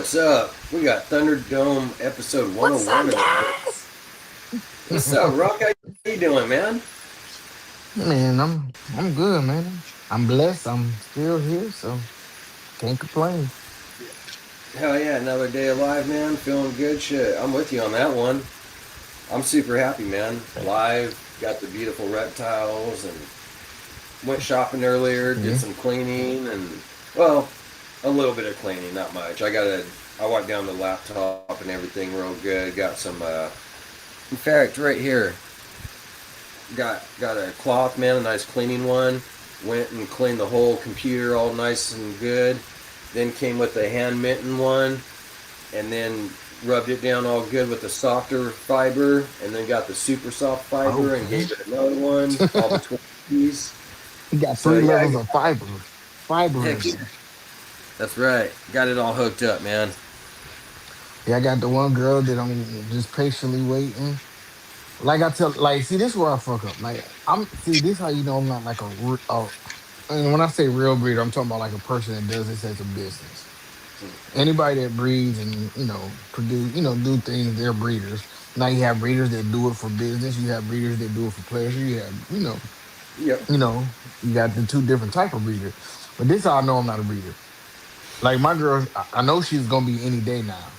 What's up? We got Thunderdome episode What's up, 101 in the book. guys? What's up, Rock? How you doing, man? Man, I'm good, man. I'm blessed. I'm still here, so can't complain. Hell yeah, another day alive, man. Feeling good shit. I'm with you on that one. I'm super happy, man. Live, got the beautiful reptiles, and went shopping earlier, did Yeah, some cleaning, and, well, a little bit of cleaning, not much. I wiped down the laptop and everything real good. Got some, in fact, right here, got a cloth, man, a nice cleaning one. Went and cleaned the whole computer all nice and good. Then came with a hand mitten one, and then rubbed it down all good with the softer fiber, and then got the super soft fiber and okay. gave it another one, all between these. You got So three yeah, levels of fiber. Fiber in heck yeah, there. that's right. Got it all hooked up, man. Yeah, I got the one girl that I'm just patiently waiting. Like I tell, like, see, this is where I fuck up. Like, see, this how you know I'm not like and when I say real breeder, I'm talking about like a person that does this as a business. Anybody that breeds and produce, do things, they're breeders. Now you have breeders that do it for business. You have breeders that do it for pleasure. You have, Yep. you know, you got the two different type of breeders. But this how I know I'm not a breeder. Like my girl, I know she's gonna be any day now.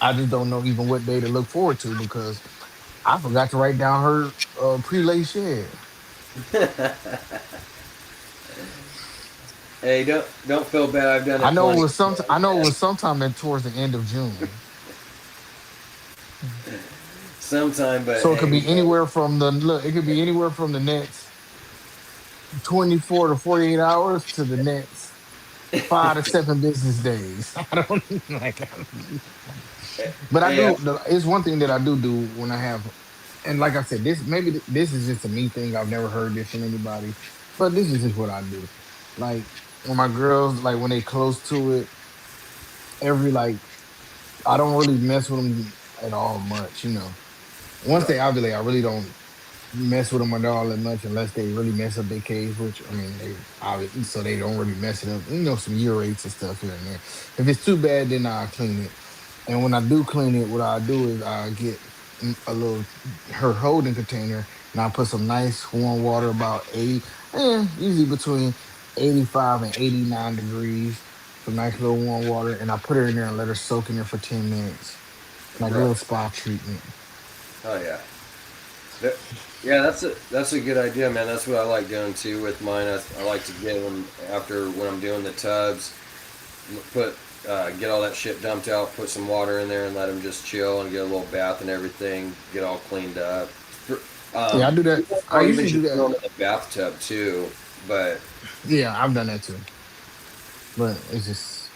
I just don't know even what day to look forward to because I forgot to write down her pre-lay shed. Hey, don't feel bad. I've done I it know it plenty was of some. I times, know it man. was sometime towards the end of June. Sometime, but So it could hey, be anywhere from the look. It could be anywhere from the next 24 to 48 hours to the next 5 to 7 business days. I don't like, but I hey, do. It's one thing that I do when I have, and like I said, this maybe this is just a me thing. I've never heard this from anybody, but this is just what I do. Like when my girls, like when they close to it, every like I don't really mess with them at all much. Once they right. ovulate, I really don't mess with them at all that much unless they really mess up their cage, which I mean they obviously so they don't really mess it up. Some urates and stuff here and there. If it's too bad, then I clean it. And when I do clean it, what I do is I get a little her holding container and I put some nice warm water about usually between 85 and 89 degrees. Some nice little warm water, and I put her in there and let her soak in there for 10 minutes, like a Right. little spa treatment. Oh yeah. That- Yeah, that's a good idea, man. That's what I like doing too with mine. I like to get them after when I'm doing the tubs, put get all that shit dumped out, put some water in there, and let them just chill and get a little bath and everything, get all cleaned up. Yeah, I do that. I I'll even usually do just throw that. them in the bathtub too. But Yeah, I've done that too. But it's just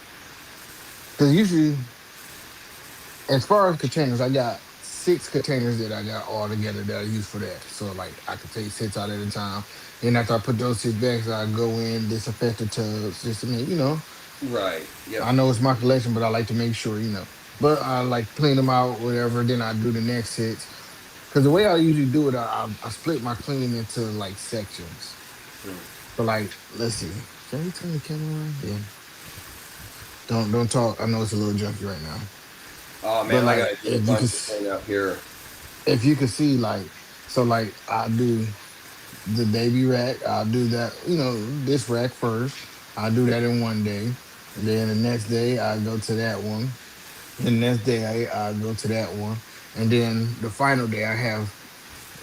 because usually, as far as containers, I got 6 containers that I got all together that I use for that. So like I could take 6 out at a time. And after I put those 6 bags, I go in, disinfect the tubs, just to make. right, yep, I know it's my collection, but I like to make sure. But I like clean them out, whatever. Then I do the next 6. Because the way I usually do it, I split my cleaning into like sections. So like, let's see. Can we turn the camera on? Yeah. Don't talk. I know it's a little junky right now. oh But man, I like gotta do a bunch of cleaning up here. if you could see like so like I do the baby rack, I'll do that, this rack first. I'll do that in one day. Then the next day I go to that one. The next day I go to that one. And then the final day I have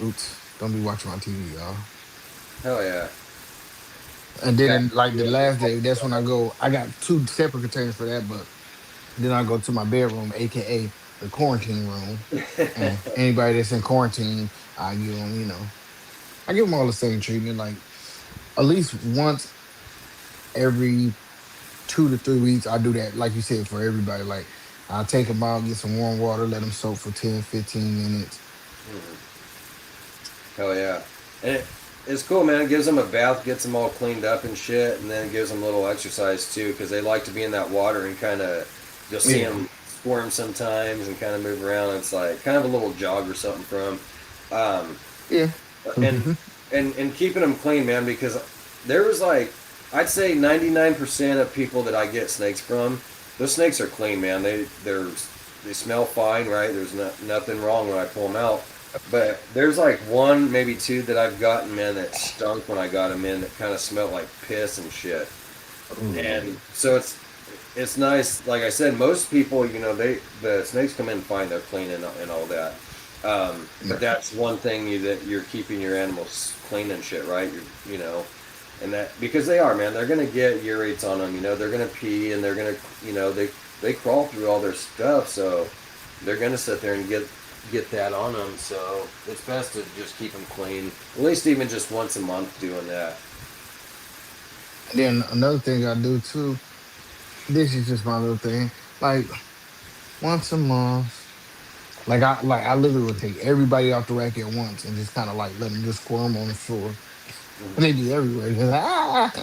oops, don't be watching my TV, y'all. Hell yeah, And then yeah, like the yeah, last day, that's when I go. I got 2 separate containers for that, but then I go to my bedroom, aka the quarantine room. And anybody that's in quarantine, I give them. I give them all the same treatment. Like at least once every 2 to 3 weeks, I do that. Like you said, for everybody. Like I take them out, get some warm water, let them soak for 10, 15 minutes. hell yeah, and it's cool, man. It gives them a bath, gets them all cleaned up and shit, and then it gives them a little exercise too, because they like to be in that water and kind of you'll see Yeah, them squirm sometimes and kind of move around. It's like kind of a little jog or something for them. Um, yeah. and and keeping them clean, man, because there was like I'd say 99% of people that I get snakes from, those snakes are clean, man. They smell fine, right? There's nothing wrong when I pull them out. But there's like one, maybe two that I've gotten, man, that stunk when I got them in. That kind of smelled like piss and shit. Ooh. And so it's nice. Like I said, most people, the snakes come in fine. They're clean and all that. But Yeah. that's one thing that you're keeping your animals clean and shit, right? And that because they are, man, they're gonna get urates on them. They're gonna pee and they're gonna, they crawl through all their stuff, so they're gonna sit there and get that on them. So it's best to just keep them clean, at least even just once a month doing that. And then another thing I do too, this is just my little thing. Like once a month, I literally would take everybody off the rack at once and just kind of like let them just squirm on the floor. And they be everywhere. Just, ah!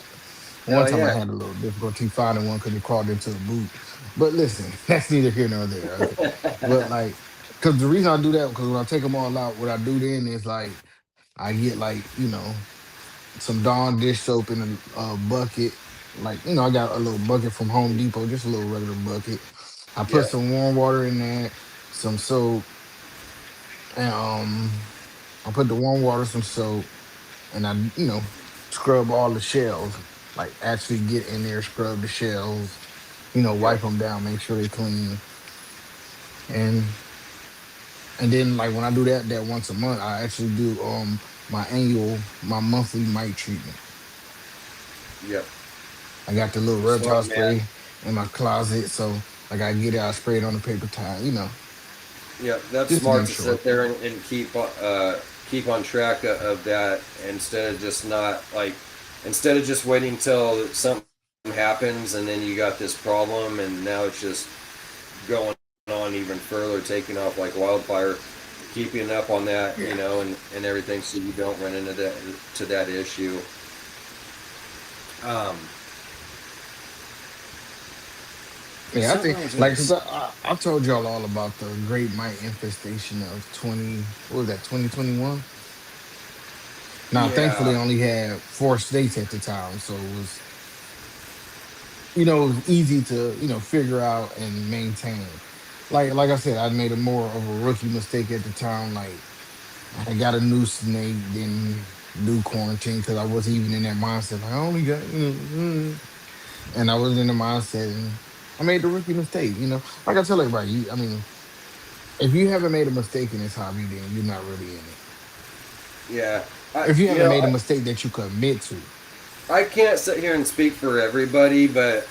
One Hell time I yeah. had a little difficulty finding one because it crawled into a boot. But listen, that's neither here nor there. Okay. But like, because the reason I do that, because when I take them all out, what I do then is like, I get like, some Dawn dish soap in a bucket. Like, I got a little bucket from Home Depot, just a little regular bucket. I put Yeah. some warm water in there, some soap, and I put the warm water, some soap, and I scrub all the shells. Like actually get in there, scrub the shells, Yep. wipe them down, make sure they clean. And and then like when I do that once a month, I actually do my monthly mite treatment. Yep. I got the little reptile Smart man. spray in my closet, so like I get it, I spray it on the paper towel, Yep, that's just to smart make to sure. sit there and keep on track of that instead of just not like instead of just waiting till something happens and then you got this problem and now it's just going on even further, taking off like wildfire, keeping up on that, Yeah. and everything so you don't run into that issue. Um, Yeah, I think something I was gonna like 'cause I told y'all all about the great mite infestation of what was that, 2021? Now thankfully yeah, I only had 4 states at the time, so it was easy to, figure out and maintain. Like I said, I made a more of a rookie mistake at the time. Like I got a new snake, didn't do quarantine because I wasn't even in that mindset. Like I only got, and I was in the mindset and I made the rookie mistake. Like I tell everybody, I mean, if you haven't made a mistake in this hobby, then you're not really in it. yeah. I If you you haven't know made a mistake that you commit to, I can't sit here and speak for everybody, but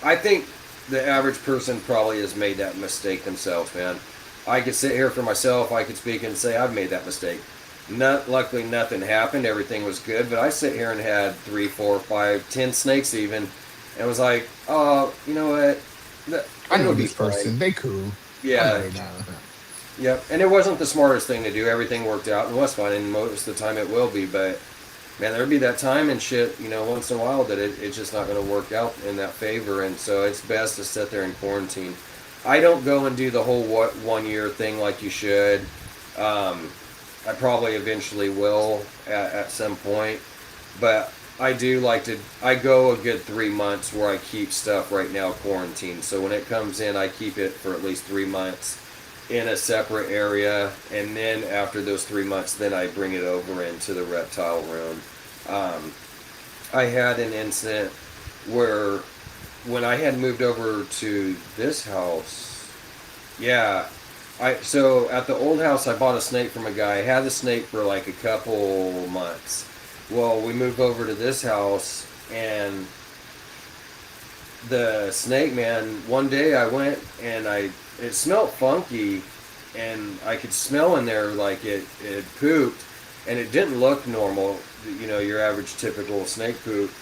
I think the average person probably has made that mistake themselves, man. I could sit here for myself. I could speak and say I've made that mistake. Not luckily, nothing happened. Everything was good. But I sit here and had three, four, five, 10 snakes even, and was like, oh, you know what? I It'll know be this fine. person, they cool. I know Yeah, they not. yep. And it wasn't the smartest thing to do. Everything worked out and was fine, and most of the time it will be. But man, there'd be that time and shit, once in a while that it's just not going to work out in that favor, and so it's best to sit there in quarantine. I don't go and do the whole 1 year thing like you should. Um, I probably eventually will at some point, but I do like to. I go a good 3 months where I keep stuff right now quarantined. So when it comes in, I keep it for at least 3 months in a separate area, and then after those 3 months, then I bring it over into the reptile room. Um, I had an incident where when I had moved over to this house, yeah, so at the old house I bought a snake from a guy. I had the snake for like a couple months. Well, we moved over to this house and the snake man, one day I went and it smelled funky and I could smell in there like it pooped and it didn't look normal, your average typical snake poop,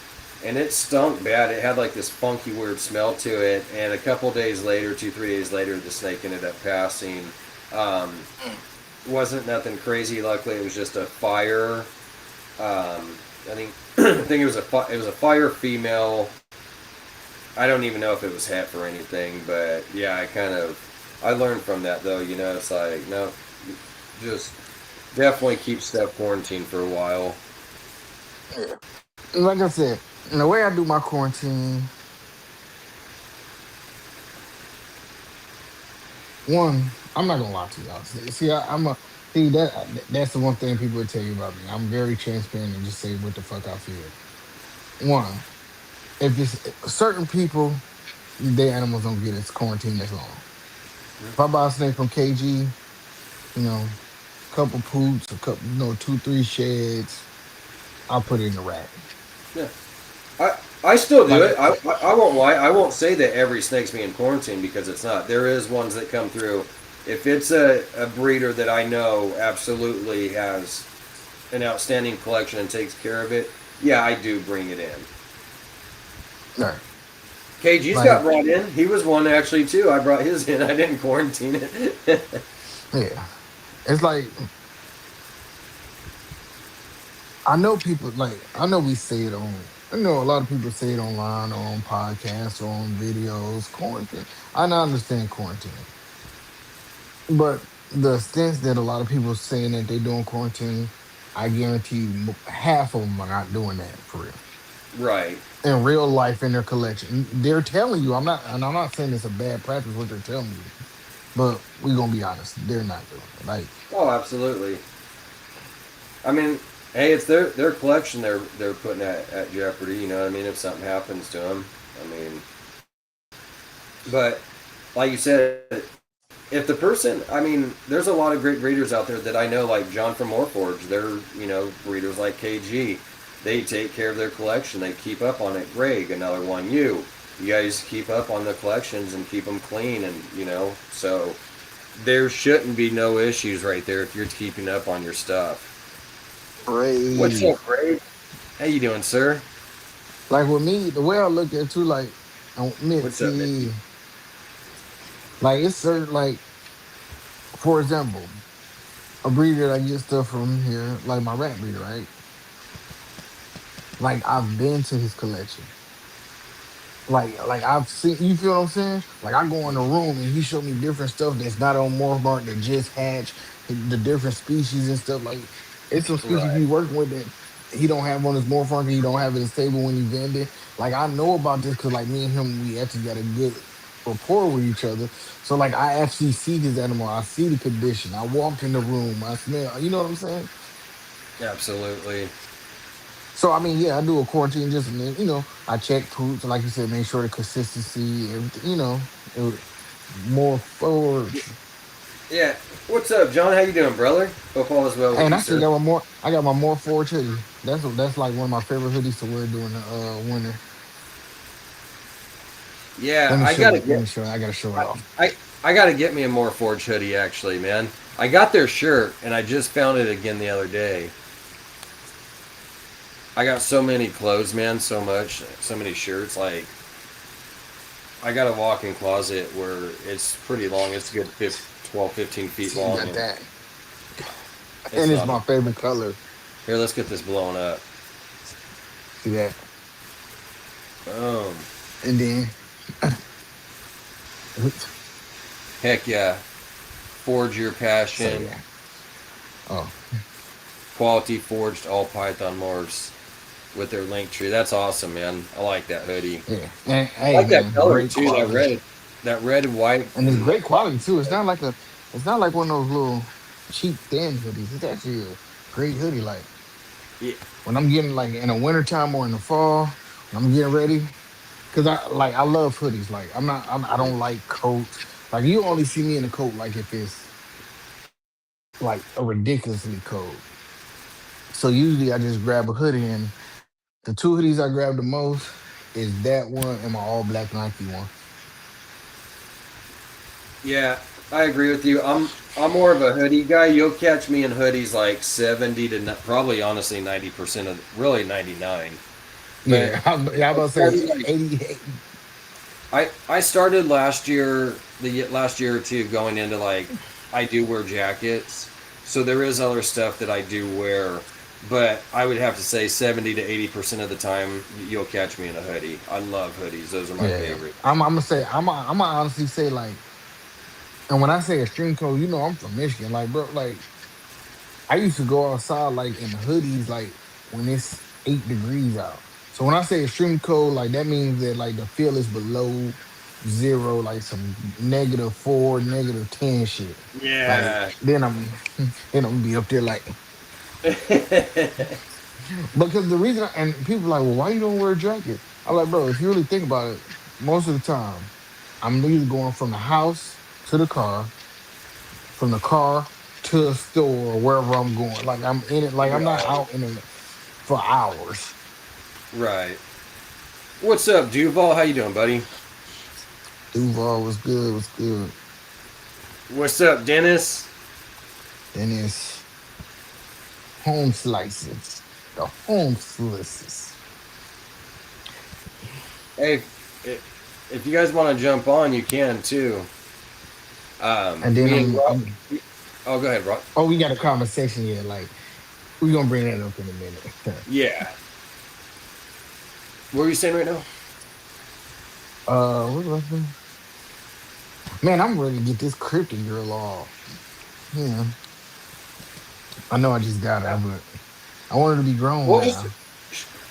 and it stunk bad. It had like this funky weird smell to it, and a couple days later, 2 3 days later, the snake ended up passing. um, wasn't nothing crazy, luckily. It was just a fire. I think I think it was a fire female. I don't even know if it was hep or anything, but yeah, I learned from that though. It's like no, just definitely keep stuff quarantined for a while. Yeah. Like I said, and the way I do my quarantine, One, I'm not gonna lie to y'all. See, I'm a see that's the one thing people would tell you about me. I'm very transparent and just say what the fuck I feel. One, if it's certain people, their animals don't get its quarantine as long. If I buy a snake from KG, you know, couple poops, a couple, two, three sheds, I'll put it in the rack. Yeah. I still do Like, it. I won't lie. I won't say that every snake's being quarantined because it's not. There is ones that come through. If it's a breeder that I know absolutely has an outstanding collection and takes care of it, yeah, I do bring it in. right, KG's got like, brought in. He was one actually too. I brought his in. I didn't quarantine it. yeah, it's like I know people I know we say it on. I know a lot of people say it online or on podcasts or on videos. Quarantine. I not understand quarantine, but the stance that a lot of people saying that they doing quarantine, I guarantee you, half of them are not doing that for real. Right. In real life, in their collection, they're telling you. And I'm not saying it's a bad practice what they're telling you, but we're gonna be honest, they're not doing it. Like, Oh, absolutely. I mean, hey, it's their collection. They're putting at jeopardy. You know what I mean? If something happens to them, I mean, but like you said, if the person, I mean, there's a lot of great breeders out there that I know, like John from Morphs, they're breeders like KG. They take care of their collection. They keep up on it. Greg, another one. You guys keep up on the collections and keep them clean, and so there shouldn't be no issues right there if you're keeping up on your stuff. What's Ray, up, Greg? How you doing, sir? like with me, the way I look at it too, like, I admit, What's up, Mitzi? see, like it's certain, like, for example, a breeder that I get stuff from here, like my rat breeder, right? Like I've been to his collection. Like I've seen, you feel what I'm saying? Like I go in the room and he showed me different stuff that's not on Morphbark that just hatch, the different species and stuff. Like it's some species Right. he working with that he don't have on his Morphbark and he don't have it in stable when he vend it. Like I know about this because like me and him, we actually got a good rapport with each other. So like I actually see his animal, I see the condition. I walk in the room, I smell. You know what I'm saying? Absolutely. So I mean, yeah, I do a quarantine just I check poops, like you said, make sure the consistency, everything, more forage. Yeah. What's up, John? How you doing, brother? Hope all is well with And you, I still sir. got I got my more forage hoodie. That's like one of my favorite hoodies to wear during the winter. Yeah, Let me I show gotta it. Let get me show it. I gotta show it I, off. I gotta get me a more Forge hoodie actually, man. I got their shirt and I just found it again the other day. I got so many clothes, man, so many shirts. Like I got a walk-in closet where it's pretty long. It's a good 12, 15 feet See, you long, got and that. it's And it's not. my favorite color. Here, let's get this blown up. See that? Boom. And then Heck yeah. Forge your so passion. yeah. Oh Quality forged all Python morphs with their link tree. That's awesome, man. I like that hoodie. yeah. And I hey like that man, color great too. quality. That red and white, And it's and great quality too. It's not like one of those little cheap thin hoodies. It's actually a great hoodie. Like yeah, when I'm getting like in the wintertime or in the fall, when I'm getting ready. Cause I love hoodies. Like I don't like coats. Like you only see me in a coat like if it's like a ridiculously cold. So usually I just grab a hoodie and the two hoodies I grab the most is that one and my all black Nike one. yeah, I agree with you. I'm more of a hoodie guy. You'll catch me in hoodies like 70 to probably honestly 90% of really 99. But Yeah, I I about to started say like 88. I started last year, the last year or two, going into like I do wear jackets, so there is other stuff that I do wear, but I would have to say 70 to 80% of the time you'll catch me in a hoodie. I love hoodies; those are my Yeah, favorite. I'm gonna say I'm gonna honestly say like, and when I say extreme cold, I'm from Michigan. Like, bro, like I used to go outside like in hoodies, like when it's 8 degrees out. So when I say extreme cold, like that means that like the field is below. zero, like some -4, -10 shit. Like Yeah. then I'm then I'm gonna be up there like because the reason and people are like, well, why you don't wear a jacket? I'm like, bro, if you really think about it, most of the time I'm either going from the house to the car, from the car to a store or wherever I'm going. Like I'm in it, like I'm not Right. out in it for hours. Right. What's up, Duval? How you doing, buddy? Duval was good, was good. What's up, Dennis? Then it's home slices. The home slices. Hey, if you guys want to jump on, you can too. And then Me and Rob. I'm Oh, go ahead, Rob. oh, we got a conversation here. Like we're gonna bring that up in a minute. Yeah. What were you saying right now? What was I saying? Man, I'm ready to get this cryptic girl off. Yeah. I know I just got her, but I want her to be grown What was now.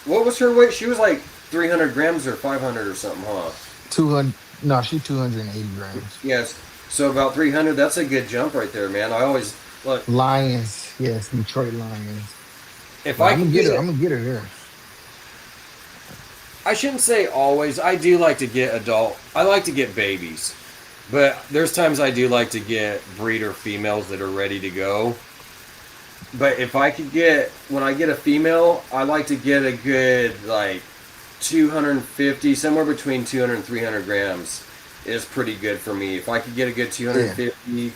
what was her weight? She was like 300 grams or 500 or something, huh? 200, no, she 280 grams. Yes. So about 300. That's a good jump right there, man. I always look Lions, yes, Detroit Lions. if But I I'm gonna could get get her. it. I'm gonna get her there. I shouldn't say always. I do like to get adult. I like to get babies, but there's times I do like to get breeder females that are ready to go. But if I could get when I get a female, I like to get a good like 250, somewhere between 200 and 300 grams is pretty good for me. If I could get a good Yeah. 250,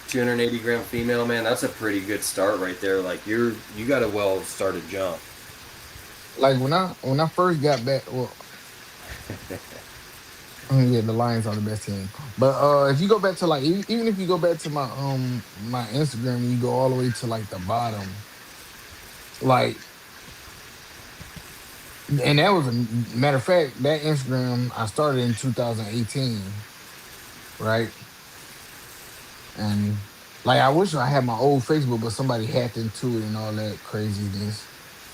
280 gram female, man, that's a pretty good start right there. Like you got a well started jump. Like when I first got back, well, I mean, yeah, the Lions are the best team. But if you go back to like even if you go back to my Instagram and you go all the way to like the bottom, like and that was a matter of fact, that Instagram I started in 2018, right? And like I wish I had my old Facebook, but somebody hacked into it and all that craziness.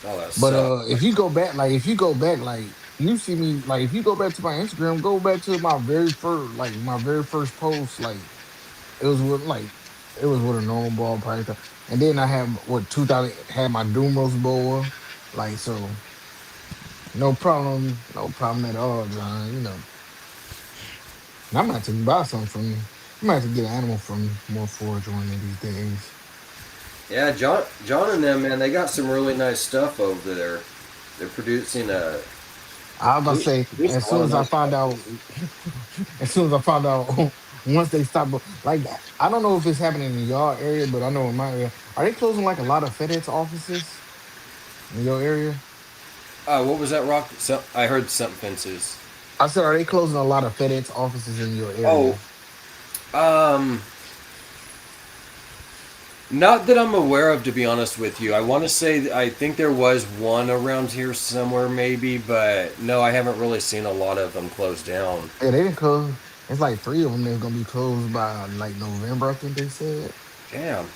Oh, that But sucks. if you go back, like you see me, like if you go back to my Instagram, go back to my very first post, like it was with like it was with a normal ball python, and then I had what 2000 had my Dumros boa, like so no problem at all, John. You know, and I'm gonna have to buy something from you. I'm gonna have to get an animal from more forage one of these days. Yeah, John and them, man, they got some really nice stuff over there. They're producing I was about to say, producing as a lot soon of as I nice found stuff. out, as soon as I found out, once they stopped, like, I don't know if it's happening in your area, but I know in my area, are they closing like a lot of FedEx offices in your area? What was that rock? I heard something fences. I said, are they closing a lot of FedEx offices in your Oh, area? um, not that I'm aware of, to be honest with you. I want to say I think there was one around here somewhere, maybe, but no, I haven't really seen a lot of them closed down. Yeah, they didn't close. It's like three of them that's gonna be closed by like November, I think they said. Damn.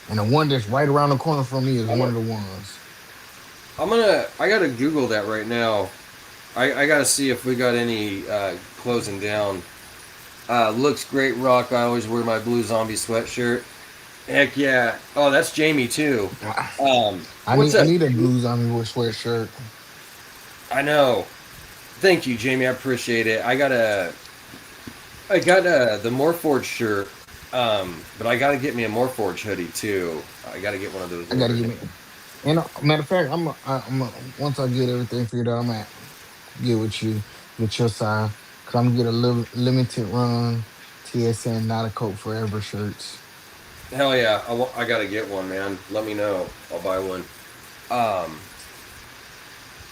And the one that's right around the corner from me is I'm one gonna, of the ones. I gotta Google that right now. I gotta see if we got any closing down. Looks great, Rock. I always wear my blue zombie sweatshirt. Heck yeah. Oh, that's Jamie too. What's I up? need a blue zombie with sweatshirt. I know. Thank you, Jamie. I appreciate it. I got the Morphforge shirt, but I got to get me a Morphforge hoodie too. I got to get one of those I gotta ordered. give me. And matter of fact, once I get everything figured out, I'm gonna get with you, get your sign, cause I'm gonna get a limited run TSN Not a Coat Forever shirts. Hell yeah, I got to get one, man. Let me know. I'll buy one. Um,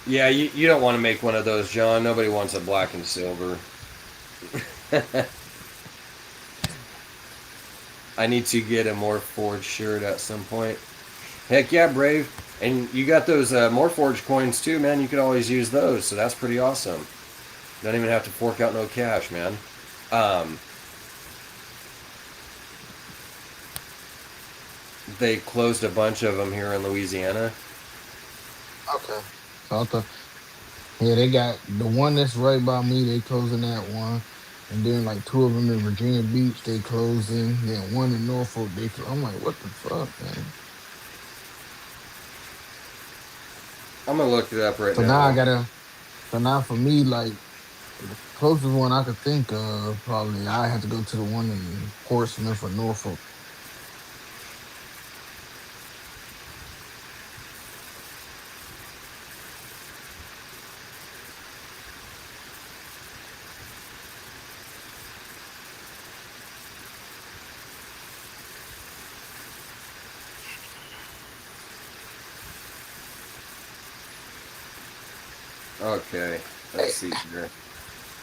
yeah, you don't want to make one of those, John. Nobody wants a black and silver. I need to get a Morphforge shirt at some point. Heck yeah, Brave. And you got those Morphforge coins too, man. You could always use those, so that's pretty awesome. Don't even have to fork out no cash, man. Um, they closed a bunch of them here in Louisiana. Okay. So I thought, yeah, they got the one that's right by me. They closing that one. and then like two of them in Virginia Beach, they closing. Then one in Norfolk, I'm like, what the fuck, man? I'm gonna look it up right So now I now. gotta. So now for me, like the closest one I could think of, probably I had to go to the one in Portsmouth or Norfolk. Okay, let's Hey, see here.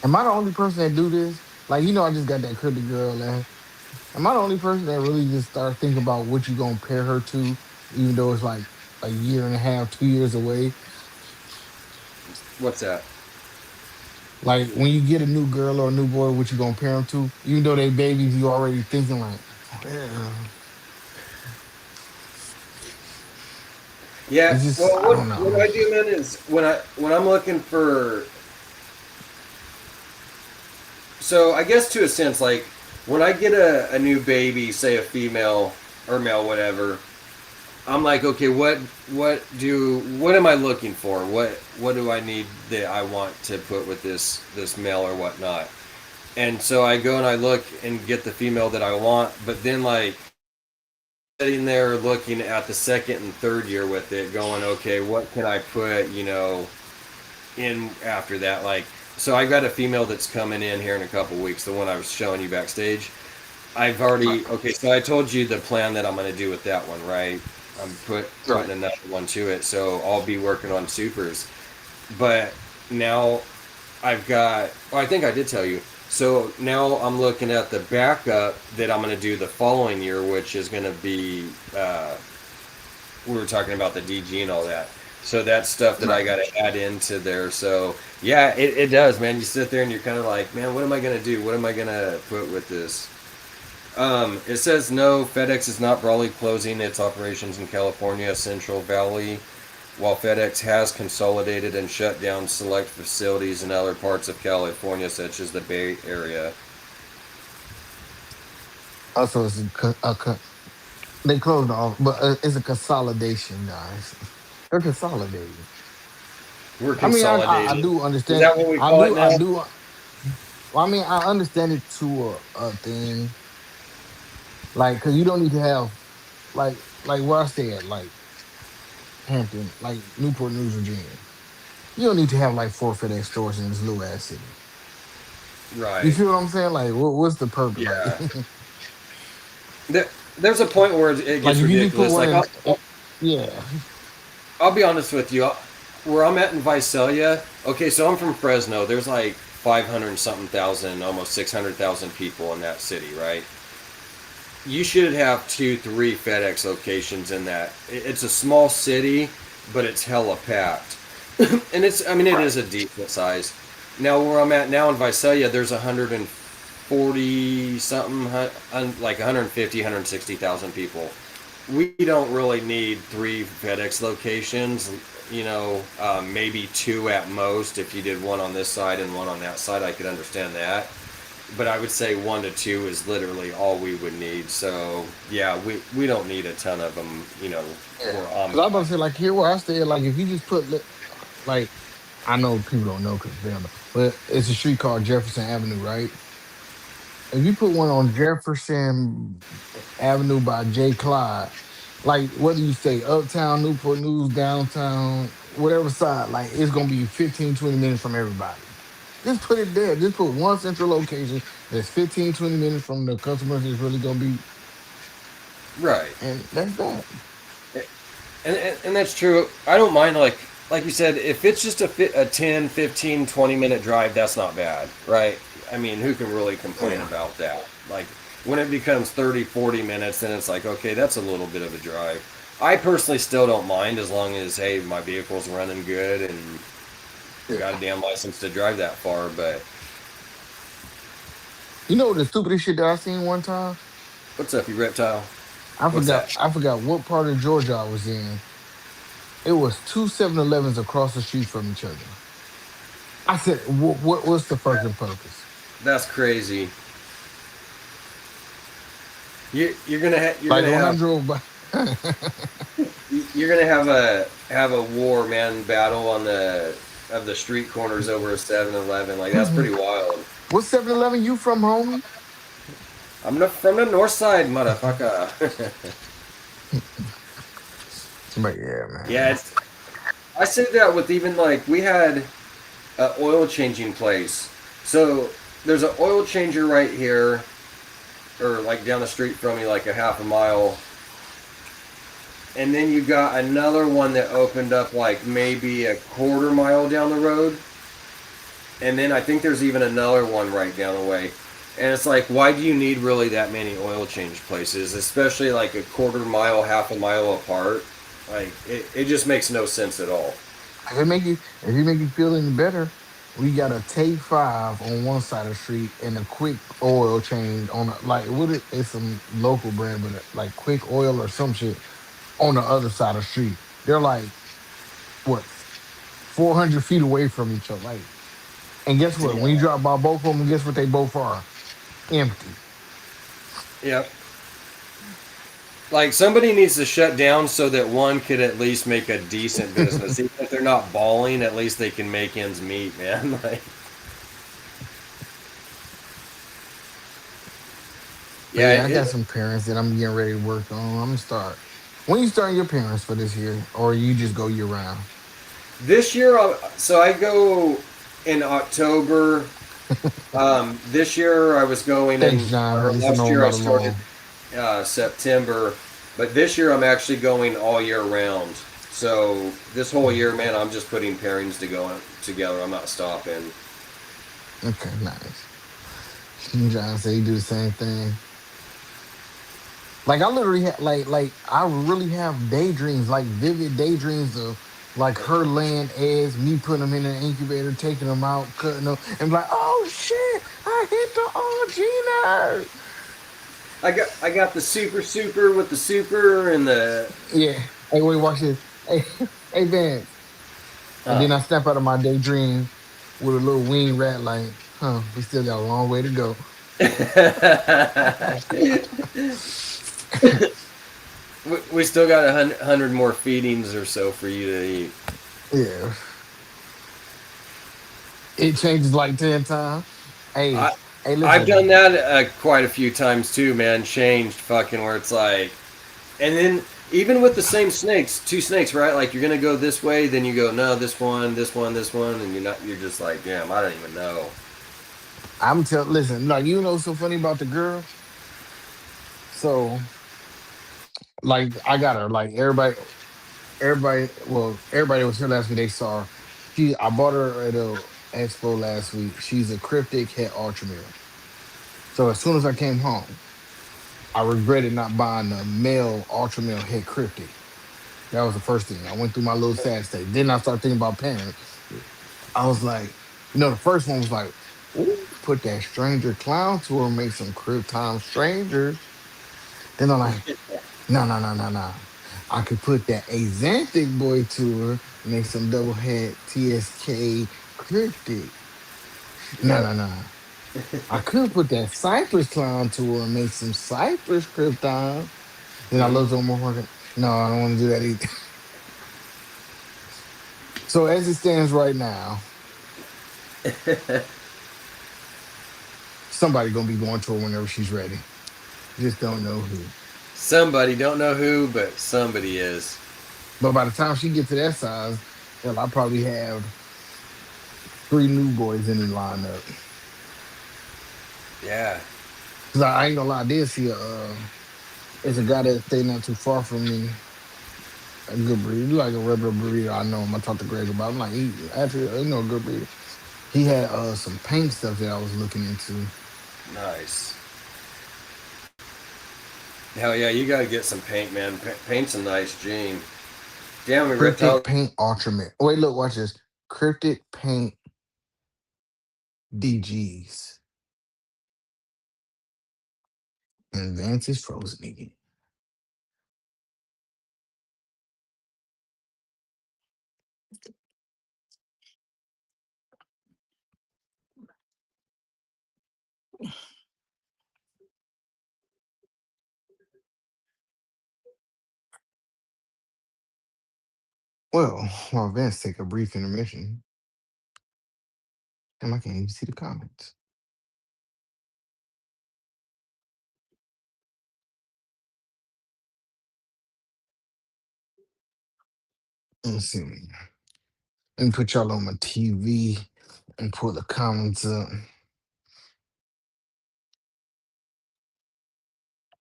am I the only person that do this? Like, I just got that cryptic girl. Am I the only person that really just start thinking about what you gonna pair her to, even though it's like a year and a half, 2 years away? What's that? Like when you get a new girl or a new boy, what you gonna pair them to? Even though they babies, you already thinking like, well, Yeah. it's just Well, I don't what know. I do, man, is when I'm looking for. So I guess to a sense, like when I get a new baby, say a female or male, whatever, I'm like, okay, what am I looking for? What do I need that I want to put with this male or whatnot? And so I go and I look and get the female that I want, but then like sitting there looking at the second and third year with it, going, okay, what can I put, in after that? Like, so I got a female that's coming in here in a couple weeks, the one I was showing you backstage. I've already okay. So I told you the plan that I'm going to do with that one, right? I'm Right. putting another one to it, so I'll be working on supers. But now I've got. Oh, I think I did tell you. So now I'm looking at the backup that I'm going to do the following year, which is going to be. We were talking about the DG and all that. So that's stuff that I Right. got to add into there. So yeah, it does, man. You sit there and you're kind of like, man, what am I going to do? What am I going to put with this? It says no, FedEx is not broadly closing its operations in California Central Valley, while FedEx has consolidated and shut down select facilities in other parts of California, such as the Bay Area. Also, they closed off, but it's a consolidation, guys. They're consolidating. We're I mean, I consolidating. do Is understand. that what we I call it do I now? do. Well, I mean, I understand it to a thing, like because you don't need to have like where I stay at, like Hampton, like Newport News, Virginia. You don't need to have like four FedEx stores in this little ass city. You Right. feel what I'm saying? Like, what's the purpose? Like, Yeah. There, there's a point where it like gets if you just put ridiculous. one Like in, yeah, I'll be honest with you. Where I'm at in Visalia, okay, so I'm from Fresno. There's like 500 and something thousand, almost 600,000 people in that city, right? You should have two, three FedEx locations in that. It's a small city, but it's hella packed. And I mean, it right. is a decent size. Now, where I'm at now in Visalia, there's 140 something, like 150, 160,000 people. We don't really need three FedEx locations. Maybe two at most. If you did one on this side and one on that side, I could understand that. But I would say one to two is literally all we would need. So yeah, we don't need a ton of them. Yeah, Where I'm because I was about to at. say like here where I stay, like if you just put like I know people don't know because they don't know, but it's a street called Jefferson Avenue, right? If you put one on Jefferson Avenue by J. Clyde, like whether you say uptown, Newport News, downtown, whatever side, like it's gonna be 15, 20 minutes from everybody. Just put it there. Just put one central location that's 15, 20 minutes from the customers it's really gonna be, Right. and that's that. And that's true. I don't mind like you said, if it's just a 10, 15, 20 minute drive, that's not bad, right? I mean, who can really complain Yeah. about that? Like when it becomes 30, 40 minutes, then it's like, okay, that's a little bit of a drive. I personally still don't mind as long as hey, my vehicle's running good and got a Yeah. damn license to drive that far. But You know the stupidest shit that I seen one time? what's up, you reptile? I What's forgot that? I forgot what part of Georgia I was in. It was two 7-Elevens across the street from each other. I said, what's the fucking purpose? That's crazy. You're Like gonna when I have drove by. you're gonna have a war man battle on the of the street corners over a 7-Eleven. Like that's pretty wild. What 7-Eleven you from, homie? I'm not from the north side, motherfucker. But yeah, Yeah, man. it's I said that with even like we had a oil changing place. So there's an oil changer right here, or like down the street from me, like a half a mile. And then you got another one that opened up like maybe a quarter mile down the road. And then I think there's even another one right down the way. And it's like, why do you need really that many oil change places, especially like a quarter mile, half a mile apart? Like, it just makes no sense at all. If you make you feel any better, we got a Take Five on one side of the street and a Quick Oil change on like it's some local brand, but like Quick Oil or some shit on the other side of the street. They're like what 400 feet away from each other. Like, and guess what? When you Yeah. drop by both of them, guess what they both are? Empty. Yep. Like somebody needs to shut down so that one could at least make a decent business. Even if they're not balling, at least they can make ends meet, man. Like, But yeah, yeah, I got some parents that I'm getting ready to work on. I'm gonna start. When you starting your parents for this year, or you just go year round? this year, so I go in October. This year I was going Thanks, in, John. or It's an last old year I about started alone. September, but this year I'm actually going all year round. So this whole year, man, I'm just putting pairings to go together. I'm not stopping. Okay, nice. John said he do the same thing. Like I literally like I really have daydreams, like vivid daydreams of like her laying eggs, me putting them in an incubator, taking them out, cutting them, and be like, oh shit, I hit the Gina. I got the super with the super and the Yeah. Hey, wait, watch this. Hey, hey, Vance. And uh, then I step out of my daydream with a little wing rat, like, huh, we still got a long way to go. we still got 100 more feedings or so for you to eat. Yeah. It changes like 10 times. I Hey, hey, I've listen. done that quite a few times too, man. Changed fucking where it's like, and then even with the same snakes, two snakes, right? Like you're gonna go this way, then you go no, this one, and you're just like, damn, I don't even know. Listen, like, you know what's so funny about the girl? So, like, I got her, like, everybody that was here last week, they saw her. I bought her at a expo last week. She's a cryptic het ultra male. So, as soon as I came home, I regretted not buying the male ultra male het cryptic. That was the first thing. I went through my little sad state. Then I started thinking about parents. I was like, the first one was like, ooh, put that stranger clown to her, make some crib time strangers. Then I'm like, no, no, no, no, no. I could put that Axanthic boy to her, make some double head TSK cryptic. No, Yep. no, no. I could put that Cypress clown to her and make some Cypress krypton. Then I looked on my work. No, I don't want to do that either. So as it stands right now, somebody gonna be going to her whenever she's ready. Just don't know who. Somebody don't know who, but somebody is. But by the time she gets to that size, hell, I probably have three new boys in the lineup. Yeah. Cause I ain't gonna lie, I did see it's a guy that stayed not too far from me. A good breeder, like a regular breeder. I know him. I talked to Greg about. I'm like, he actually, a good breeder. He had some paint stuff that I was looking into. Nice. Hell yeah, you gotta get some paint, man. Paint's a nice gene. Damn, we Cryptic reptiles. paint ultimate. Oh, wait, look, watch this. Cryptic paint DGs. And Vance is frozen again. Well, while Vance take a brief intermission, and I can't even see the comments. Let's see. Let me put y'all on my TV and pull the comments up.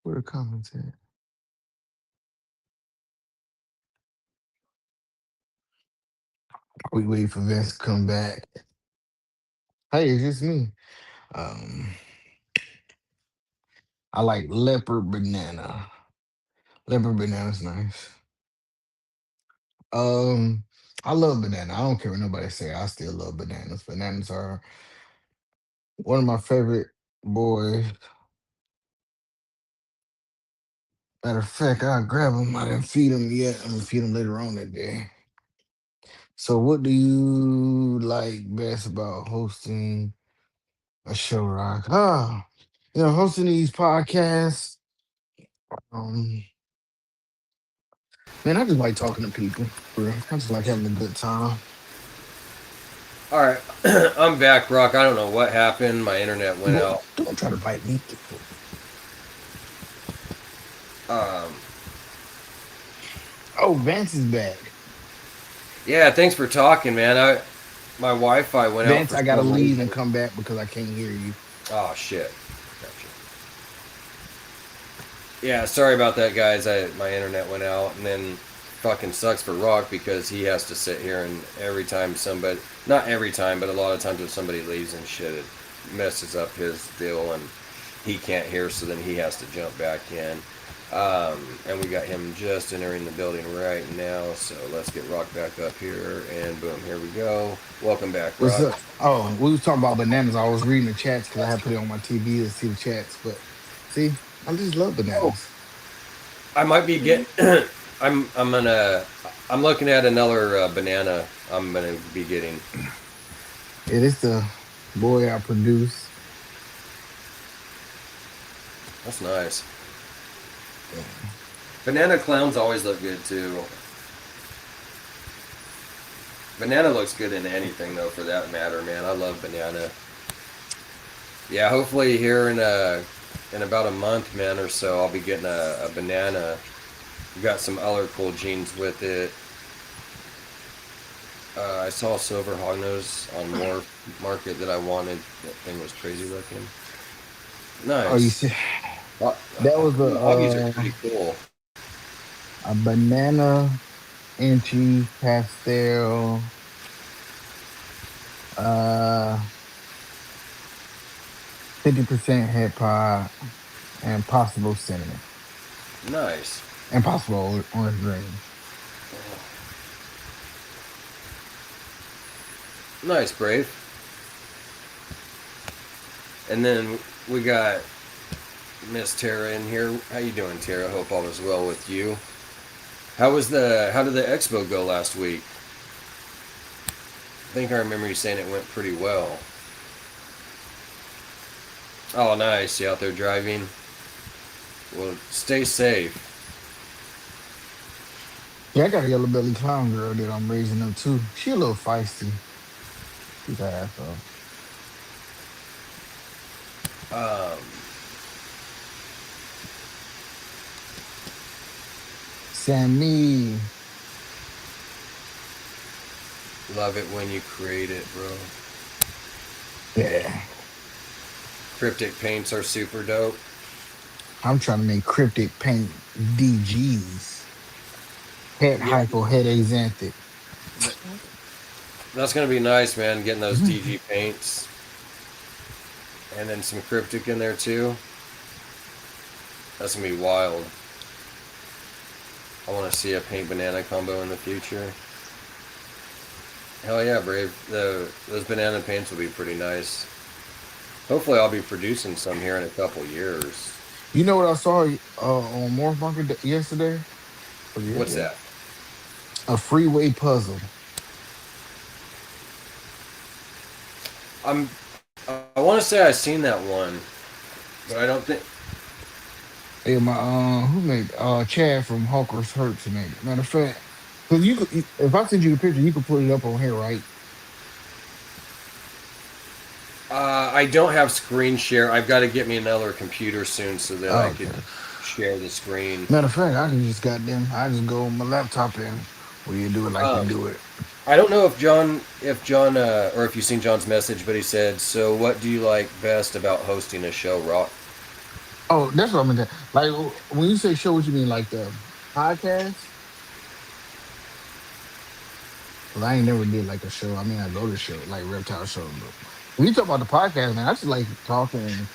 Where the comments at? We wait for Vince to come back. Hey, it's just me. Um, I like leopard banana. Leopard banana's nice. Um, I love banana. I don't care what nobody say. I still love bananas. Bananas are one of my favorite boys. Matter of fact, I'll grab them. I didn't feed them yet. I'm gonna feed them later on that day. So, what do you like best about hosting a show, Rock? Hosting these podcasts. Um, man, I just like talking to people. For real. I just like having a good time. All right, I'm back, Rock. I don't know what happened. My internet went Boy, out. don't try to bite me. Um, Oh, Vance is back. yeah, thanks for talking, man. My Wi-Fi went out Vance, for I gotta some leave and reason. come back because I can't hear you. Oh shit. Gotcha. Yeah, sorry about that, guys. My internet went out, and then fucking sucks for Rock because he has to sit here and every time somebody, not every time, but a lot of times when somebody leaves and shit, it messes up his deal, and he can't hear, so then he has to jump back in. And we got him just entering the building right now, so let's get Rock back up here, and boom, here we go. Welcome back, What's Rock. up? Oh, we was talking about bananas. I was reading the chats because I had put it on my TV to see the chats. But see, I just love Oh, bananas. I might be getting. I'm looking at another banana. I'm gonna be getting. It is the boy I produce. That's nice. Yeah. Banana clowns always look good too. Banana looks good in anything though, for that matter, man. I love banana. Yeah, hopefully here in about a month, man, or so, I'll be getting a banana. Got some other cool genes with it. I saw a silver hognose on more market that I wanted. That thing was crazy looking. Oh, you Nice. see, that was Hoggies are pretty cool. a banana inchy pastel, uh, 50% head pod, and possible cinnamon, Nice. and possible orange green. Nice, Brave. And then we got Miss Tara in here. How you doing, Tara? Hope all is well with you. How did the expo go last week? I think I remember you saying it went pretty well. Oh, nice. You out there driving? Well, stay safe. Yeah, I got a yellow belly clown girl that I'm raising up too. She a little feisty. She's an asshole. Um, Sammy. love it when you create it, bro. Yeah. Cryptic paints are super dope. I'm trying to make cryptic paint DGs. Head Yeah, hypo, head axanthic. that's gonna be nice, man. Getting those DG paints and then some cryptic in there too. That's gonna be wild. I want to see a paint banana combo in the future. Hell yeah, Brave. Those banana paints will be pretty nice. Hopefully, I'll be producing some here in a couple years. You know what I saw on Morph Market yesterday? Was it What's yesterday? that? A freeway puzzle. I'm. I want to say I've seen that one, but I don't think. Hey, my who made Chad from Hawker's Hertz made it. Matter of fact. Because if I send you the picture, you can put it up on here, right? I don't have screen share. I've got to get me another computer soon so that I Oh, could okay. share the screen. Matter of fact, I can just goddamn, I just go on my laptop and we do it like we Um, do it. I don't know if John, or if you've seen John's message, but he said, "So, what do you like best about hosting a show, Rock?" Oh, that's what I'm mean. Like when you say show, what you mean, like the podcast? 'Cause I ain't never did like a show. I mean, I go to show like reptile shows, but when you talk about the podcast, man, I just like talking and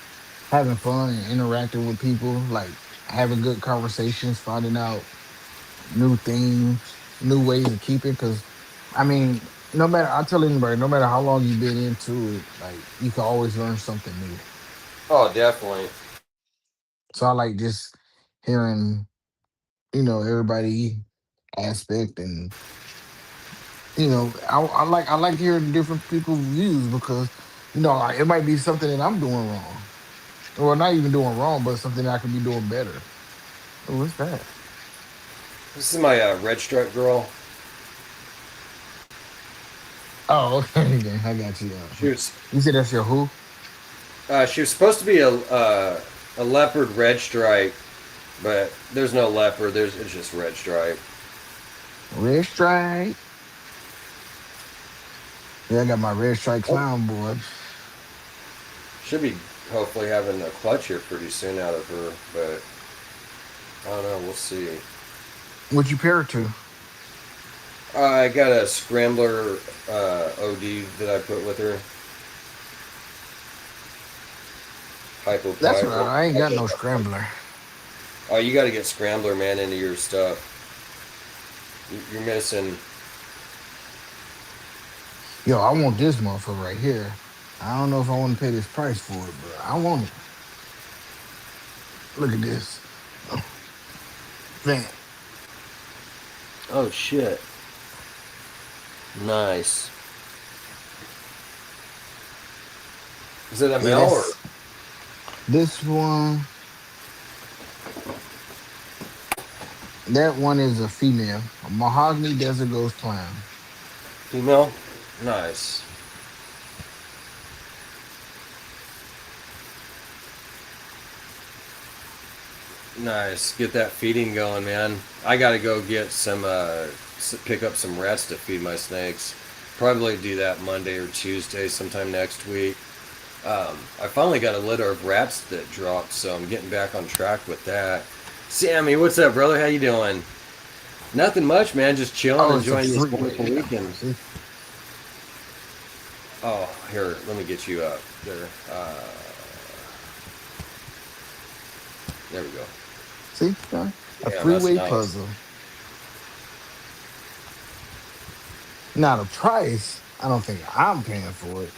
having fun and interacting with people, like having good conversations, finding out new things, new ways of keeping. Because I mean, no matter I tell anybody, no matter how long you've been into it, like you can always learn something new. Oh, definitely. So I like just hearing, everybody aspect and I like hearing different people's views because like, it might be something that I'm doing wrong, or not even doing wrong, but something that I could be doing better. Oh, what's that? This is my red stripe girl. Oh, okay, then I got you. She was You said that's your who? she was supposed to be a leopard red stripe, but there's no leopard. It's just red stripe. Red stripe. Yeah, I got my red stripe Oh, clown boy. should be hopefully having a clutch here pretty soon out of her, but I don't know. We'll see. What you pair it to? I got a scrambler OD that I put with her. Hypo That's pipe. right. I ain't got no scrambler. Oh, you got to get scrambler man into your stuff. You're missing. Yo, I want this motherfucker right here. I don't know if I want to pay this price for it, but I want it. Look at this. Oh, man, Oh shit! Nice. Is it a yeah, male or? this one. That one is a female, a mahogany desert ghost clown. Female? Nice. Nice. Get that feeding going, man. I gotta go get pick up some rats to feed my snakes. Probably do that Monday or Tuesday, sometime next week. I finally got a litter of rats that dropped, so I'm getting back on track with that. Sammy, what's up, brother? How you doing? Nothing much, man. Just chilling, Oh, it's a enjoying this freeway. wonderful Yeah. weekend. See, Oh, here, let me get you up there. There we go. see, huh? A Yeah, that's freeway nice. puzzle. Now the price, I don't think I'm paying for it.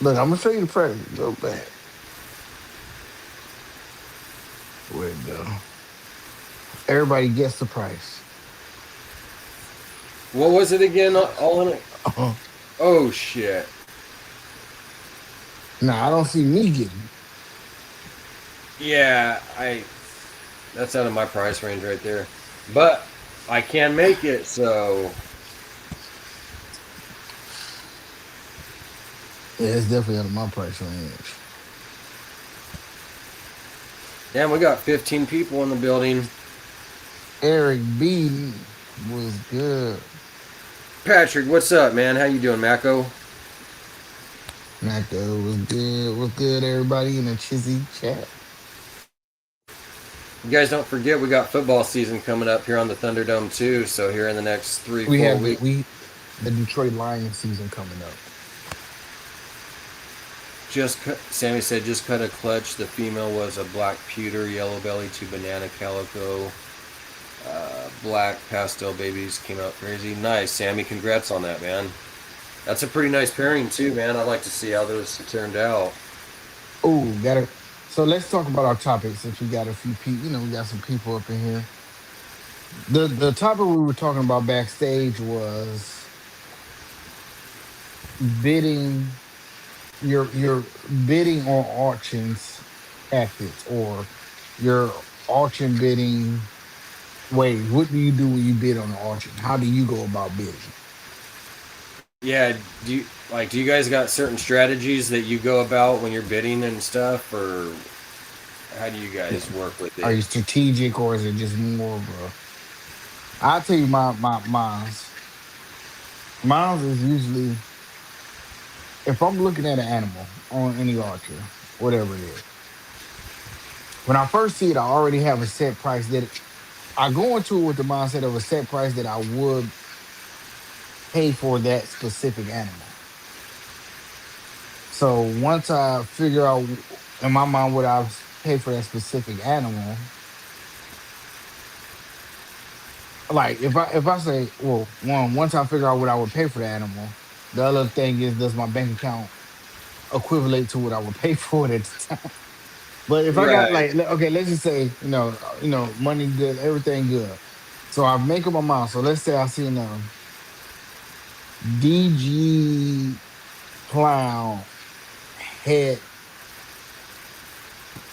Look, I'm gonna show you the price. Go back. Where'd it go? Everybody guess the price. What was it again? All in it? Oh shit! Now I don't see me getting. Yeah, I. That's out of my price range right there. But I can make it, so Yeah, it's definitely out of my price range. damn, we got 15 people in the building. Eric B was good. Patrick, what's up, man? How you doing, Mako? Macdo was good. Was good. Everybody in the Chizzy chat. You guys don't forget we got football season coming up here on the Thunderdome too. So here in the next three, We four have weeks, the Detroit Lions season coming up. Sammy said just cut a clutch. The female was a black pewter, yellow belly to banana calico. Black pastel babies came out crazy. Nice, Sammy. Congrats on that, man. That's a pretty nice pairing too, man. I'd like to see how those turned out. Oh, got it. So let's talk about our topic since we got a few people. We got some people up in here. The topic we were talking about backstage was bidding. Your bidding on auctions tactics, or your auction bidding Wait, what do you do when you bid on the auction? How do you go about bidding? Yeah, do you guys got certain strategies that you go about when you're bidding and stuff, or how do you Yeah. guys work with Are it? you strategic or is it just more of a? I'll tell you my mine's. Mine's is usually if I'm looking at an animal on any auction, whatever it is. When I first see it, I already have a set price that I go into it with the mindset of a set price that I would pay for that specific animal. So once I figure out in my mind what I pay for that specific animal, like if I say, well, once I figure out what I would pay for the animal, the other thing is does my bank account equivalent to what I would pay for it at the time? But if I got Right. like okay, let's just say money good, everything good. So I make up my mind. So let's say I seen a DG clown head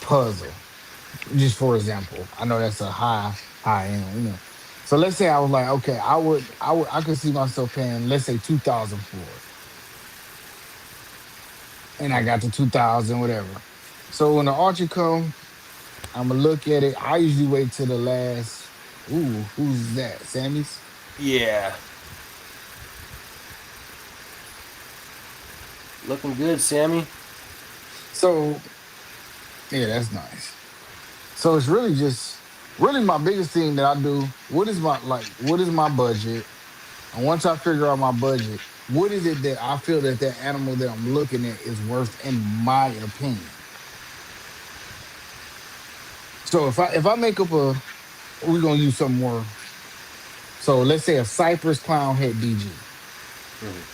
puzzle, just for example. I know that's a high end. So let's say I was like, okay, I could see myself paying, let's say 2,000 for it. And I got the 2,000, whatever. So when the auction come, I'm gonna look at it. I usually wait till the last. Ooh, who's that? Sammy's. Yeah. Looking good, Sammy. So yeah, that's nice. So it's really just really my biggest thing that I do. What is my budget? And once I figure out my budget, what is it that I feel that that animal that I'm looking at is worth in my opinion? So if I make up a, we're gonna use some more. So let's say a Cypress clown head DG. Mhm.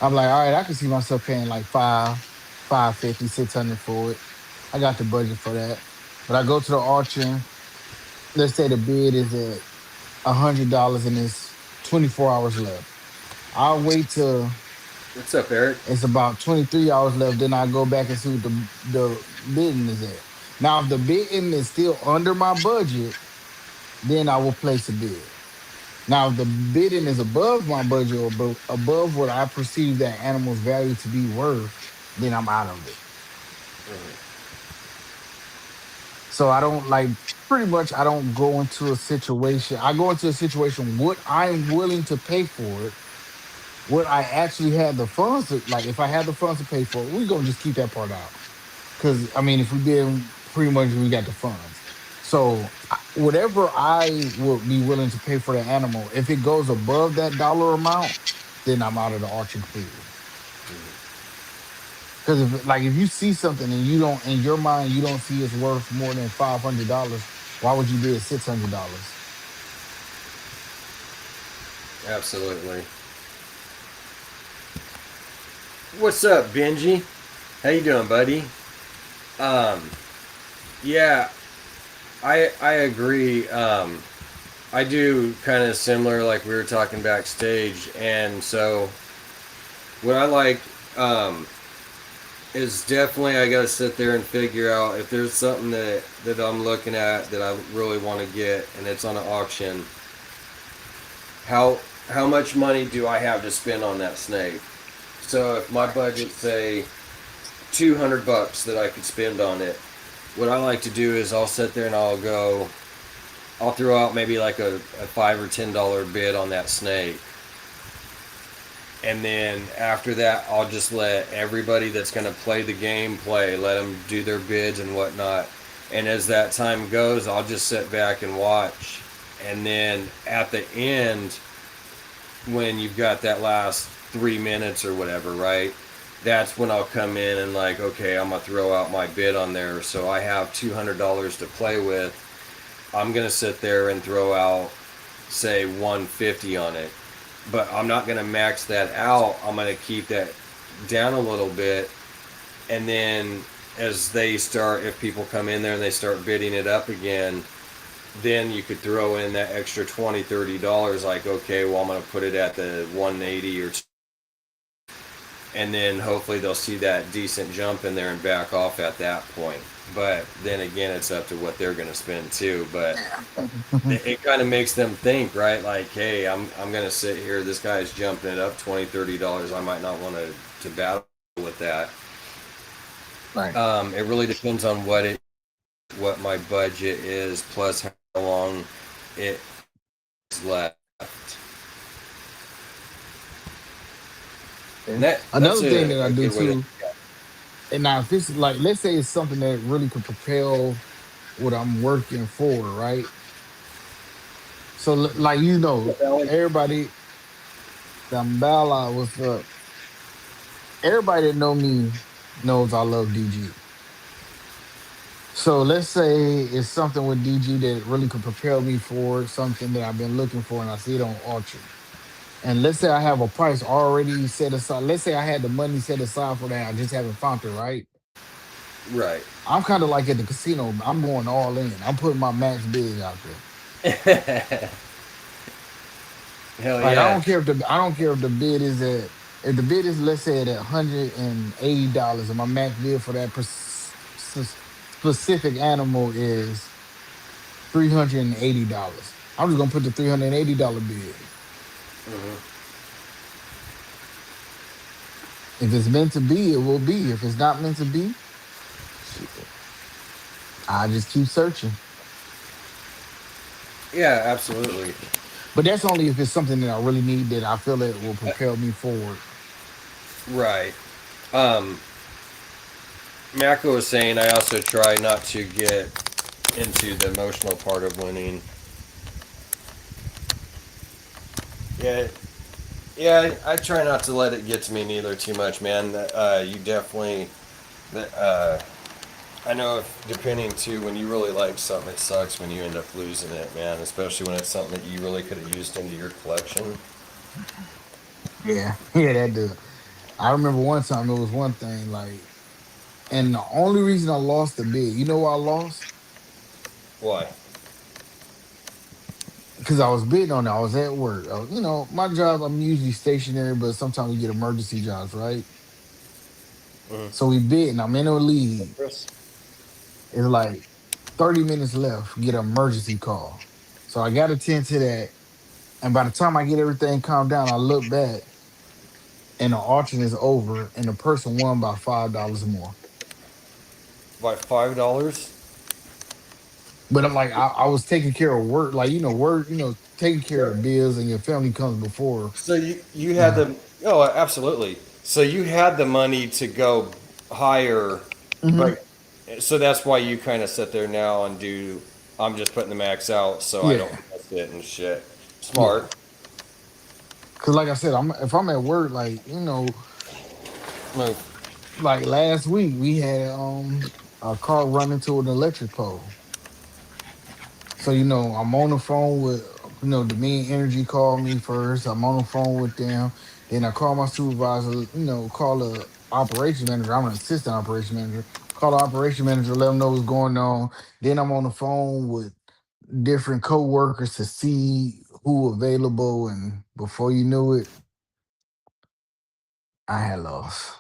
I'm like, all right, I can see myself paying like 550, 600 for it. I got the budget for that. But I go to the auction. Let's say the bid is at $100 and it's 24 hours left. I'll wait till What's up, Eric? it's about 23 hours left. Then I go back and see what the bidding is at. Now, if the bidding is still under my budget, then I will place a bid. Now, if the bidding is above my budget or above what I perceive that animal's value to be worth, then I'm out of it. So I don't like pretty much I don't go into a situation. I go into a situation what I'm willing to pay for it, what I actually had the funds to like if I had the funds to pay for it, we gonna just keep that part out. Cause I mean if we did pretty much we got the funds. So whatever I would be willing to pay for the animal, if it goes above that dollar amount, then I'm out of the auction completely. Because if you see something and you don't in your mind you don't see it's worth more than $500, why would you bid $600? Absolutely. What's up, Benji? How you doing, buddy? Um, yeah, I agree. I do kind of similar, like we were talking backstage, and so what I like um, is definitely I gotta sit there and figure out if there's something that I'm looking at that I really want to get, and it's on an auction. How how much money do I have to spend on that snake? So if my budget say $200 that I could spend on it, what I like to do is I'll sit there and I'll throw out maybe like a $5 or $10 bid on that snake. And then after that, I'll just let everybody that's going to play the game play, let them do their bids and whatnot. And as that time goes, I'll just sit back and watch. And then at the end, when you've got that last 3 minutes or whatever, right? That's when I'll come in and like, okay, I'm gonna throw out my bid on there. So I have $200 to play with. I'm gonna sit there and throw out, say, 150 on it, but I'm not gonna max that out. I'm gonna keep that down a little bit, and then as they start, if people come in there and they start bidding it up again, then you could throw in that extra 20, $30. Like, okay, well, I'm gonna put it at the 180 or and then hopefully they'll see that decent jump in there and back off at that point. But then again, it's up to what they're going to spend too. But it kind of makes them think, right? Like, hey, I'm going to sit here. This guy's jumping it up $20, $30. I might not want to battle with that. Right. It really depends on what my budget is, plus how long it's left. And Okay. that's Another thing that I a do good way to. too, and now if it's like, let's say it's something that really could propel what I'm working for, right? So, like, everybody, Dambala, what's up? Everybody that know me knows I love DG. So let's say it's something with DG that really could propel me for something that I've been looking for, and I see it on auction. And let's say I have a price already set aside. Let's say I had the money set aside for that. I just haven't found it, right? Right. I'm kind of like at the casino. I'm going all in. I'm putting my max bid out there. Hell Like I yeah. don't care if the bid is at, if the bid is, let's say, at $180, and my max bid for that specific animal is $380. I'm just gonna put the $380 bid. Hmm. If it's meant to be, it will be. If it's not meant to be, shit, I just keep searching. Yeah, absolutely. But that's only if it's something that I really need, that I feel it will propel me forward. Right. Um, Mako was saying I also try not to get into the emotional part of winning. Yeah, yeah, I try not to let it get to me neither too much, man. You definitely, I know if depending too, when you really like something, it sucks when you end up losing it, man. Especially when it's something that you really could have used into your collection. Yeah, yeah, that do. I remember one time it was one thing like, and the only reason I lost the bid, you know why I lost? Why? Because I was bidding on it. I was at work. My job, I'm usually stationary, but sometimes we get emergency jobs, right? Mm-hmm. So we bid, and I'm in a lead. Chris? It's like 30 minutes left, get an emergency call. So I got to attend to that. And by the time I get everything calmed down, I look back and the auction is over and the person won by $5 more. By $5? But I'm like, I was taking care of work, like, work, taking care of bills and your family comes before. So you had Yeah. the oh absolutely. So you had the money to go higher, Hmm. but so that's why you kind of sit there now and do. I'm just putting the max out so I don't Yeah. miss it and shit. Yeah. Smart. Cause like I said, if I'm at work, like, Move. like last week we had a car run into an electric pole. So, I'm on the phone with, the main energy called me first. I'm on the phone with them. Then I call my supervisor, call the operation manager. I'm an assistant operation manager. Call the operation manager, let them know what's going on. Then I'm on the phone with different co-workers to see who available. And before you knew it, I had lost.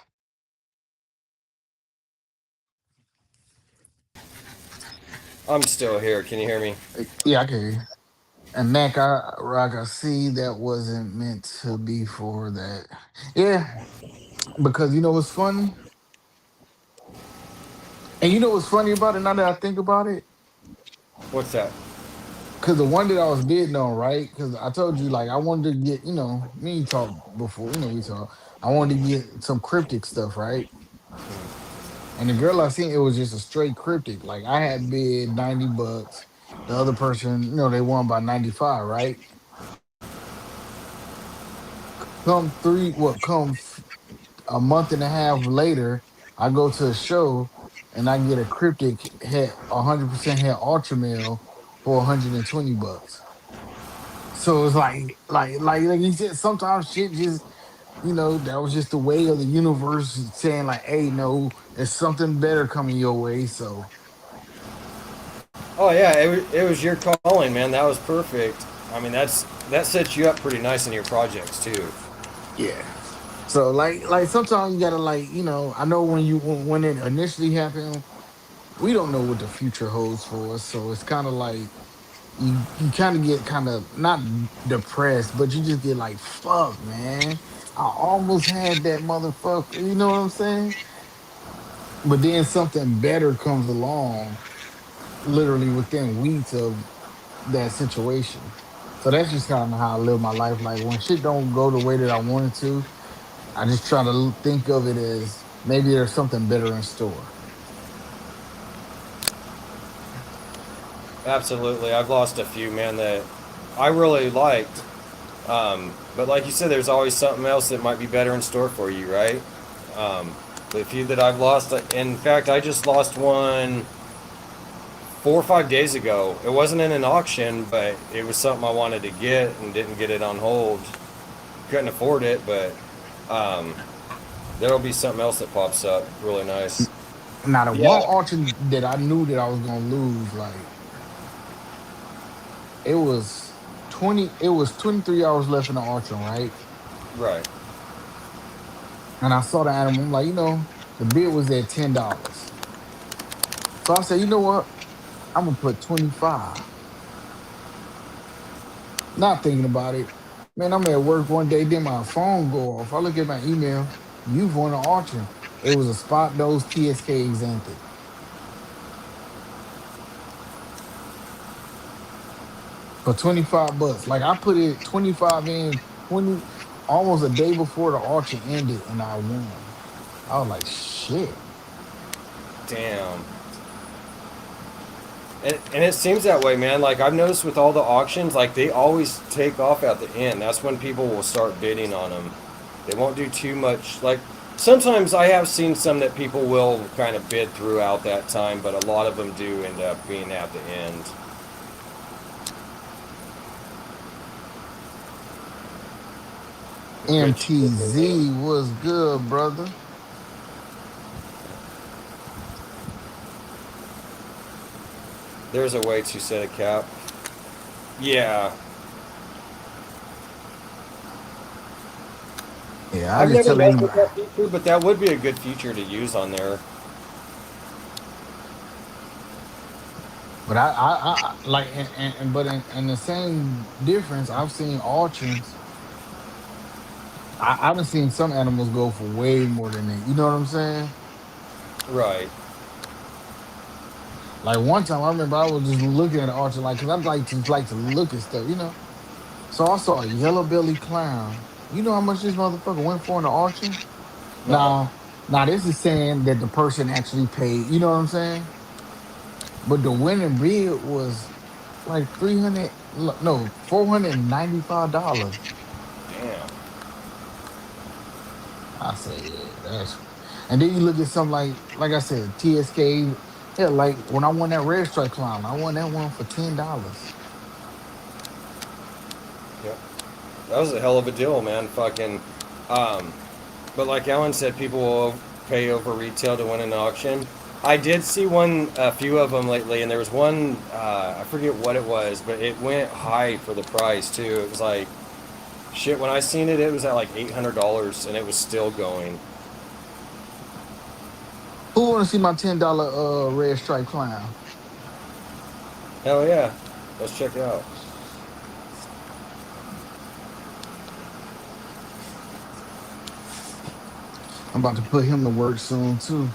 I'm still here. Can you hear me? Yeah, I can hear you. And Mac, I see that wasn't meant to be for that. Yeah, because you know what's funny? And you know what's funny about it now that I think about it? What's that? Because the one that I was bidding on, right? Because I told you, like, I wanted to get, me and you talked before, we talked. I wanted to get some cryptic stuff, right? And the girl I seen, it was just a straight cryptic. Like, I had bid $90. The other person, they won by 95, right? A month and a half later, I go to a show and I get a cryptic head, 100% head ultra male for $120. So it's like you said, sometimes shit just, that was just the way of the universe saying like, hey, no, there's something better coming your way. So Oh yeah, it was your calling, man. That was perfect. I mean, that sets you up pretty nice in your projects too. yeah. So like sometimes you gotta like I know when it initially happened, we don't know what the future holds for us. So it's kind of like you kind of get kind of not depressed, but you just get like fuck, man. I almost had that motherfucker. You know what I'm saying? But then something better comes along, literally within weeks of that situation. So that's just kind of how I live my life. Like when shit don't go the way that I wanted to, I just try to think of it as maybe there's something better in store. Absolutely. I've lost a few, man, that I really liked. But like you said, there's always something else that might be better in store for you, right? The few that I've lost, in fact, I just lost one 4 or 5 days ago. It wasn't in an auction, but it was something I wanted to get and didn't get it on hold. Couldn't afford it, but um, there'll be something else that pops up really nice. Now the one Yeah, auction that I knew that I was gonna lose, like it was 23 hours left in the auction, right? right. And I saw the animal. I'm like, the bid was at $10. So I said, you know what? I'm gonna put 25. Not thinking about it. Man, I'm at work one day, then my phone go off. I look at my email. You've won an auction. It was a spot nose TSK Xanthic for 25 bucks. Like I put it 25 in 20 almost a day before the auction ended and I won. I was like, shit. Damn. And it seems that way, man. Like I've noticed with all the auctions, like they always take off at the end. That's when people will start bidding on them. They won't do too much. Like sometimes I have seen some that people will kind of bid throughout that time, but a lot of them do end up being at the end. Great shit, man. MTZ was good, brother. There's a way to set a cap. Yeah, Yeah, I I've just never tell messed with anybody. that feature, but that would be a good feature to use on there. But like, but in the same difference, I've seen auctions. I've seen some animals go for way more than that. You know what I'm saying? Right. Like one time, I remember I was just looking at an auction, like, cause I like to look at stuff. So I saw a yellow belly clown. You know how much this motherfucker went for in the auction? Uh huh. Now this is saying that the person actually paid. You know what I'm saying? But the winning bid was like 300, no, $495. Damn. I say, yeah, that's. And then you look at something like I said, TSK. Yeah, like when I won that red stripe clown, I won that one for $10. Yep. That was a hell of a deal, man. Fucking. Um, but like Alan said, people will pay over retail to win an auction. I did see a few of them lately, and there was one, I forget what it was, but it went high for the price too. It was like, shit, when I seen it, it was at like $800, and it was still going. Who want to see my $10 red stripe clown? Hell yeah. Let's check it out. I'm about to put him to work soon too.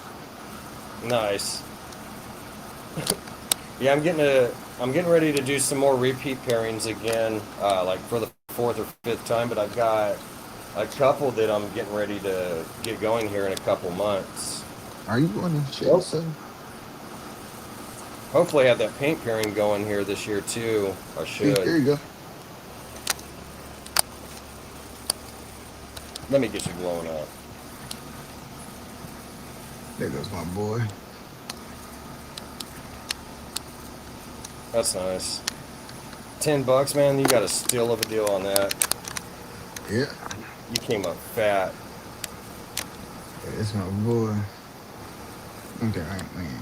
Nice. Yeah, I'm getting ready to do some more repeat pairings again, like for the fourth or fifth time. But I've got a couple that I'm getting ready to get going here in a couple months. Are you going to jail, Nope. sir? Hopefully, I have that paint pairing going here this year too. I See, should. there you go. Let me get you glowing up. There goes my boy. That's nice. $10, man. You got a steal of a deal on that. Yeah, You came up fat. that's my boy. Okay, man.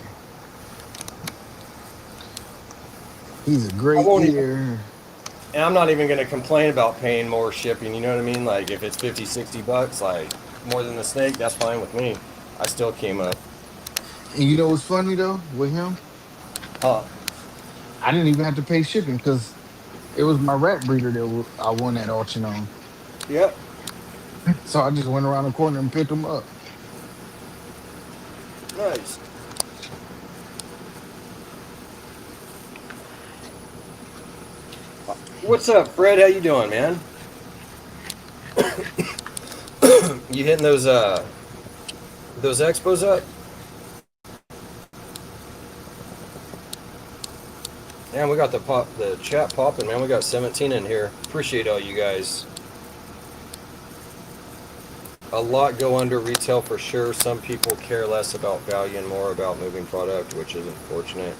He's a I great won't even. eater. And I'm not even going to complain about paying more shipping. You know what I mean? Like if it's 50, $60, like more than the snake, that's fine with me. I still came up. And you know what's funny though with him? Huh. I didn't even have to pay shipping because it was my rat breeder that I won that auction on. Yep. So I just went around the corner and picked them up. Nice. What's up, Fred? How you doing, man? You hitting those expos up? Man, we got the chat popping, man. We got 17 in here. Appreciate all you guys. A lot go under retail for sure. Some people care less about value and more about moving product, which is unfortunate.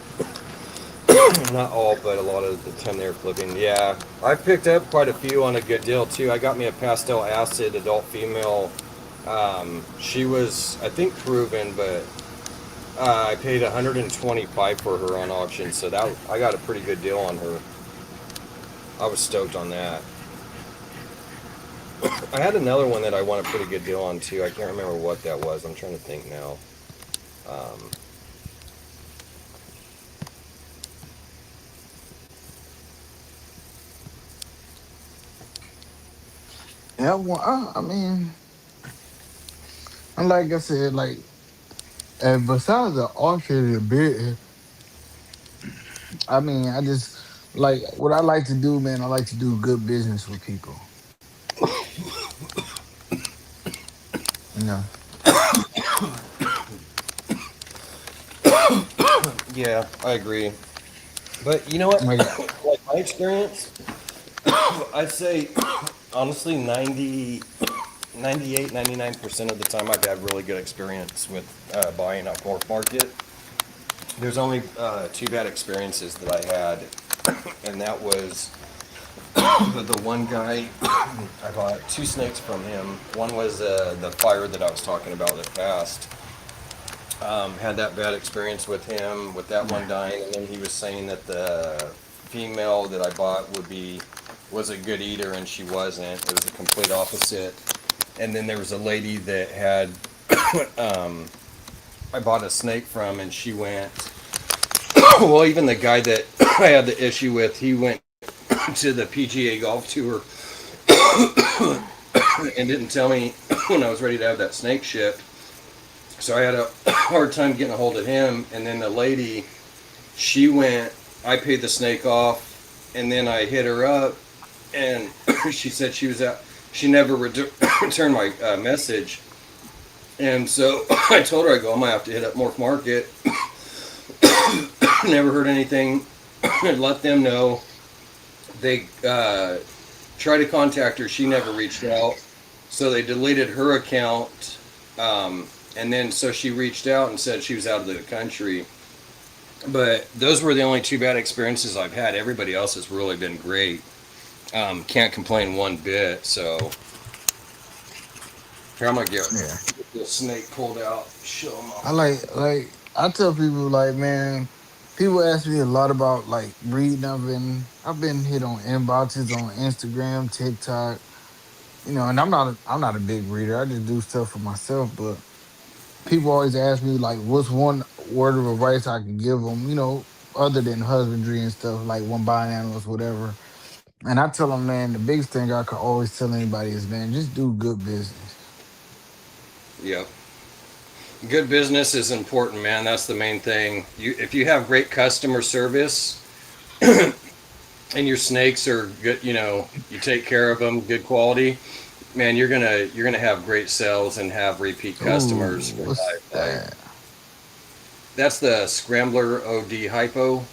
Not all, but a lot of the time they're flipping. Yeah, I picked up quite a few on a good deal too. I got me a pastel acid adult female. She was, I think, proven, but I paid 125 for her on auction, so that I got a pretty good deal on her. I was stoked on that. I had another one that I won a pretty good deal on too. I can't remember what that was. I'm trying to think now. Um, Yeah, well, I mean, and like I said, like, and besides the auction and bid, I mean, I just like what I like to do, man. I like to do good business with people. You know, yeah, I agree. But you know what? like Like my experience, I'd say honestly 98, 99% of the time I've had really good experience with buying off Morph Market. There's only two bad experiences that I had, and that was the one guy. I bought two snakes from him. One was the fire that I was talking about that passed. Had that bad experience with him with that one dying, and then he was saying that the female that I bought was a good eater, and she wasn't. It was the complete opposite. And then there was a lady that had I bought a snake from, and she went. Well, even the guy that I had the issue with, he went to the PGA golf tour and didn't tell me when I was ready to have that snake shipped. So I had a hard time getting a hold of him. And then the lady, she went, I paid the snake off, and then I hit her up, and she said she was out. She never returned my message. And so I told her, I go, I'm going to have to hit up Morph Market. Never heard anything. Let them know. They tried to contact her. She never reached out. So they deleted her account. And then so she reached out and said she was out of the country. But those were the only two bad experiences I've had. Everybody else has really been great. Can't complain one bit. So here, I'm going to get yeah, the snake pulled out. Show them I off. like I tell people like, man, people ask me a lot about like breeding. I've been hit on inboxes on Instagram, TikTok, and I'm not a big reader. I just do stuff for myself. But people always ask me like, what's one word of advice I can give them? Other than husbandry and stuff, like when buying animals, whatever. And I tell them, man, the biggest thing I can always tell anybody is, man, just do good business. Yep. Good business is important, man. That's the main thing. If you have great customer service and your snakes are good, you take care of them, good quality, man, you're gonna have great sales and have repeat customers Ooh, for what's life. Like that? that's the Scrambler OD Hypo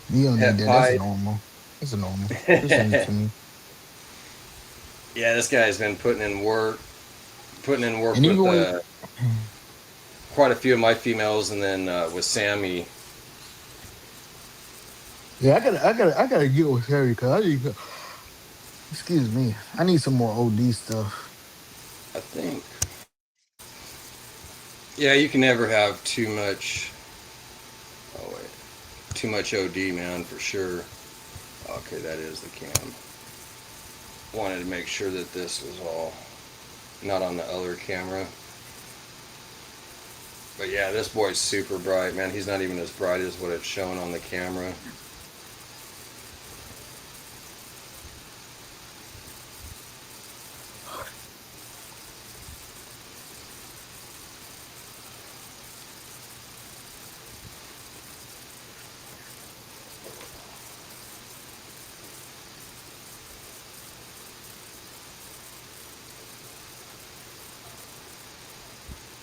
You don't need Het that. That's Pied. normal. That's a normal. Just send it Yeah, to me. this guy's been putting in work And with even when, quite a few of my females, and then with Sammy, yeah, I gotta get with Harry because excuse me, I need some more OD stuff. I think. Yeah, you can never have too much. Oh wait, too much OD, man, for sure. Okay, that is the cam. Wanted to make sure that this was all not on the other camera. But yeah, this boy's super bright, man. He's not even as bright as what it's showing on the camera.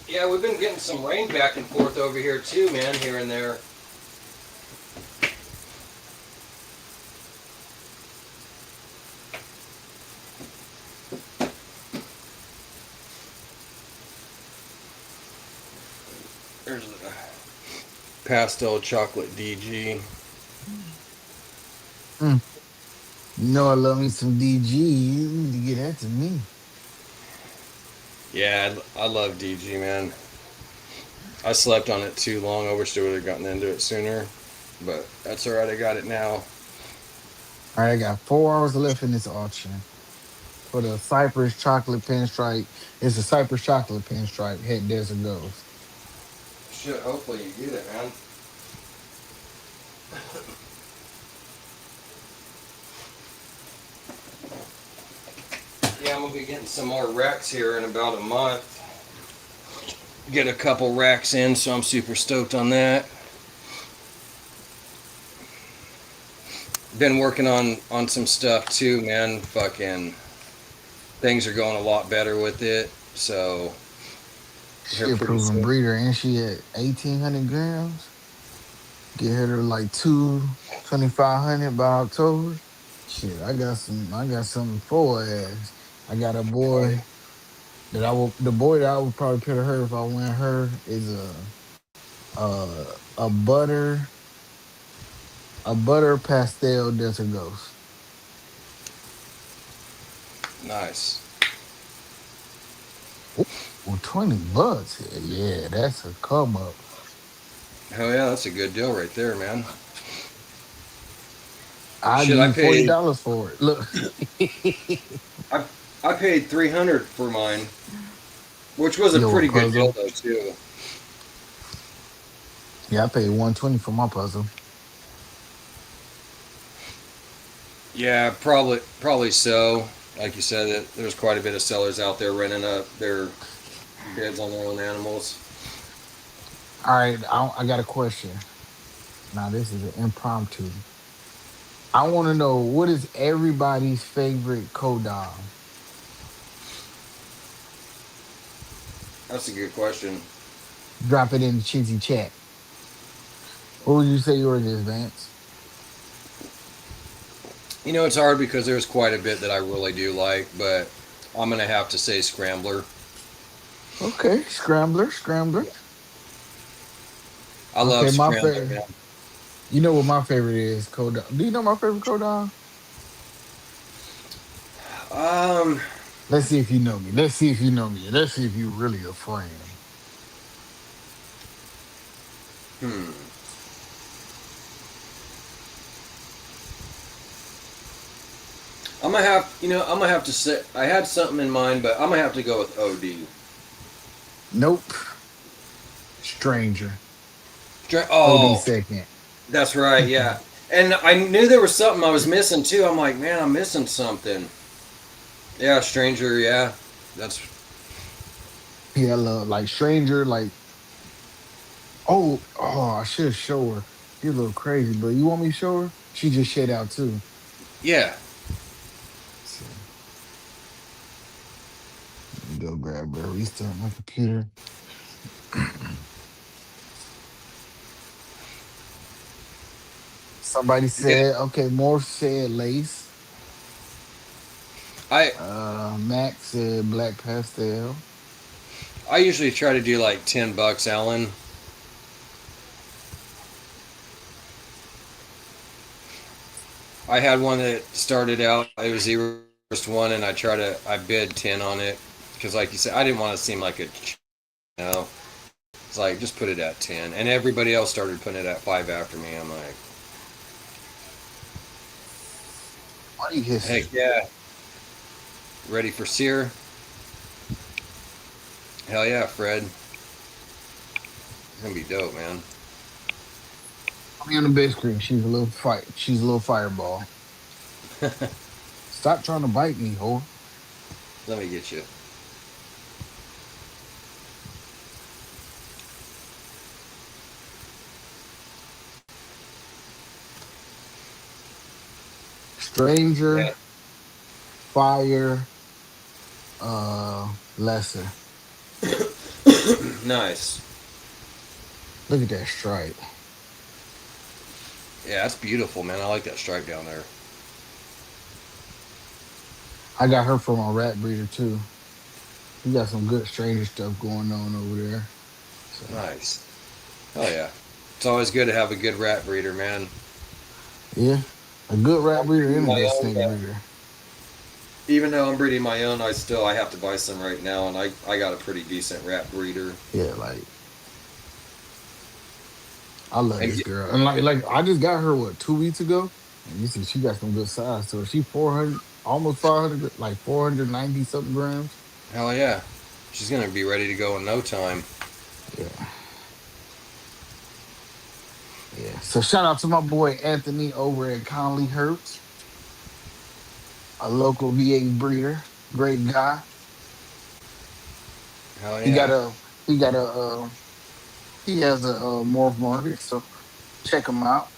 Yeah, we've been getting some rain back and forth over here too, man, here and there. There's the pastel chocolate DG. Mm. You know I love me some DG. You need to get that to me. Yeah, I love DG, man. I slept on it too long. I wish I would have gotten into it sooner. But that's alright, I got it now. All right, I got 4 hours left in this auction for the Cypress chocolate pinstripe. It's a Cypress chocolate pinstripe head desert ghost. Shit, hopefully you get it, man. Yeah, I'm gonna be getting some more racks here in about a month. Get a couple racks in, so I'm super stoked on that. Been working on some stuff too, man. Fucking things are going a lot better with it. So here Shit, pretty proven soon. breeder, and she at 1,800 grams. Get her to like 2,500 by October. Shit, I got some. I got something for her ass. I got a boy that I will. The boy that I would probably put her if I went her is a butter pastel desert ghost. Nice. Well, $20. Yeah, that's a come up. Hell yeah, that's a good deal right there, man. I'll Shit, give you $40 for it. Look. I I paid 300 for mine, which was a Yo, a pretty good deal puzzle. though too. Yeah, I paid 120 for my puzzle. Yeah, probably so. Like you said, there's quite a bit of sellers out there renting up their bids on their own animals. All right, I got a question. Now this is an impromptu. I want to know what is everybody's favorite codon? That's a good question. Drop it in the cheesy chat. What would you say yours is, Vance? You know, it's hard because there's quite a bit that I really do like, but I'm gonna have to say Scrambler. Okay, scrambler, scrambler. I love Okay, my Scrambler, favorite. man. You know what my favorite is? Codon. Do you know my favorite codon? Um, Let's see if you know me. Let's see if you know me. Let's see if you really a friend. hmm. I'm gonna have to say, I had something in mind, but I'm gonna have to go with OD. Nope. Stranger. OD Oh, second. that's right, yeah. And I knew there was something I was missing too. I'm like, man, I'm missing something. Yeah, Stranger, yeah. That's Yeah, I love like stranger. Like I should show her. She's a little crazy, but you want me to show her? She just shed out too. yeah. So let me go grab her. Restart my computer. Somebody Yeah. said, okay, Morph said lace. I Max said black pastel. I usually try to do like $10, Alan. I had one that started out. It was the first one, and I bid 10 on it because, like you said, I didn't want to seem like you know. It's like just put it at 10, and everybody else started putting it at 5 after me. I'm like, What are you hissing? Heck yeah. Ready for sear? Hell yeah, Fred. It's gonna be dope, man. Put me on the big screen. She's a little fight. She's a little fireball. Stop trying to bite me, whore. Let me get you. Yeah. Stranger, fire, lesser. Nice. Look at that stripe. Yeah, that's beautiful, man. I like that stripe down there. I got her from a rat breeder too. He got some good stranger stuff going on over there. So Nice. Oh yeah. It's always good to have a good rat breeder, man. yeah, a good rat I'm breeder breeding and a my good own, snake but breeder. even though I'm breeding my own, I have to buy some right now, and I got a pretty decent rat breeder. Yeah, like I love And this girl. And like I just got her what 2 weeks ago. And you see she got some good size to her. She 400, almost 500, like 490 something grams. hell yeah, she's gonna be ready to go in no time. Yeah. Yeah. So shout out to my boy Anthony over at Conley Hertz, a local VA breeder. Great guy. Hell He got yeah. a he got a he has a, morph market, so check him out.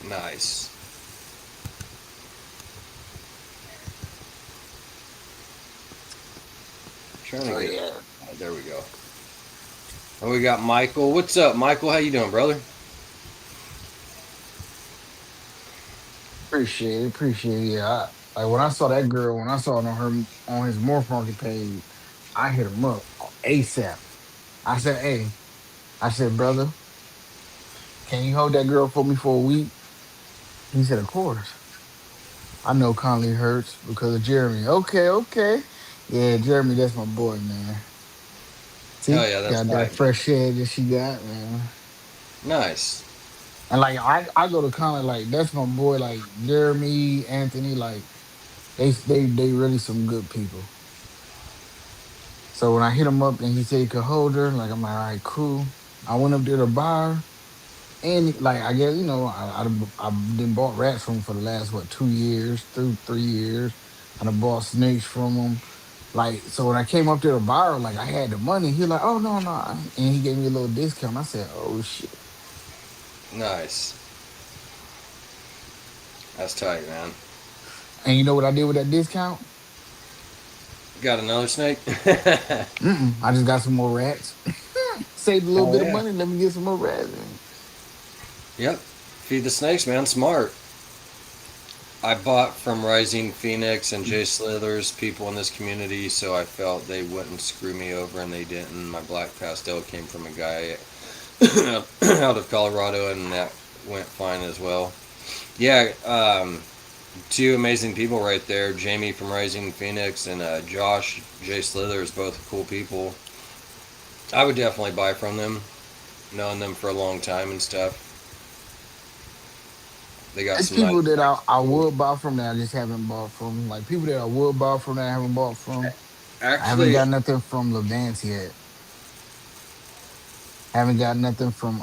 Nice. Trying to So get. yeah. Oh, there we go. And we got Michael. What's up, Michael? How you doing, brother? Appreciate it. Yeah. Like when I saw that girl, when I saw it on her on his morph market page, I hit him up ASAP. I said, hey, I said, brother, can you hold that girl for me for a week? He said, of course. I know Conley Hurts because of Jeremy. Okay, okay. Yeah, Jeremy, that's my boy, man. Hell See, yeah, that's got that tight. fresh head that she got, man. Nice. And like I go to Conley, like that's my boy, like Jeremy, Anthony, like they really some good people. So when I hit him up and he said he could hold her, like I'm like, all right, cool. I went up there to buy her. And like I guess, I done bought rats from him for the last what 2 years, through 3 years. I done bought snakes from him. Like so when I came up there to buy her, like I had the money. He like, oh no, no. And he gave me a little discount. I said, oh shit. Nice. That's tight, man. And you know what I did with that discount? Got another snake? Hell I just got some more rats. Saved a little bit of yeah. money. Let me get some more rats. In. Yep. Feed the snakes, man. Smart. I bought from Rising Phoenix and Jay Slithers, people in this community, so I felt they wouldn't screw me over, and they didn't. My black pastel came from a guy out of Colorado, and that went fine as well. Yeah, two amazing people right there. Jamie from Rising Phoenix and Josh Jay Slithers, both cool people. I would definitely buy from them, knowing them for a long time and stuff. They got It's some nice people that I tools. would buy from that I just haven't bought from. Like people that I would buy from that I haven't bought from. I haven't Actually, got nothing from Levance yet. Haven't got nothing from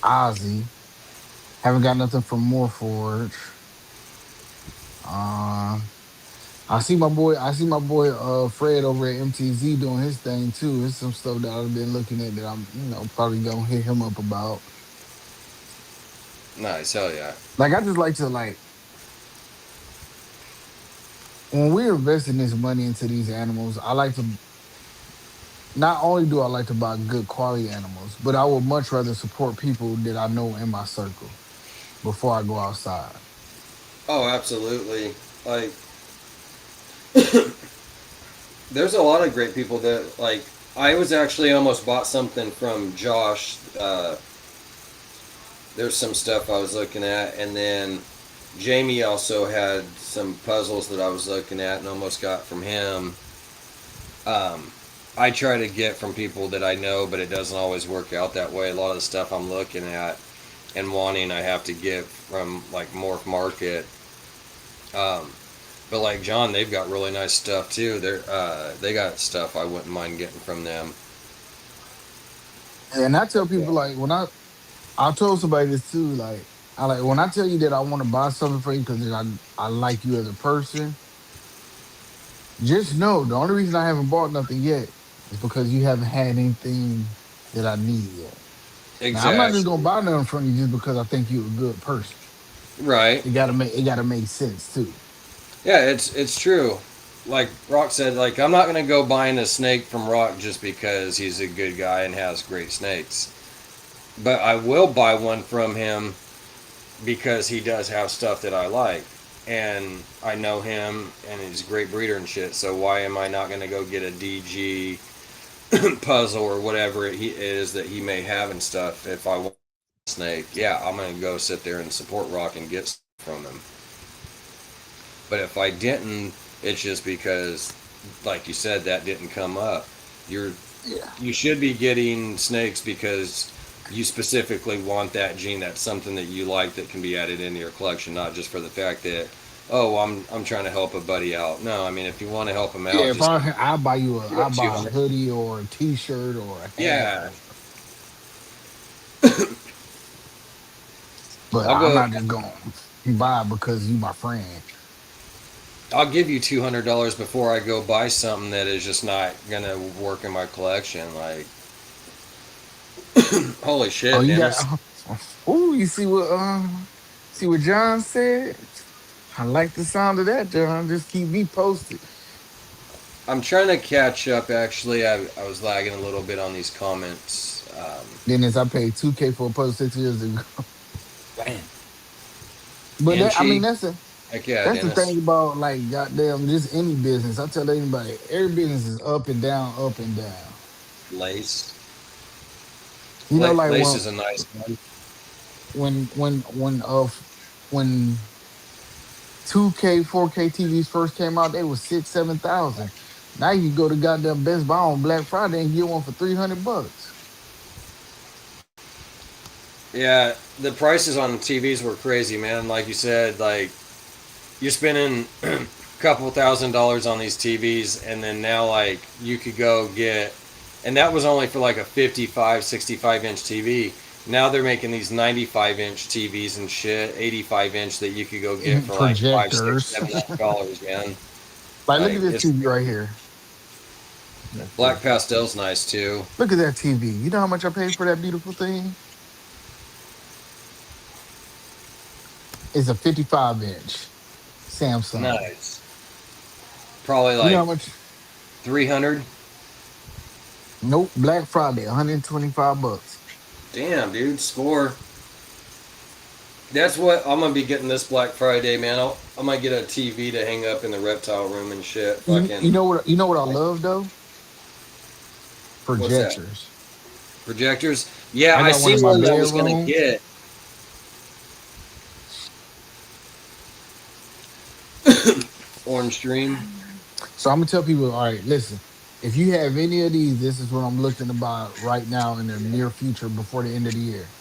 Ozzy. Haven't got nothing from Morforge. Uh I see my boy Fred over at MTZ doing his thing too. There's some stuff that I've been looking at that I'm, probably gonna hit him up about. nice, hell yeah. Like I just like to like when we're investing this money into these animals, I like to not only do I like to buy good quality animals, but I would much rather support people that I know in my circle before I go outside. Oh, absolutely. Like, there's a lot of great people that like. I was actually almost bought something from Josh. There's some stuff I was looking at, and then Jamie also had some puzzles that I was looking at and almost got from him. Um, I try to get from people that I know, but it doesn't always work out that way. A lot of the stuff I'm looking at and wanting I have to get from like Morph Market. Um, but like John, they've got really nice stuff too. They got stuff I wouldn't mind getting from them. And I tell people like when I told somebody this too, like I like when I tell you that I want to buy something for you because I like you as a person, just know the only reason I haven't bought nothing yet is because you haven't had anything that I need yet. Now I'm not just gonna Exactly. buy nothing from you just because I think you're a good person. Right. It gotta make sense too. Yeah, it's true. Like Rock said, like I'm not gonna go buying a snake from Rock just because he's a good guy and has great snakes. But I will buy one from him because he does have stuff that I like. And I know him and he's a great breeder and shit. So why am I not gonna go get a DG puzzle or whatever it is that he may have and stuff if I want a snake? Yeah, I'm gonna go sit there and support Rock and get from him. But if I didn't, it's just because, like you said, that didn't come up. You're Yeah. you should be getting snakes because you specifically want that gene. That's something that you like that can be added into your collection, not just for the fact that I'm trying to help a buddy out. No, I mean if you want to help him Yeah, out, if just I buy you a I get buy a 200. hoodie or a t-shirt or a hat Yeah, or but I'll I'm go. not just going to buy because you my friend. I'll give you $200 before I go buy something that is just not gonna work in my collection. Like, holy Oh, shit, you Dennis! got oh, you see what John said? I like the sound of that, John. Just keep me posted. I'm trying to catch up. Actually, I was lagging a little bit on these comments. Dennis, I paid 2K for a puzzle 6 years ago. Damn. But that, I mean, Inchi, heck yeah, that's the Dennis. thing about like goddamn just any business. I tell anybody, every business is up and down, up and down. Lace, You know, like Lace is a nice one. when when when uh f- when 2K, 4K TVs first came out, they was 6, 7 thousand. Now you go to goddamn Best Buy on Black Friday and get one for $300. Yeah, the prices on TVs were crazy, man. Like you said, like you're spending a couple $1,000s on these TVs, and then now like you could go get, and that was only for like a 55, 65 inch TV. Now they're making these 95-inch TVs and shit, 85-inch that you could go get for like five, six, Projectors. $700, man. Like, look Like at this it's TV right here. Let's see. Black pastel's nice too. Look at that TV. You know how much I paid for that beautiful thing? It's a 55-inch Samsung. Nice. Probably You know like how much? 300. Nope. Black Friday, $125. Damn, dude, score. That's what I'm gonna be getting this Black Friday, man. I might get a TV to hang up in the reptile room and shit. You Fucking, know what? You know what I love though? what's that? Projectors. Projectors? Yeah, I I got one in seen my one that I was gonna bedroom. get. Orange Dream. So I'm gonna tell people, all right, listen. If you have any of these, this is what I'm looking to buy right now in the near future before the end of the year.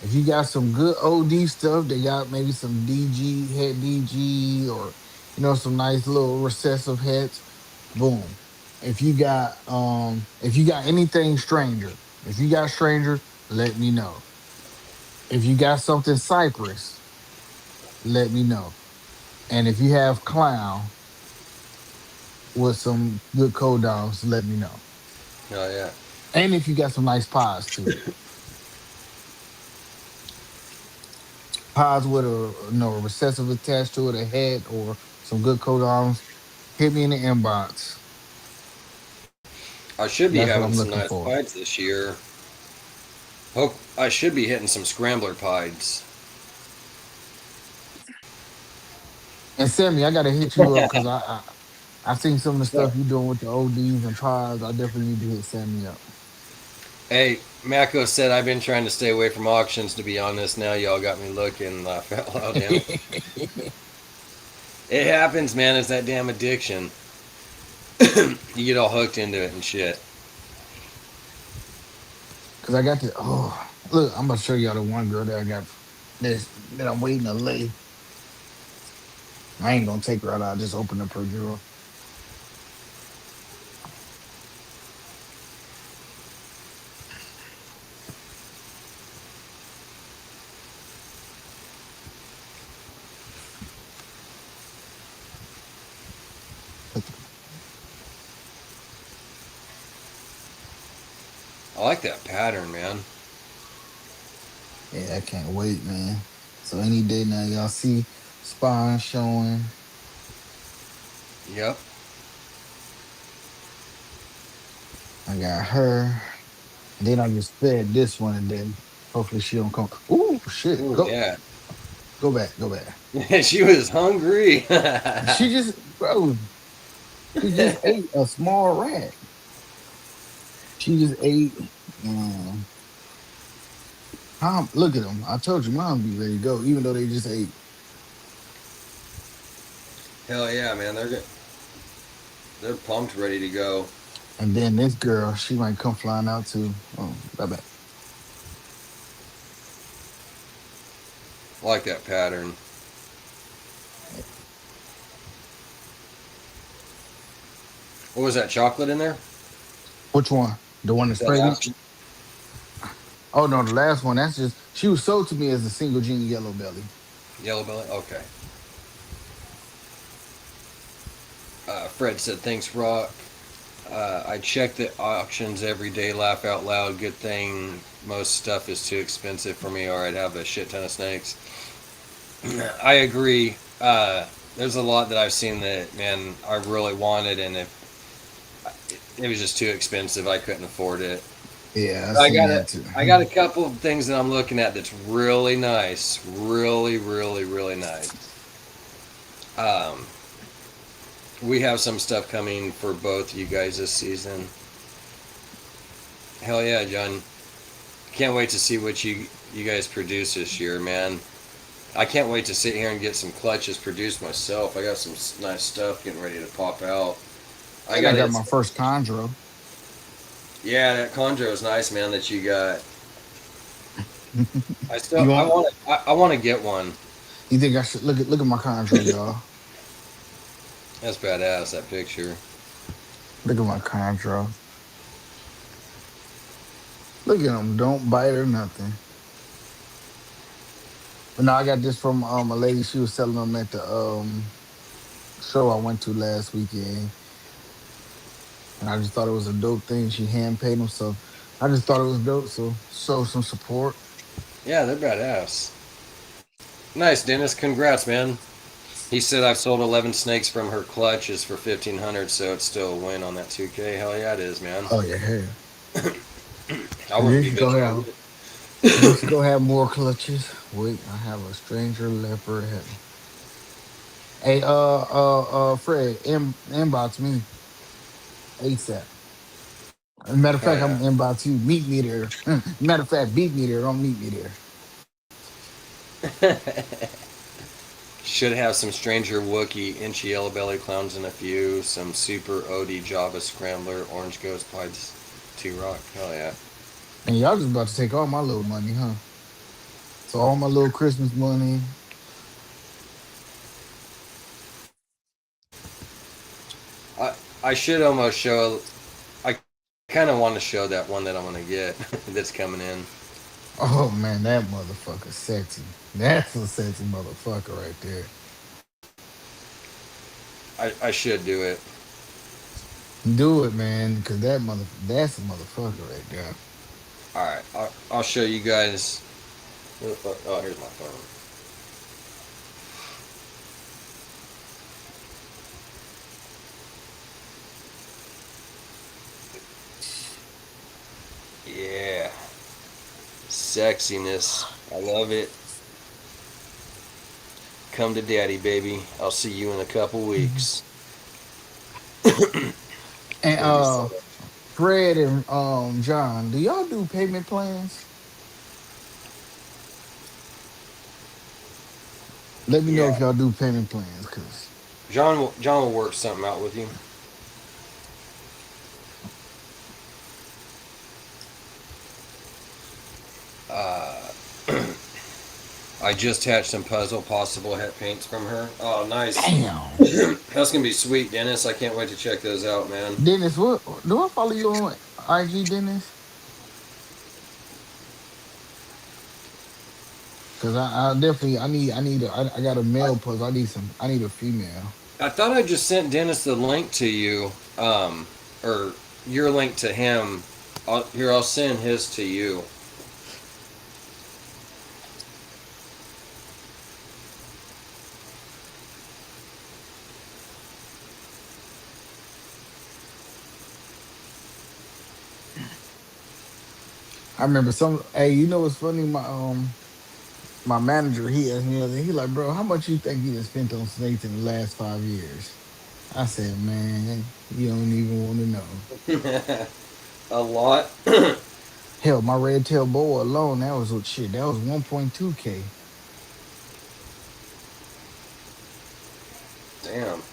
If you got some good OD stuff, they got maybe some DG head DG or some nice little recessive heads. Boom. If you got anything stranger, if you got stranger, let me know. If you got something cypress, let me know. And if you have clown with some good codons, let me know. Oh yeah. And if you got some nice pies too. Pies with a recessive attached to it, a head or some good codons, hit me in the inbox. I should be That's what having I'm some looking nice for. pides this year. Hope I should be hitting some scrambler pides. And Sammy, I gotta hit you up because I seen some of the stuff you doing with the ODs and pies. I definitely need to hit Sammy up. Hey, Mako said I've been trying to stay away from auctions. To be honest, now y'all got me looking. Laugh out loud, damn it. It happens, man. It's that damn addiction. You get all hooked into it and shit. Cause I got the Look, I'm gonna show y'all the one girl that I got this that I'm waiting to lay. I ain't gonna take her out. I'll just open up her drawer. I like that pattern, man. Yeah, I can't wait, man. So any day now, y'all see Spawn showing. Yep. I got her. And then I just fed this one, and then hopefully she don't come. Ooh, shit! Ooh, Go, yeah. go back, go back. She was hungry. She just, bro, she just ate a small rat. She just ate. Um, look at them. I told you, mom be ready to go, even though they just ate. Hell yeah, man. They're pumped, ready to go. And then this girl, she might come flying out too. Oh, bye bye. I like that pattern. What was that chocolate in there? Which one? The one that's That pregnant? last one? Oh no, the last one. That's just she was sold to me as a single gene yellow belly. Yellow belly? Okay. Fred said, thanks, Rock. I check the auctions every day, laugh out loud. Good thing most stuff is too expensive for me, or I'd have a shit ton of snakes. I agree. There's a lot that I've seen that, man, I really wanted, and if it was just too expensive, I couldn't afford it. Yeah, I I seen got a, that too. I got a couple of things that I'm looking at that's really nice, really, really, really nice. Um, we have some stuff coming for both you guys this season. Hell yeah, John! Can't wait to see what you guys produce this year, man. I can't wait to sit here and get some clutches produced myself. I got some nice stuff getting ready to pop out. I And I got got it. my first chondro. Yeah, that Conjuro is nice, man. That you got. I still You I want? want to I want to get one. You think I should look at my chondro, y'all? That's badass. That picture. Look at my chondro. Look at them. Don't bite or nothing. But no, I got this from a lady. She was selling them at the show I went to last weekend, and I just thought it was a dope thing. She hand paid them, so I just thought it was dope. So show some support. Yeah, they're badass. Nice, Dennis. Congrats, man. He said I've sold 11 snakes from her clutches for 1,500, so it's still a win on that 2K. Hell yeah, it is, man. Oh yeah, hell. I And wouldn't then be she go bitching on have. Then she go have more clutches. Wait, I have a stranger leopard. Hey, Fred, inbox me ASAP. Matter of Hell fact, I'm yeah. gonna inbox you. Meet me there. Matter of fact, beat me there. Don't meet me there. Should have some Stranger Wookie, Inchy Yellow Belly Clowns, and a few. Some Super OD Java Scrambler, Orange Ghost Pies, T-Rock. Hell yeah. And y'all just about to take all my little money, huh? So all my little Christmas money. I, I should almost show. I kind of want to show that one that I'm going to get that's coming in. Oh man, that motherfucker sexy. That's a sexy motherfucker right there. I should do it. Do it, man, because that's a motherfucker right there. All right. I'll show you guys. Oh, here's my phone. Yeah. Sexiness. I love it. Come to daddy, baby. I'll see you in a couple Mhm. weeks. And Gonna be so. Fred and John, do y'all do payment plans? Let me know Yeah. if y'all do payment plans, cause John will work something out with you. I just hatched some puzzle possible het paints from her. Oh, nice. Damn. That's gonna be sweet, Dennis. I can't wait to check those out, man. Dennis, what do I follow you on IG, Dennis? Cause I definitely I got a I, male puzzle. I need a female. I thought I just sent Dennis the link to you, or your link to him. Here, I'll send his to you. I remember some. Hey, you know what's funny? My manager, he asked me the other day, he like, bro, how much you think you done spent on snakes in the last 5 years? I said, man, you don't even want to know. A lot. Hell, my red tail boa alone, that was what shit. That was 1.2K. Damn.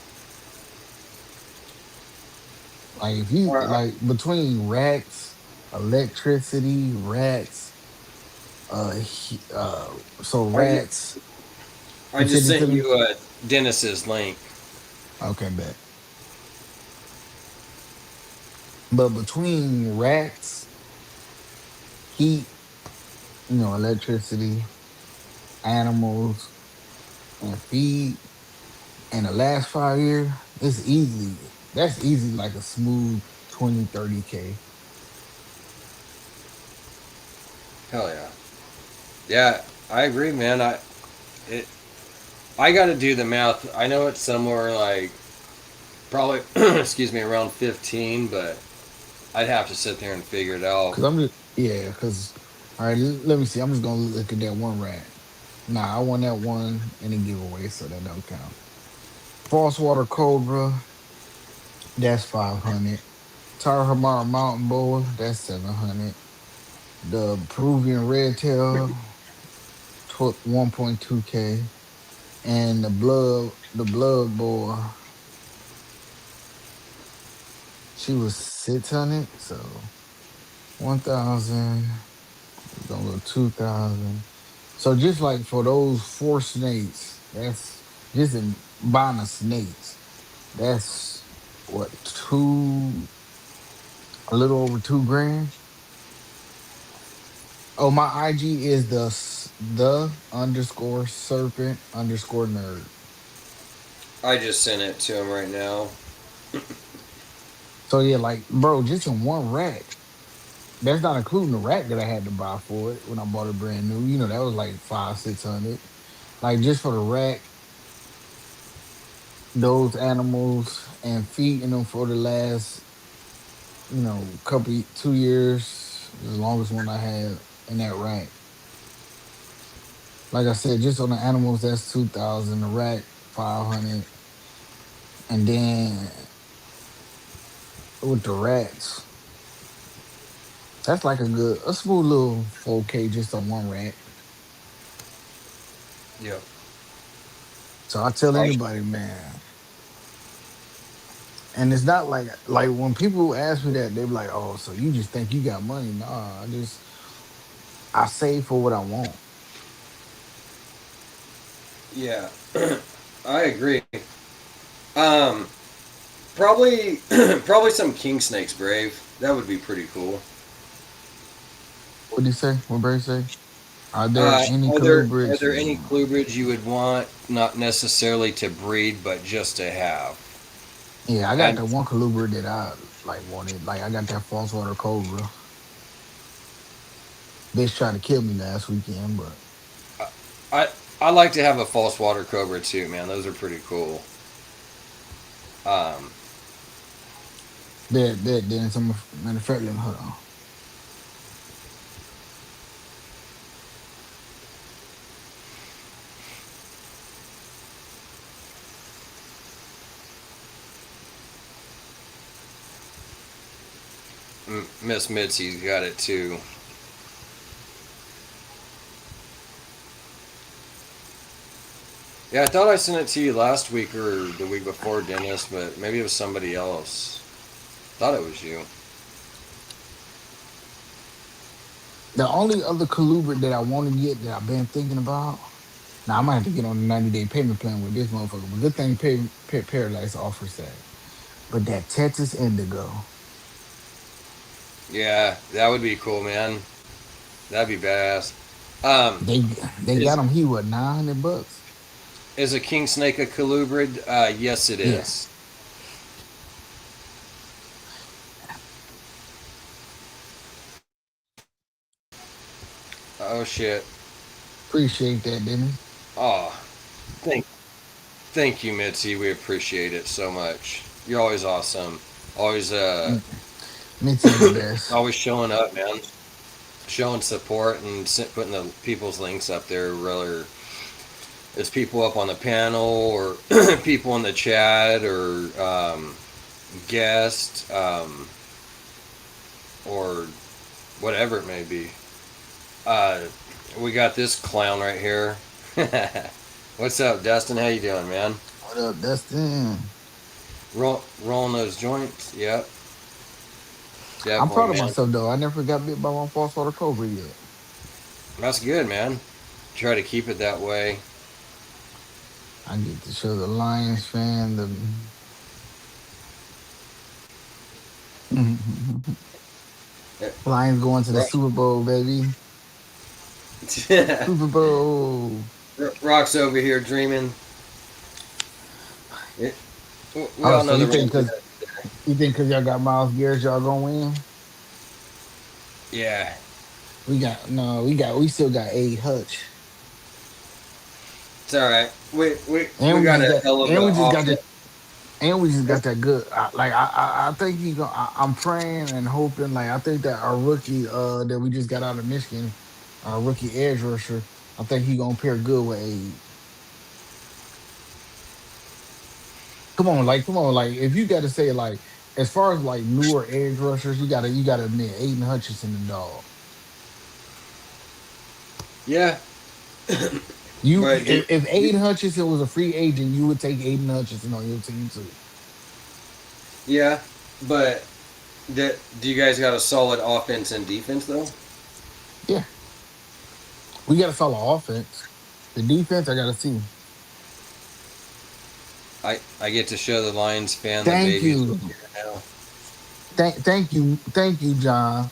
Like if you All right, like between rats, electricity, rats, so I just rats. I You just sent it to sent me? you Dennis's link. Okay, bet. But between rats, heat, electricity, animals, and feed, in the last 5 years, that's easily like a smooth 20, 30K. Hell yeah. Yeah, I agree, man. It I got to do the math. I know it's somewhere like probably excuse me around 15, but I'd have to sit there and figure it out. Cause I'm just yeah, cause all right, let me see. I'm just gonna look at that one rat. Nah, I won that one in a giveaway, so that don't count. False water cobra, that's 500. Tarahumara mountain boa, that's 700. The Peruvian red tail, 1.2K. And the blood boa, she was 600. So 1,000, we're gonna go 2,000. So just like for those four snakes, that's just in buying the snakes. That's what a little over 2 grand. Oh, my IG is the underscore serpent underscore nerd. I just sent it to him right now. So yeah, like bro, just in one rack. That's not including the rack that I had to buy for it when I bought it brand new. That was like 500, 600. Like just for the rack, those animals and feeding them for the last, couple 2 years, the longest one I had in that rack. Like I said, just on the animals, that's 2,000. The rack 500, and then with the rats, that's like a smooth little 4K just on one rack. Yep. So I tell I, anybody, man. And it's not like when people ask me that, they be like, "Oh, so you just think you got money?" Nah, I save for what I want. yeah, I agree. Um, probably probably some king snakes, brave. That would be pretty cool. What do you say? What Bray say? Are there any Are colubrids? there any clubrids you would want, not necessarily to breed, but just to have? Yeah, I got And that one colubrid that I like wanted. Like I got that false water cobra. Bitch tried to kill me last weekend, but I I like to have a false water cobra too, man. Those are pretty cool. Um, that then some matter of fact, let me hold on. Miss Mitzi's got it too. Yeah, I thought I sent it to you last week or the week before, Dennis, but maybe it was somebody else. Thought it was you. The only other colubrid that I want to get that I've been thinking about. Now I might have to get on the 90-day payment plan with this motherfucker. But good thing Pet Paradise offers that. But that Texas Indigo, Yeah, that would be cool, man. That'd be badass. Um, they they got is them. He what, $900? is a king snake a colubrid? Yes, it Yeah, is. Oh shit. appreciate that, Denny. Oh, thank thank you, Mitzi. We appreciate it so much. You're always awesome. Always Mm, Mitzi the best. always showing up, man. Showing support and putting the people's links up there. Whether it's people up on the panel or people in the chat or guests or whatever it may be. Uh, we got this clown right here. What's up, Dustin? How you doing, man? What up, Dustin? Rolling those joints. Yep, I'm definitely, proud of man. myself though. I never got bit by one false water cobra yet. That's good, man. Try to keep it that way. I get to show the Lions fan the Lions going to the Super Bowl, baby. Super Bowl. Rock's over here dreaming. It, we Oh, all so know the Rams are you think because y'all got Miles Garrett, y'all gonna win? yeah, We got no, we still got A Hutch. it's all right. We And we got just a got hell of and an we just got offense. the and we just got that good. I think he going I'm praying and hoping. Like I think that our rookie that we just got out of Michigan, our rookie edge rusher, I think he gonna pair good with A. Come on, like if you got to say like as far as like newer edge rushers, you gotta admit Aiden Hutchinson the dog. Yeah, You but if Aiden Hutchinson was a free agent, you would take Aiden Hutchinson on your team too. yeah, but do you guys got a solid offense and defense though? Yeah, we got a solid offense. The defense, I gotta see. I get to show the Lions fan the Thank babies right you, here now. thank you, John.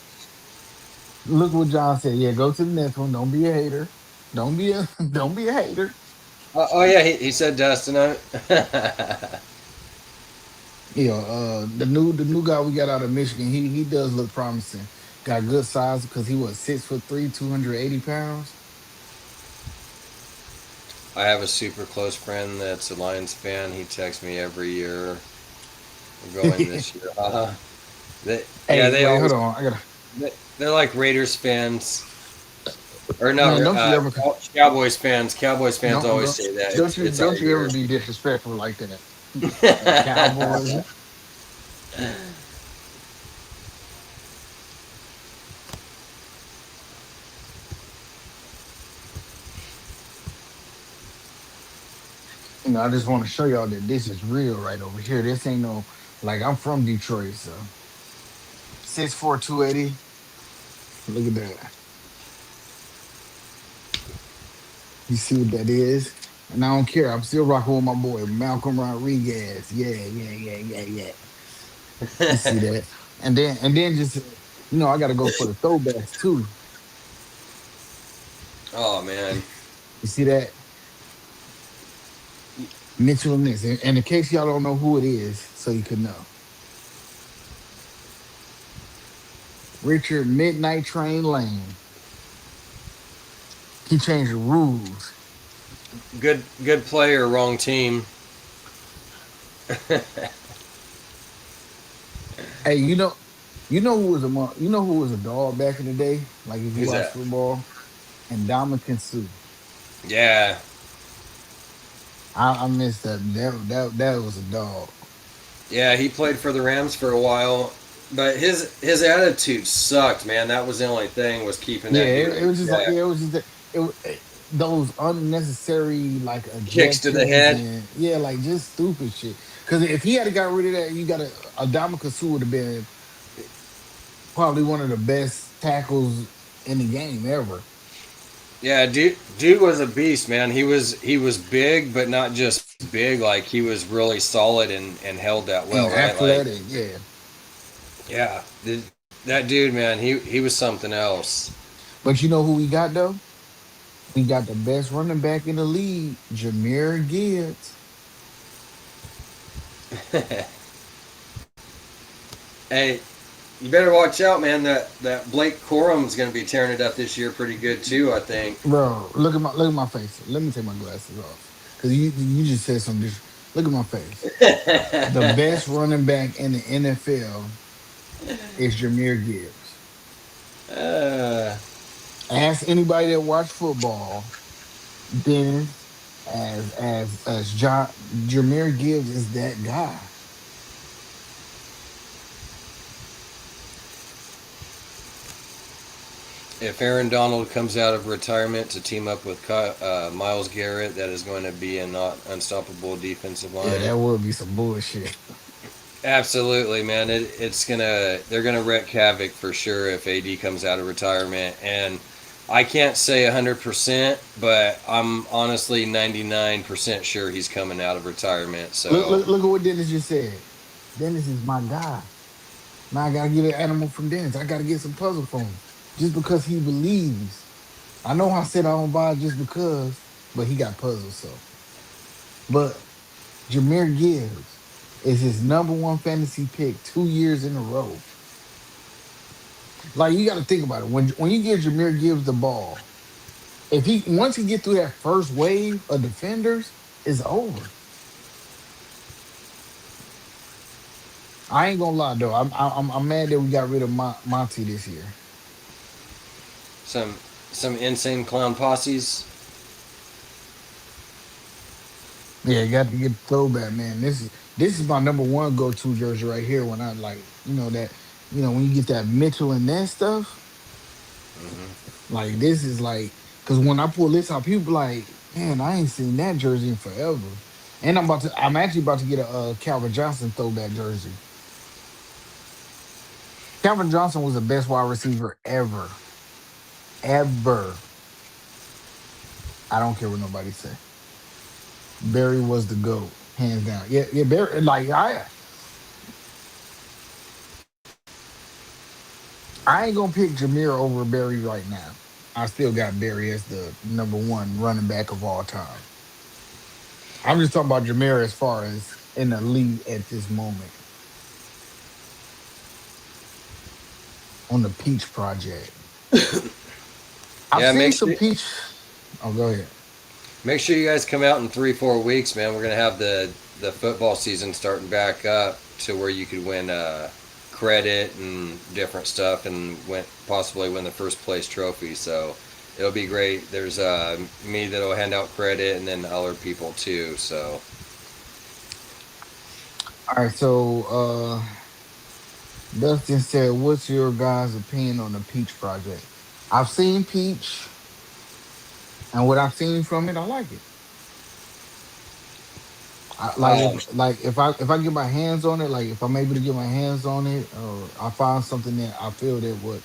Look what John said. Yeah, go to the next one. Don't be a hater. Don't be a don't be a hater. Oh yeah, he said Dustin. The new guy we got out of Michigan, he does look promising. Got good size because he was 6'3", 280 pounds. I have a super close friend that's a Lions fan. He texts me every year. We're going this year. Yeah, Hey, they wait, hold always on. I gotta they're like Raiders fans or not man, don't you ever Cowboys fans. Cowboys fans don't always don't say that don't it's our you ever year. be disrespectful like that. Cowboys. I just want to show y'all that this is real right over here. This ain't no like I'm from Detroit, so 6'4", 280. Look at that. You see what that is? And I don't care. I'm still rocking with my boy Malcolm Rodriguez. Yeah, yeah, yeah, yeah, yeah. You see that? And then just I gotta go for the throwbacks too. Oh man. You see that? Mitchell and this. And in case y'all don't know who it is, so you could know. Richard Midnight Train Lane. He changed the rules. Good player, wrong team. Hey, you know who was a dog back in the day? Like if you Who's watch that? football, and Dominican Sue. Yeah. I miss that. That was a dog. Yeah, he played for the Rams for a while, but his attitude sucked, man. That was the only thing was keeping Yeah, that dude it in was just like check. it was just those unnecessary like Kicks to the ejections head. and yeah, like just stupid shit. Because if he had got rid of that, you got Adama Sue would have been probably one of the best tackles in the game ever. Yeah, dude was a beast, man. He was big, but not just big. Like he was really solid and held that well, And right? Like athletic, yeah. yeah, that dude, man. He was something else. But you know who we got though? We got the best running back in the league, Jameer Gibbs. Hey, you better watch out, man. That Blake Corum's going to be tearing it up this year, pretty good too. I think. Bro, look at my face. Let me take my glasses off. Cause you just said something. Look at my face. The best running back in the NFL is Jameer Gibbs. uh, Ask anybody that watch football, Dennis, as John Jameer Gibbs is that guy. if Aaron Donald comes out of retirement to team up with Miles Garrett, that is going to be a not unstoppable defensive Yeah, line. that would be some bullshit. Absolutely, man. It's gonna they're gonna wreak havoc for sure if AD comes out of retirement, and I can't say 100%, but I'm honestly 99% sure he's coming out of retirement. So Look at what Dennis just said. Dennis is my guy. Now I gotta get an animal from Dennis. I gotta get some puzzle from him. Just because he believes. I know I said I don't buy it just because, but he got puzzles, so. But Jameer Gibbs is his number one fantasy pick 2 years in a row. Like you got to think about it. When you give Jameer Gibbs the ball, if he once he get through that first wave of defenders, it's over. I ain't gonna lie though. I'm mad that we got rid of Monty this year. some some insane clown posses. Yeah, you got to get the throwback, man. This is my number one go to jersey right here. When I like, that, when you get that Mitchell and that stuff, Hmm. like this is like, because when I pull this out, people like, man, I ain't seen that jersey in forever. And I'm actually about to get a Calvin Johnson throwback jersey. Calvin Johnson was the best wide receiver ever, ever. I don't care what nobody say. Barry was the GOAT, hands down. Yeah, yeah, Barry. Like I ain't gonna pick Jameer over Barry right now. I still got Barry as the number one running back of all time. I'm just talking about Jameer as far as in the league at this moment on the Peach Project. I've Yeah, seen some Peach. Oh, go ahead. make sure you guys come out in 3 4 weeks, man. We're gonna have the football season starting back up to where you could win credit and different stuff, and possibly win the first place trophy. So it'll be great. There's me that'll hand out credit, and then other people too. So All right, so Dustin said, "What's your guys' opinion on the Peach Project?" I've seen Peach, and what I've seen from it, I like it. um, If I get my hands on it, like if I'm able to get my hands on it, or I find something that I feel that would,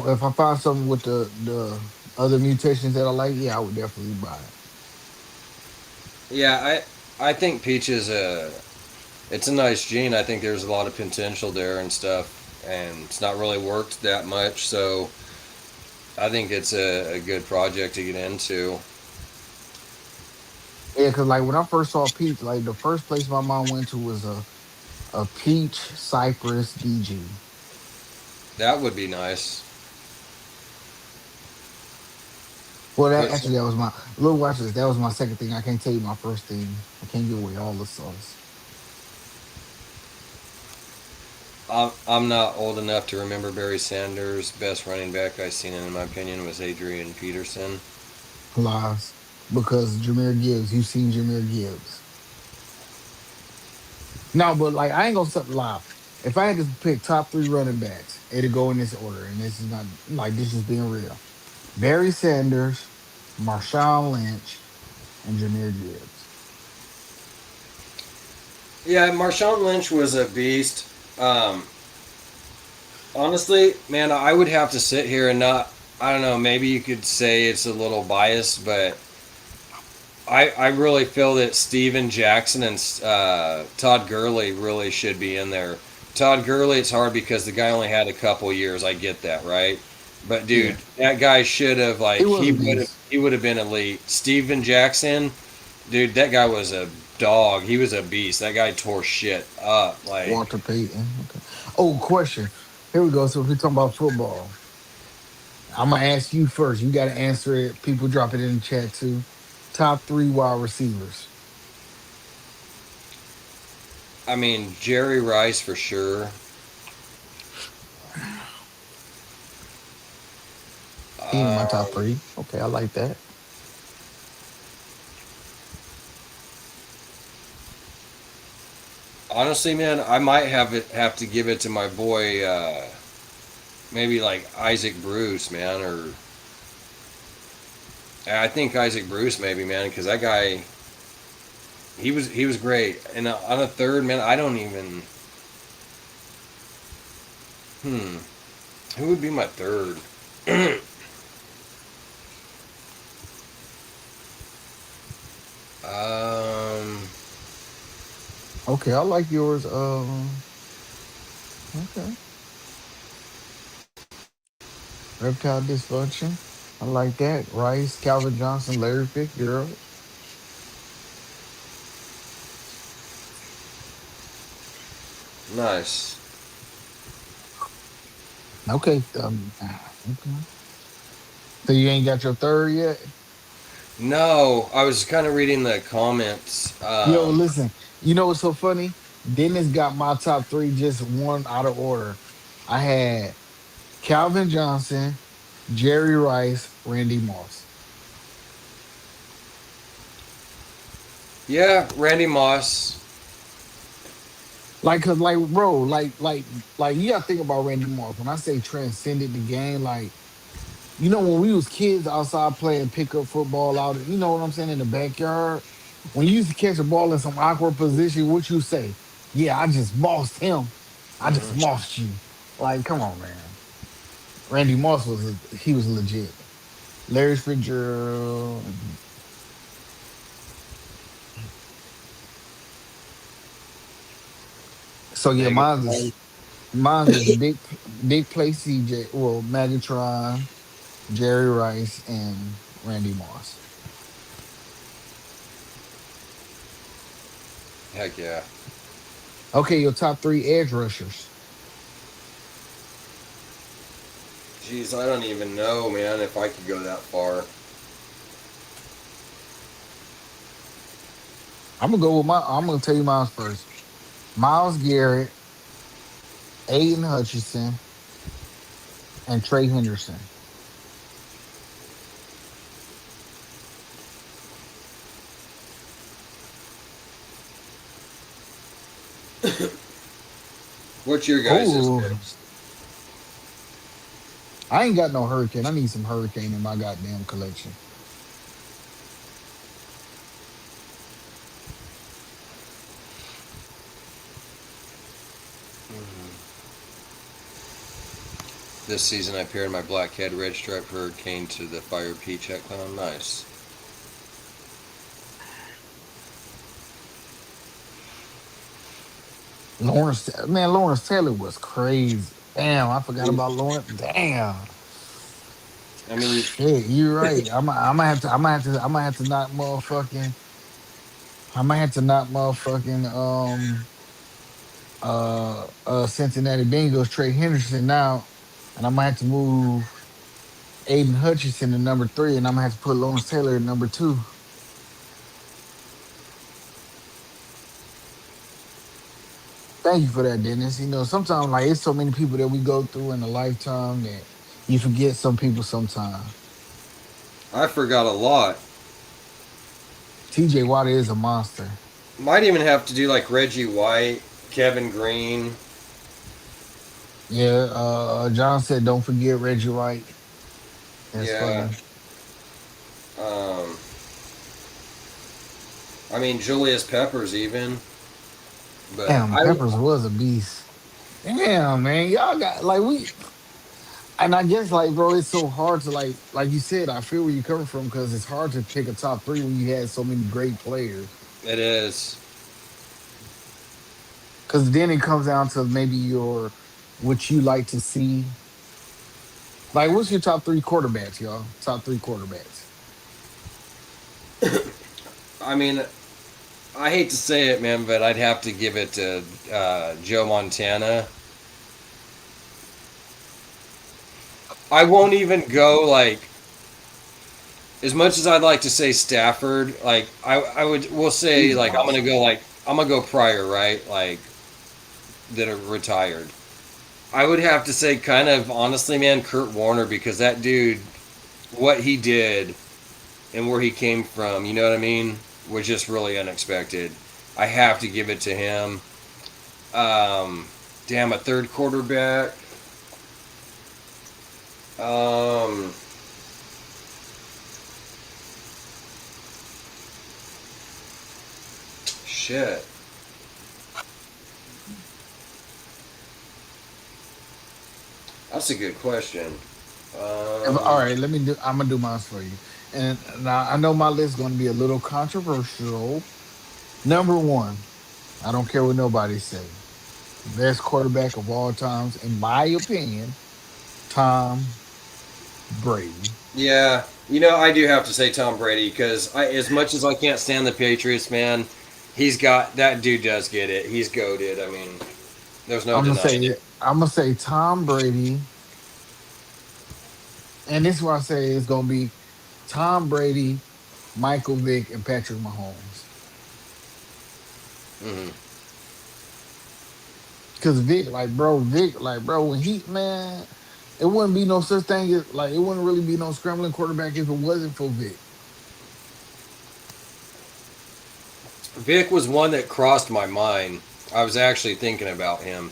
if I find something with the other mutations that I like, yeah, I would definitely buy it. yeah, I think Peach is it's a nice gene. I think there's a lot of potential there and stuff, and it's not really worked that much. So I think it's a good project to get into. Yeah, because like when I first saw Peach, like the first place my mom went to was a Peach Cypress DG. That would be nice. Well, that Put actually some, that was my little watch this. That was my second thing. I can't tell you my first thing. I can't give away all the sauce. I'm not old enough to remember Barry Sanders. Best running back I seen, in my opinion, was Adrian Peterson. Lies. Because Jameer Gibbs, you've seen Jameer Gibbs. No, but like I ain't gonna lie. If I had to pick top three running backs, it'd go in this order, and this is not like this is being real. Barry Sanders, Marshawn Lynch, and Jameer Gibbs. Yeah, Marshawn Lynch was a beast. Um, Honestly, man, I would have to sit here and not. I don't know. Maybe you could say it's a little biased, but I really feel that Steven Jackson and Todd Gurley really should be in there. Todd Gurley, it's hard because the guy only had a couple years. I get that, right? But Yeah, dude, that guy should have he like was a beast. he would have been elite. Steven Jackson, dude, that guy was a dog. He was a beast. That guy tore shit up. Like, Walter Payton. Okay. Oh, question. Here we go. So if we're talking about football, I'm gonna ask you first. You got to answer it. People drop it in the chat too. Top three wide receivers. I mean, Jerry Rice for sure. He in my top Um, three. Okay, I like that. Honestly, man, I might have to give it to my boy. Maybe like Isaac Bruce, man, or I think Isaac Bruce, maybe, man, because that guy, he was great. And on a third, man, I don't even. Hmm, who would be my third? um, Okay, I like yours. Okay. Reptile dysfunction. I like that. Rice, Calvin Johnson, Larry Fitzgerald. nice. Okay. Okay. So you ain't got your third yet? No, I was kind of reading the comments. Yo, listen. You know what's so funny? Dennis got my top three just one out of order. I had Calvin Johnson, Jerry Rice, Randy Moss. Yeah, Randy Moss. Like, cause like, bro, like, you gotta think about Randy Moss. When I say transcended the game, like, when we was kids outside playing pickup football out, you know what I'm saying, in the backyard. When you used to catch a ball in some awkward position, what you say? Yeah, I just mossed him. I just Hmm. mossed you. Like, come on, man. Randy Moss he was legit. Larry Fitzgerald. So yeah, Megan. mine's is big play CJ, well, Megatron, Jerry Rice, and Randy Moss. Heck yeah. Okay, your top three edge rushers. Jeez, I don't even know, man, if I could go that far. I'm gonna tell you mine first. Miles Garrett, Aiden Hutchinson, and Trey Henderson. What's your guys' Oh, picks? I ain't got no hurricane. I need some hurricane in my goddamn collection. This season, I paired my black-head red-striped hurricane to the fire peach hat clown. Nice. Lawrence Taylor was crazy. Damn, I forgot about Lawrence. Damn. I mean, Shit, you're right. I'm gonna have to knock motherfucking. I might have to knock motherfucking Cincinnati Bengals Trey Henderson out, and I might have to move Aiden Hutchinson to number three, and I'm gonna have to put Lawrence Taylor at number two. Thank you for that, Dennis. Sometimes like it's so many people that we go through in a lifetime that you forget some people sometimes. I forgot a lot. TJ Watt is a monster. Might even have to do like Reggie White, Kevin Green. Yeah, John said don't forget Reggie White. That's Yeah. funny. Um, I mean, Julius Peppers even. But Damn, I Peppers was a beast. Damn, man, y'all got like we. And I guess like, bro, it's so hard to like you said, I feel where you're coming from because it's hard to pick a top three when you had so many great players. It is. Because then it comes down to maybe your what you like to see. Like, what's your top three quarterbacks, y'all? Top three quarterbacks. I mean, I hate to say it, man, but I'd have to give it to Joe Montana. I won't even go like as much as I'd like to say Stafford. Like I would, we'll say He's like awesome. I'm gonna go Pryor, right? Like that are retired. I would have to say, kind of honestly, man, Kurt Warner, because that dude, what he did and where he came from, you know what I mean, was just really unexpected. I have to give it to him. Um, damn, a third quarterback. Um, shit. That's a good question. All right, let me do. I'm gonna do mine for you. And now I know my list is going to be a little controversial. Number one, I don't care what nobody say. Best quarterback of all times, in my opinion, Tom Brady. Yeah, you know, I do have to say Tom Brady because as much as I can't stand the Patriots, man, he's got that dude does get it. He's goaded. I mean, there's no denying it. I'm gonna say Tom Brady, and this is why I say it's gonna be Tom Brady, Michael Vick, and Patrick Mahomes. Hmm. Cause Vic, like bro, when he man, it wouldn't be no such thing as like it wouldn't really be no scrambling quarterback if it wasn't for Vic. Vic was one that crossed my mind. I was actually thinking about him.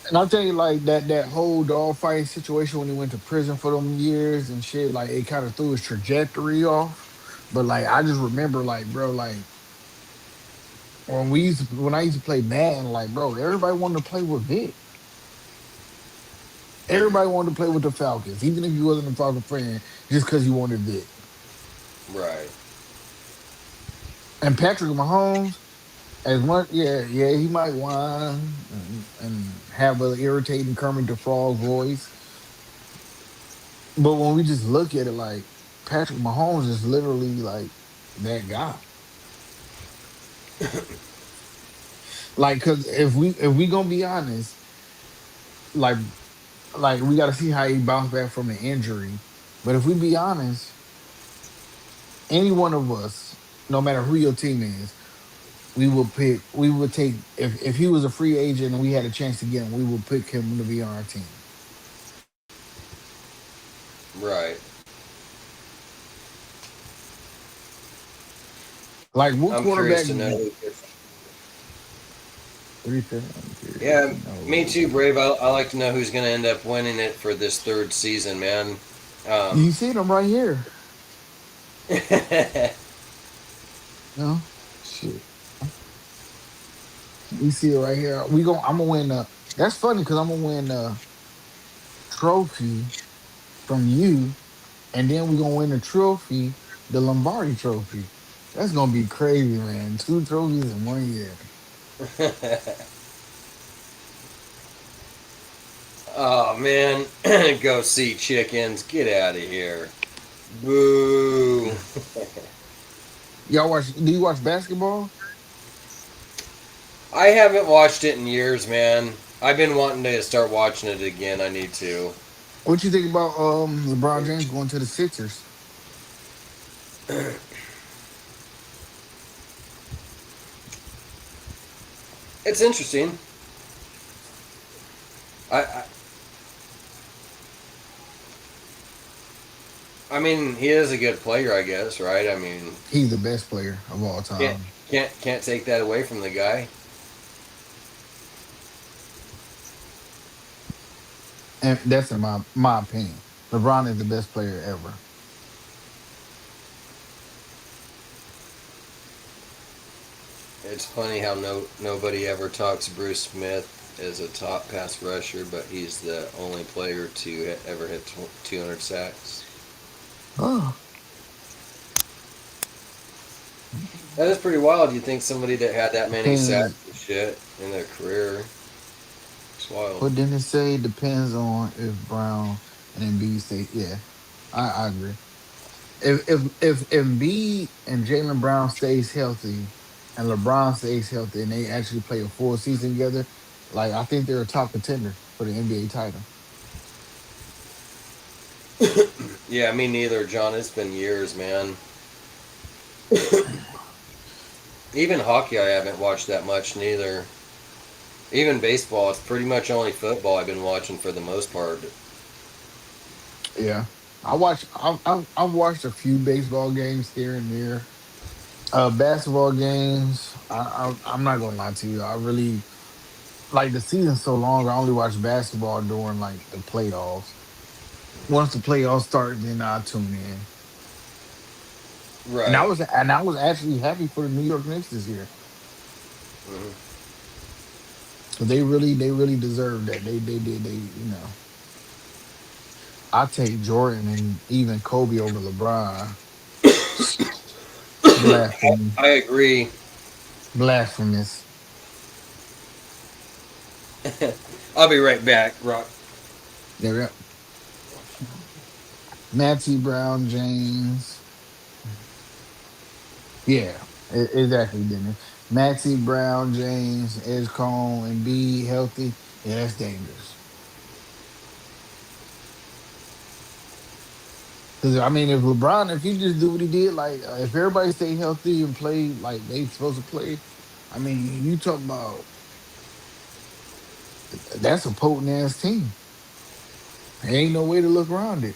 And I'll tell you, like that whole dog fight situation when he went to prison for them years and shit, like it kind of threw his trajectory off. But like I just remember, like, bro, like when I used to play Madden, like, bro, everybody wanted to play with Vic. Everybody wanted to play with the Falcons, even if you wasn't a Falcon fan, just because you wanted Vic. Right. And Patrick Mahomes, as much, yeah, he might whine and have an irritating Kermit the Frog voice. But when we just look at it, like Patrick Mahomes is literally like that guy. Like, cause if we gonna be honest, like we got to see how he bounced back from the injury. But if we be honest, any one of us, no matter who your team is, we would take if he was a free agent and we had a chance to get him, we would pick him to be on our team. Right. Like what I'm curious quarterback? to know. 37 Yeah, period. me too, No. Brave. I like to know who's going to end up winning it for this third season, man. Um, You see them right here. No shit. You see it right here. I'm gonna win. That's funny because I'm gonna win a trophy from you, and then we're gonna win the trophy, the Lombardi Trophy. That's gonna be crazy, man. Two trophies in 1 year. oh man, go see chickens. Get out of here. Boo. Y'all watch? Do you watch basketball? I haven't watched it in years, man. I've been wanting to start watching it again. I need to. What you think about LeBron James going to the Sixers? It's interesting. I I mean, he is a good player, I guess, right? I mean, He's the best player of all can't time, can't take that away from the guy. and that's in my opinion. LeBron is the best player ever. It's funny how nobody ever talks Bruce Smith. is a top pass rusher, but he's the only player to ever hit 200 sacks. Oh, That is pretty wild. You think somebody that had that many sacks depends. and shit in their career? It's wild. What didn't it say? Depends on if Brown and Embiid stay. Yeah, I agree. If Embiid and Jalen Brown stays healthy, and LeBron stays healthy, and they actually play a full season together, like I think they're a top contender for the NBA title. Yeah, me neither, John. It's been years, man. Even hockey, I haven't watched that much, neither. Even baseball, it's pretty much only football I've been watching for the most part. Yeah, I've watched a few baseball games here and there. Basketball games. I'm not gonna lie to you. I really like the season's so long. I only watch basketball during like the playoffs. Once the playoffs start, then I tune in. And Right. I was actually happy for the New York Knicks this year. Hmm. 'Cause they really deserve that. They did they. I take Jordan and even Kobe over LeBron. Blasphemy. I agree. Blasphemous. I'll be right back, Rock. There we go. Nancy Brown James. Yeah, exactly, Dennis. Maxie Brown, James, Edgecombe, and B healthy. Yeah, that's dangerous. Because I mean, if LeBron, if he just do what he did, like if everybody stay healthy and play like they supposed to play, I mean, you talk about that's a potent ass team. There ain't no way to look around it.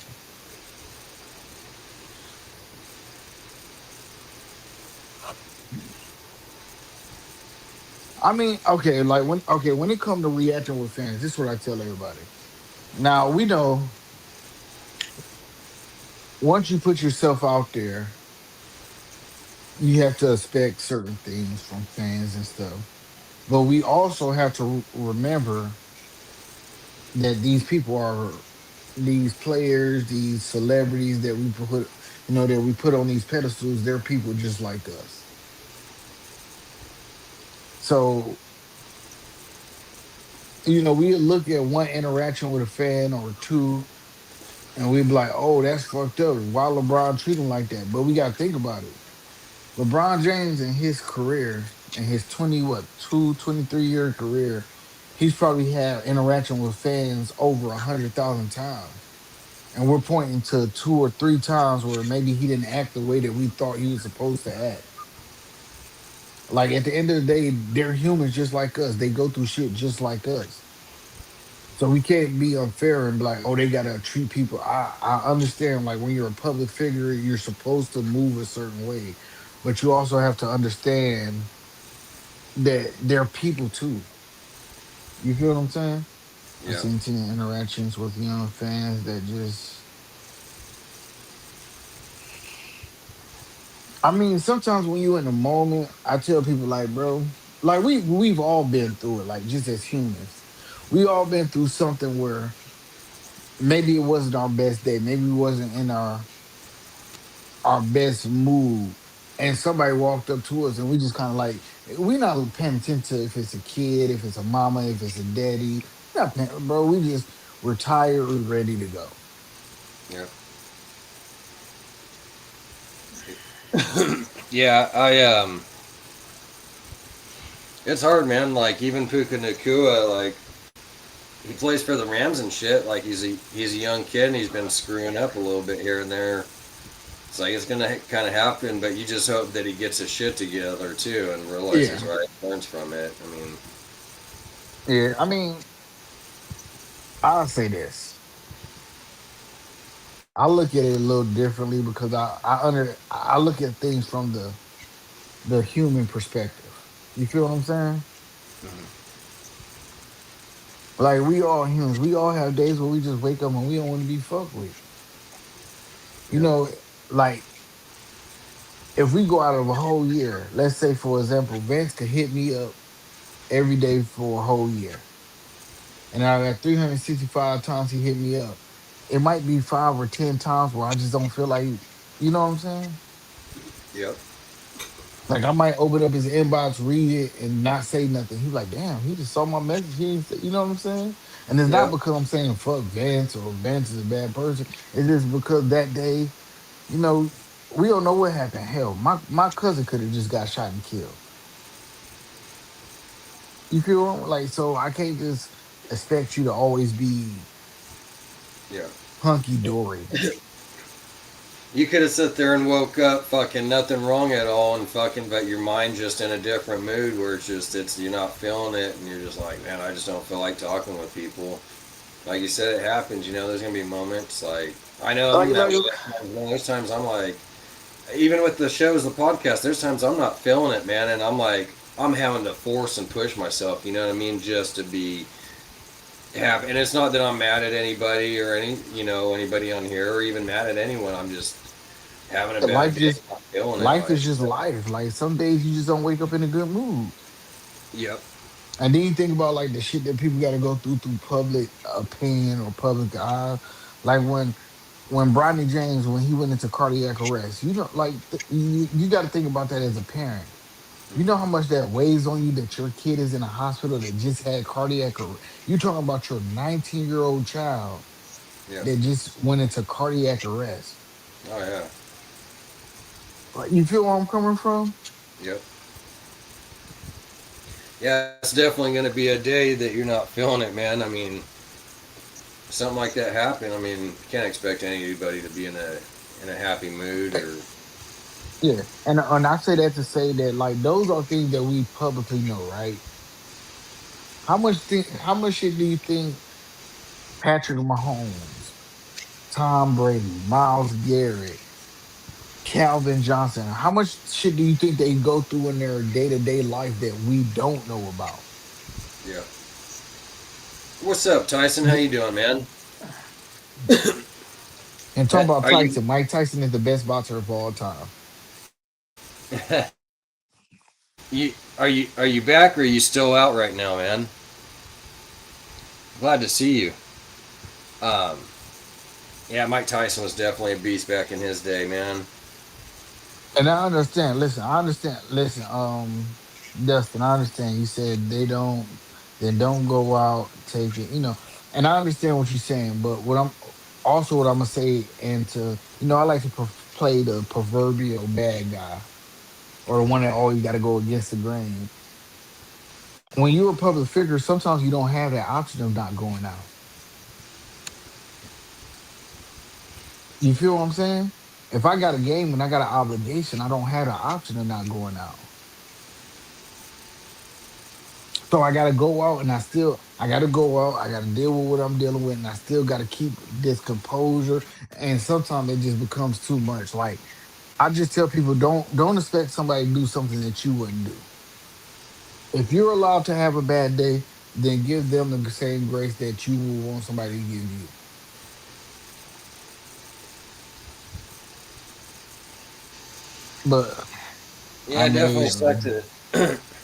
I mean, okay, like when it come to reacting with fans, this is what I tell everybody. Now we know once you put yourself out there, you have to expect certain things from fans and stuff. But we also have to remember that these people are these players, these celebrities that we put, that we put on these pedestals. They're people just like us. So we look at one interaction with a fan or two, and we'd be like, "Oh, that's fucked up. Why LeBron treat him like that?" But we got to think about it. LeBron James in his career, in his 23 year career, he's probably had interaction with fans over 100,000 times. And we're pointing to two or three times where maybe he didn't act the way that we thought he was supposed to act. Like at the end of the day, they're humans just like us. They go through shit just like us. So we can't be unfair and be like, oh, they gotta treat people. I understand like when you're a public figure, you're supposed to move a certain way. But you also have to understand that they're people too. You feel what I'm saying? I've Yeah. seen 10 interactions with young fans that just I mean, sometimes when you in the moment, I tell people like, bro, like we've all been through it, like just as humans. We all been through something where maybe it wasn't our best day, maybe we wasn't in our best mood. And somebody walked up to us and we just kind of like we not paying attention to if it's a kid, if it's a mama, if it's a daddy. Not paying, bro. We just we're tired, we're ready to go. Yeah. Yeah. It's hard, man. Like even Puka Nakua, like he plays for the Rams and shit. Like he's a young kid and he's been screwing up a little bit here and there. It's like it's gonna kind of happen, but you just hope that he gets his shit together too and realizes Yeah. right, learns from it. I mean, Yeah. I mean, I'll say this. I look at it a little differently because I look at things from the human perspective. You feel what I'm saying? Like we all humans, we all have days where we just wake up and we don't want to be fucked with. You yeah, know, like if we go out of a whole year, let's say for example, Vince could hit me up every day for a whole year. And out of that 365 times he hit me up, it might be 5 or 10 times where I just don't feel like, you know what I'm saying? Yep. Like I might open up his inbox, read it, and not say nothing. He like, damn, he just saw my message. He didn't say, you know what I'm saying? And it's not Yep. because I'm saying fuck Vance or Vance is a bad person. It's just because that day, you know, we don't know what happened. Hell, my cousin could have just got shot and killed. You feel what like so I can't just expect you to always be Yeah. hunky dory. You could have sat there and woke up fucking nothing wrong at all and fucking, but your mind just in a different mood where it's you're not feeling it and you're just like, man, I just don't feel like talking with people. Like you said, it happens. You know, there's gonna be moments like I know Like I'm that like way. Man, there's times I'm like, even with the shows, the podcast, there's times I'm not feeling it, man, and I'm like, I'm having to force and push myself. You know what I mean? Just to be happy. And it's not that I'm mad at anybody or anybody on here or even mad at anyone. I'm just having a bad life day, just not feeling it. life Like, is just life. Like some days you just don't wake up in a good mood. yep, And then you think about like the shit that people got to go through public opinion or public eye. Like when Bronny James when he went into cardiac arrest, you know, like you got to think about that as a parent. You know how much that weighs on you that your kid is in a hospital that just had cardiac arrest. You're talking about your 19-year-old child yeah, that just went into cardiac arrest. oh yeah, Like you feel where I'm coming from? yep, yeah. It's definitely going to be a day that you're not feeling it, man. I mean, something like that happen. I mean, you can't expect anybody to be in a happy mood or Yeah, and I say that to say that like those are things that we publicly know, right? How much shit do you think Patrick Mahomes, Tom Brady, Miles Garrett, Calvin Johnson, how much shit do you think they go through in their day-to-day life that we don't know about? yeah. What's up, Tyson? How Th- you doing, man? And talking about Are you Tyson, Mike Tyson is the best boxer of all time. are you back or are you still out right now, man? Glad to see you. Um, yeah, Mike Tyson was definitely a beast back in his day, man. And I understand. Listen, I understand. Listen, Dustin, I understand. You said they don't go out take it, you know. And I understand what you're saying, but what I'm gonna say, and to I like to play the proverbial bad guy or the one that always got to go against the grain. When you're a public figure, sometimes you don't have that option of not going out. You feel what I'm saying? If I got a game and I got an obligation, I don't have the option of not going out. So I gotta go out and I gotta go out, I gotta deal with what I'm dealing with, and I still gotta keep this composure. And sometimes it just becomes too much. Like I just tell people don't expect somebody to do something that you wouldn't do. If you're allowed to have a bad day, then give them the same grace that you would want somebody to give you. But Yeah, I it definitely sucked mean, to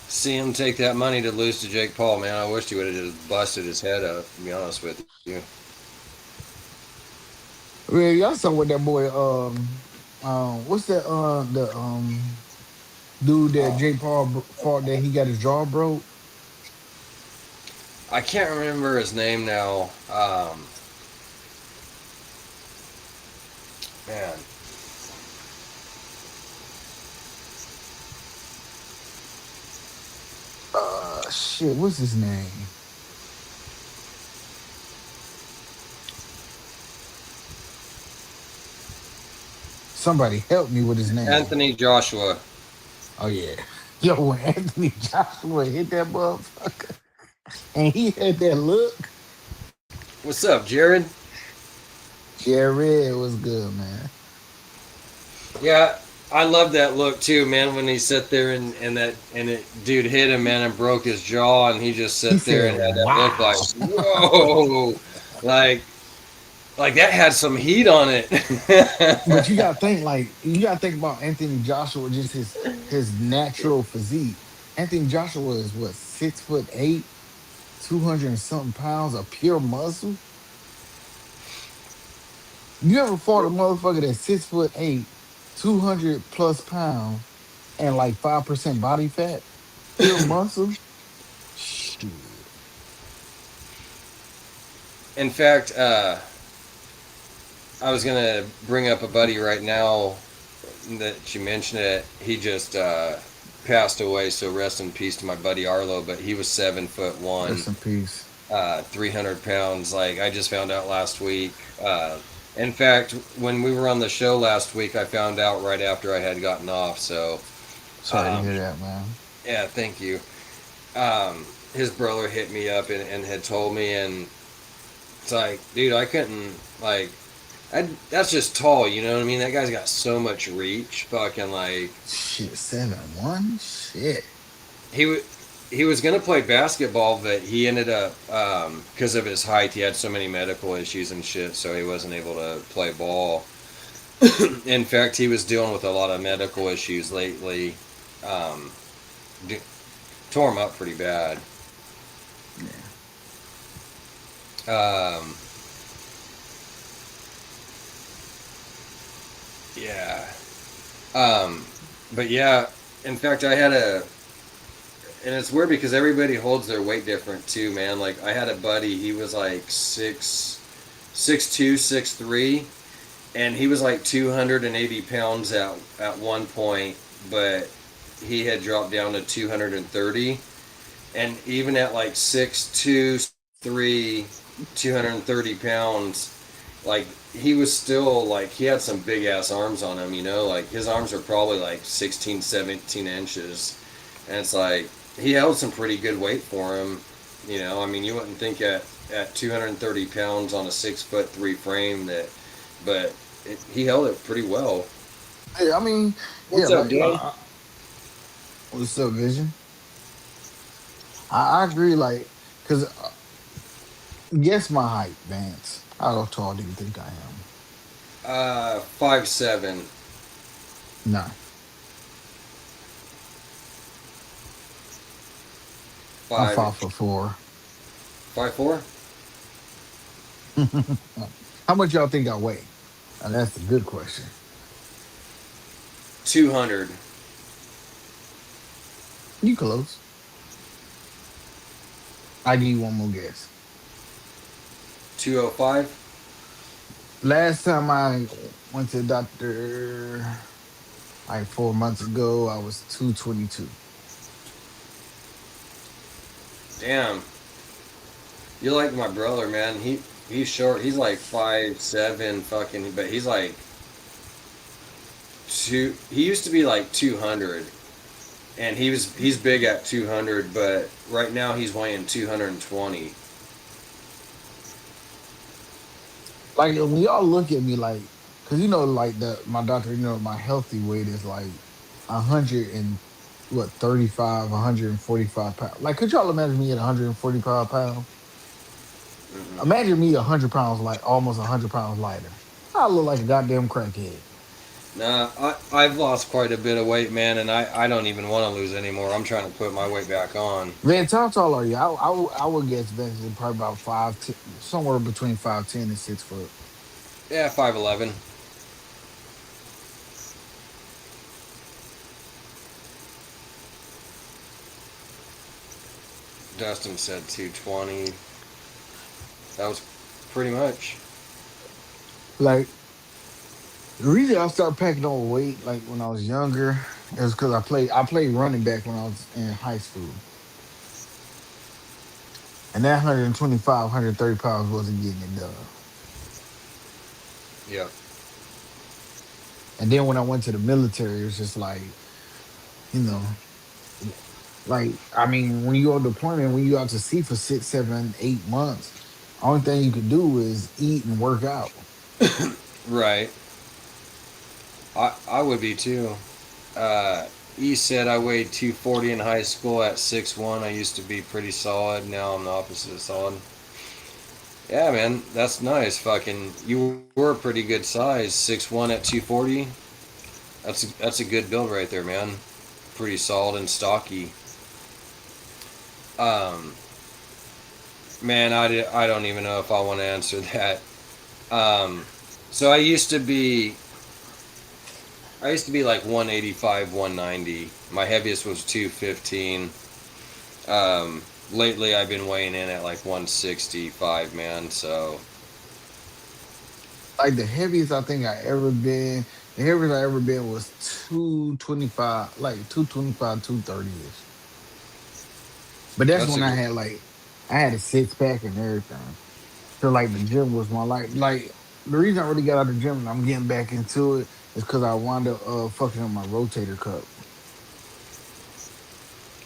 see him take that money to lose to Jake Paul, man. I wished he would have just busted his head up, to be honest with you. well, y'all saw what that boy what's that the dude that Jake Paul fought that he got his jaw broke. I can't remember his name now. Man, Shit, what's his name? Somebody help me with his name. Anthony Joshua. Oh yeah. Yo, when Anthony Joshua hit that motherfucker and he had that look, What's up, Jared? Jared was good, man. Yeah, I love that look too, man. When he sat there and dude hit him, man, and broke his jaw, and he just He sat there said, and had that look like, wow. whoa, like like that had some heat on it. But you gotta think about Anthony Joshua, just his natural physique. Anthony Joshua is what, 6'8", 200 and something pounds of pure muscle. You ever fought a motherfucker that's 6'8", 200 plus pounds, and like 5% body fat, pure muscle? Shit. In fact, I was gonna bring up a buddy right now that you mentioned it. He just passed away, so rest in peace to my buddy Arlo. But he was 7'1", Rest in peace. 300 pounds. Like I just found out last week. In fact, when we were on the show last week, I found out right after I had gotten off. So, Sorry to um, hear that, man. yeah, thank you. His brother hit me up and had told me, and it's like, dude, I couldn't like. That's just tall, you know what I mean? That guy's got so much reach. Fucking like Shit, 7'1"? Shit. he w- he was gonna play basketball, but he ended up because of his height, he had so many medical issues and shit, so he wasn't able to play ball. In fact, he was dealing with a lot of medical issues lately. Um, d- Tore him up pretty bad. Yeah. Um, yeah. But yeah, in fact, I had and it's weird because everybody holds their weight different too, man. Like I had a buddy, he was like 6'2", 6'3", and he was like 280 pounds at one point, but he had dropped down to 230, and even at like 6'2", 3", 230 pounds, like he was still like he had some big ass arms on him, you know, like his arms are probably like 16, 17 inches, and it's like he held some pretty good weight for him, you know. I mean, you wouldn't think at 230 pounds on a 6'3" frame that, but he held it pretty well. Yeah, I mean, yeah, What's up, like, Danny? what's up, Vision? I agree, like, because guess my height, Vance. How tall do you think I am? 5'7", Nah, I'm five 5'4". 5'4", How much y'all think I weigh? That's a good question. 200, You close. I give you one more guess. 205. Last time I went to the doctor, like 4 months ago, I was 222. Damn, you're like my brother, man. He's short. He's like 5'7", fucking, but he's like two. He used to be like 200, and he's big at 200, but right now he's weighing 220. Like when y'all look at me, like, cause like my doctor, my healthy weight is like 135, 145 pounds. Like, could y'all imagine me at 145 pounds? Hmm. Imagine me 100 pounds, like almost 100 pounds lighter. I look like a goddamn crackhead. Nah, I've lost quite a bit of weight, man, and I don't even want to lose anymore. I'm trying to put my weight back on. Van, how tall are you? I would guess Vince is probably about 5'10", somewhere between 5'10" and 6 foot. Yeah, 5'11". Dustin said 220. That was pretty much. Like, the reason I started packing on weight, like when I was younger, is because I played running back when I was in high school, and that 125, 130 pounds wasn't getting it done. Yeah. And then when I went to the military, it was just like, you know, like I mean, when you on deployment, when you out to sea for 6, 7, 8 months, only thing you could do is eat and work out. Right. I would be too. Uh, E said I weighed 240 in high school at 6'1". I used to be pretty solid. Now I'm the opposite of solid. Yeah, man, that's nice. Fucking, you were a pretty good size. 6'1" at 240. That's a good build right there, man. Pretty solid and stocky. Um, Man, I don't even know if I want to answer that. Um, so I used to be like 185, 190. My heaviest was 215. Lately I've been weighing in at like 165, man. So Like the heaviest I think I ever been, the heaviest I ever been was 225, like 225, 230 ish. But that's that's a when I good. had like I had a six pack and everything. So like the gym was my life. Like the reason I really got out of the gym and I'm getting back into it is because I wound up fucking up my rotator cuff.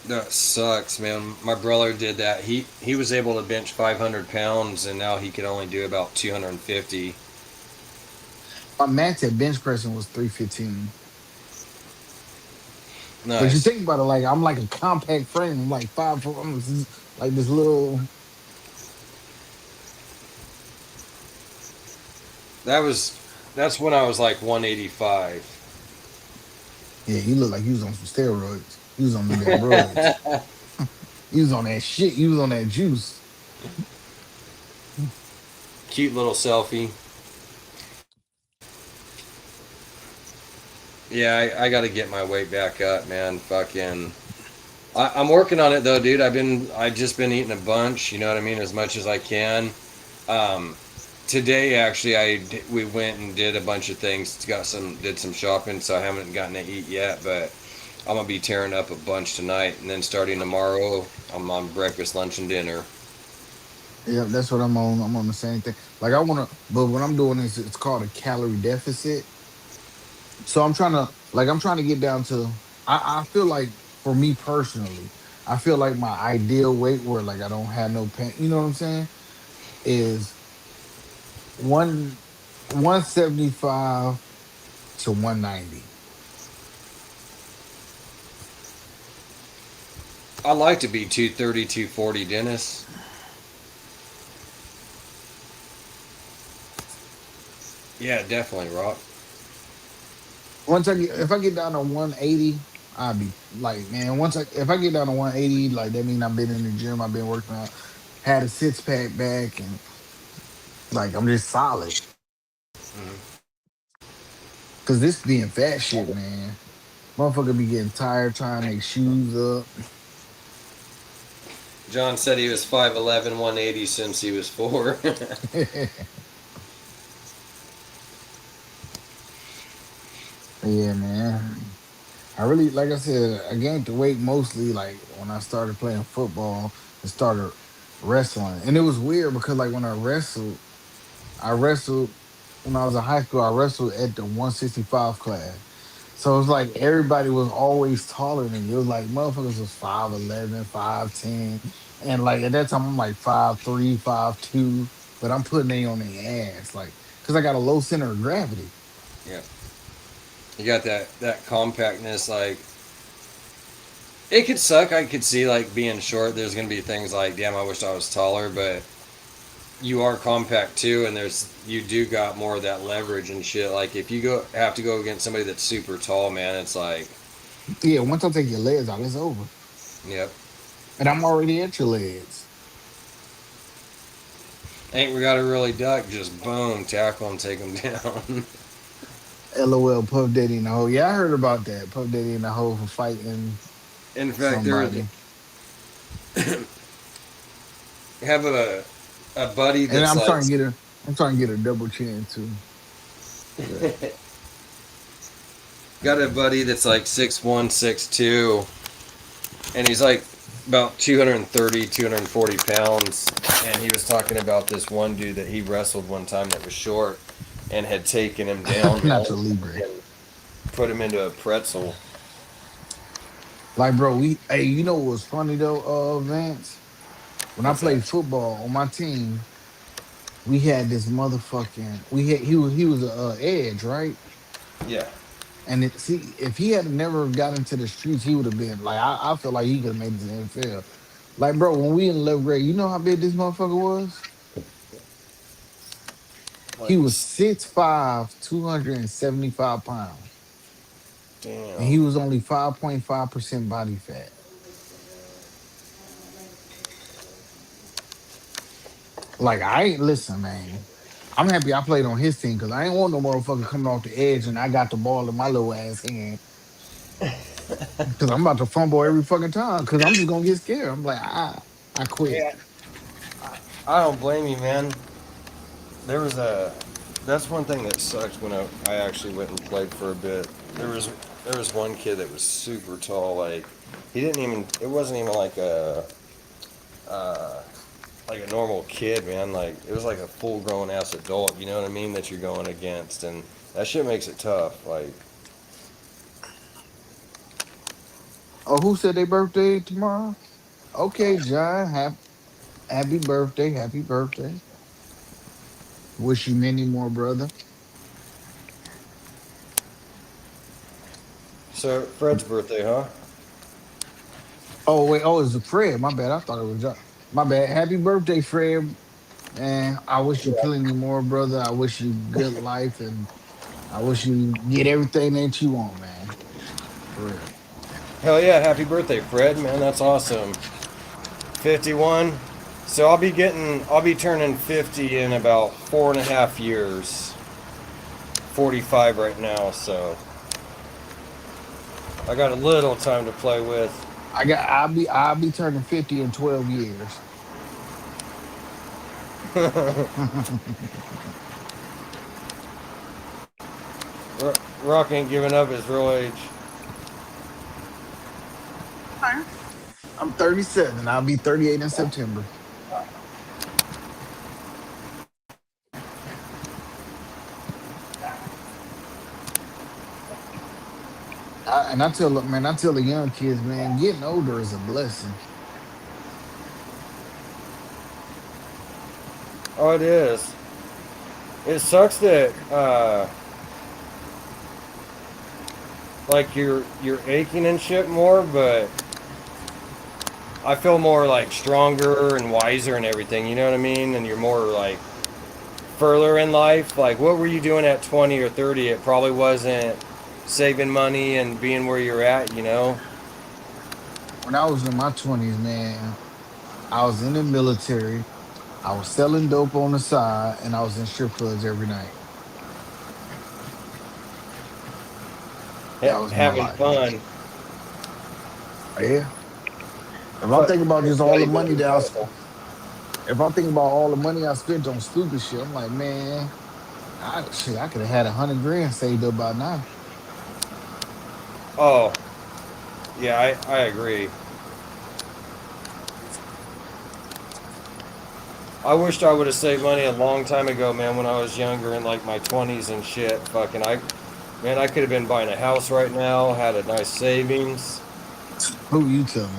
That sucks, man. My brother did that. He was able to bench 500 pounds, and now he can only do about 250. My max at bench pressing was 315. But you Nice. think about it, like I'm like a compact frame. I'm like 5'4". Like this little. That was that's when I was like 185. Yeah, you look like you was on some steroids. You was on them damn roids. You was on that shit. You was on that juice. Cute little selfie. Yeah, I got to get my weight back up, man. Fucking I'm working on it though, dude. I just been eating a bunch. You know what I mean, as much as I can. Um, Today actually, we went and did a bunch of things. Did some shopping, so I haven't gotten to eat yet. But I'm gonna be tearing up a bunch tonight, and then starting tomorrow, I'm on breakfast, lunch, and dinner. Yeah, that's what I'm on. I'm on the same thing. Like I wanna, but what I'm doing is it's called a calorie deficit. So I'm trying to get down to. I feel like for me personally, I feel like my ideal weight where like I don't have no pain. You know what I'm saying? Is one 175 to 190. I like to be 230, 240, Dennis. Yeah, definitely, Rock. Once I get if I get down to 180, I'll be like, man, if I get down to 180, like that means I've been in the gym, I've been working out, had a six pack back, and like I'm just solid. Hmm. Cause this being fat shit, man. Motherfucker be getting tired trying to make shoes up. John said he was 5'11", 180 since he was four. Yeah, man. I really, like I said, I gained the weight mostly like when I started playing football and started wrestling. And it was weird because like when I wrestled when I was in high school, I wrestled at the 165 class. So it was like everybody was always taller than me. It was like motherfuckers was 5'11", 5'10". And like at that time I'm like 5'3", 5'2", but I'm putting they on their ass, like, cause I got a low center of gravity. Yeah, you got that compactness. Like it could suck. I could see like being short. There's gonna be things like, damn, I wish I was taller, but you are compact too, and you do got more of that leverage and shit. Like if you have to go against somebody that's super tall, man, it's like, Yeah, once I take your legs out, it's over. yep, And I'm already at your legs. ain't we got to really duck? Just boom, tackle and take them down. LOL, Puff Daddy in the hole. Yeah, I heard about that. Puff Daddy in the hole for fighting In fact, somebody. have a buddy And that's like I'm trying to get a double chin too. Yeah. got a buddy that's like 6'1", 6'2", and he's like about 230, 240 pounds, and he was talking about this one dude that he wrestled one time that was short and had taken him down, Not man, your Libre. and put him into a pretzel. Like, bro, hey, you know what was funny though, Vance? When I What's that? played football on my team, we had this motherfucking he was a edge, right? Yeah. And see, if he had never got into the streets, he would have been like I feel like he could have made it to the NFL. Like, bro, when we in 11th grade, you know how big this motherfucker was? He Like, was 6'5", 275 pounds. And damn. he was only 5.5% body fat. Like I ain't listen, man. I'm happy I played on his team because I ain't want no motherfucker coming off the edge and I got the ball in my little ass hand because I'm about to fumble every fucking time because I'm just gonna get scared. I'm like, I quit. Yeah, I don't blame you, man. There was a. That's one thing that sucked when I actually went and played for a bit. There was one kid that was super tall. Like he didn't even. It wasn't even uh, like a normal kid, man. Like it was like a full grown ass adult. You know what I mean? That you're going against, and that shit makes it tough. Like Oh, who said their birthday tomorrow? Okay, John. Happy birthday. Happy birthday. Wish you many more, brother. so, Fred's birthday, huh? Oh wait, oh, it's Fred. My bad. I thought it was John. My bad. Happy birthday, Fred. And I wish you plenty more, brother. I wish you good life and I wish you get everything that you want, man. For real. Hell yeah! Happy birthday, Fred, man. That's awesome. 51. So I'll be turning 50 in about 4.5 years. 45 right now, so I got a little time to play with. I'll be turning 50 in 12 years. Rock ain't giving up his real age. I'm 37. I'll be 38 in September. I tell the young kids, man, getting older is a blessing. Oh, it is. It sucks that like you're aching and shit more, but I feel more like stronger and wiser and everything. You know what I mean? And you're more like further in life. Like, what were you doing at 20 or 30? It probably wasn't saving money and being where you're at. You know? When I was in my 20s, man, I was in the military. I was selling dope on the side, and I was in strip clubs every night. That was my Having life. fun. Yeah. If I But think about just all the money that bodybuilding. if I think about all the money I spent on stupid shit, I'm like, man, I could have had 100 grand saved up by now. Oh, yeah, I agree. I wished I would have saved money a long time ago, man, when I was younger in like my 20s and shit. Man, I could have been buying a house right now, had a nice savings. Who you telling?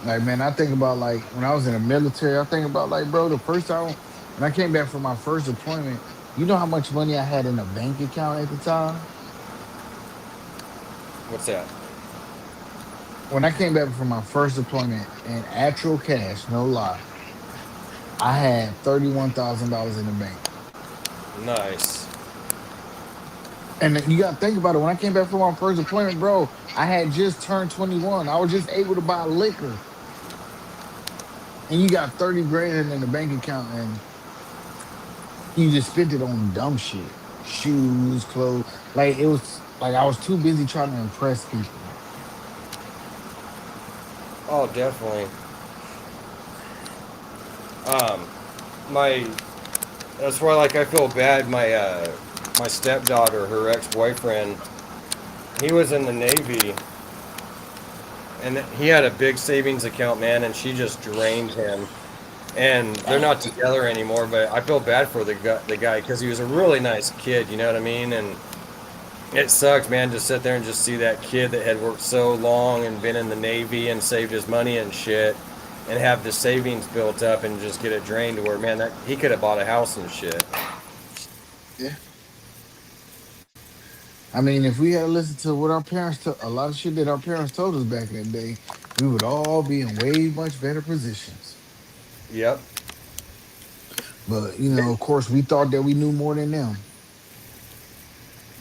Like, man, I think about like when I was in the military, I think about like, bro, the first time when I came back from my first deployment, you know how much money I had in a bank account at the time? What's that? When I came back from my first deployment in actual cash, no lie, I had $31,000 in the bank. Nice. And then you got to think about it. When I came back from my first deployment, bro, I had just turned 21. I was just able to buy liquor. And you got 30 grand in the bank account and you just spent it on dumb shit. Shoes, clothes. Like it was like I was too busy trying to impress people. Oh, definitely. Um, my that's why like I feel bad. My stepdaughter, her ex-boyfriend, he was in the Navy, and he had a big savings account, man, and she just drained him. And they're not together anymore. But I feel bad for the guy because he was a really nice kid. You know what I mean? And it sucks, man, to sit there and just see that kid that had worked so long and been in the Navy and saved his money and shit, and have the savings built up and just get it drained to where, man, that he could have bought a house and shit. Yeah. I mean, if we had listened to what our parents told, a lot of shit that our parents told us back in the day, we would all be in way much better positions. Yep. But, of course, we thought that we knew more than them.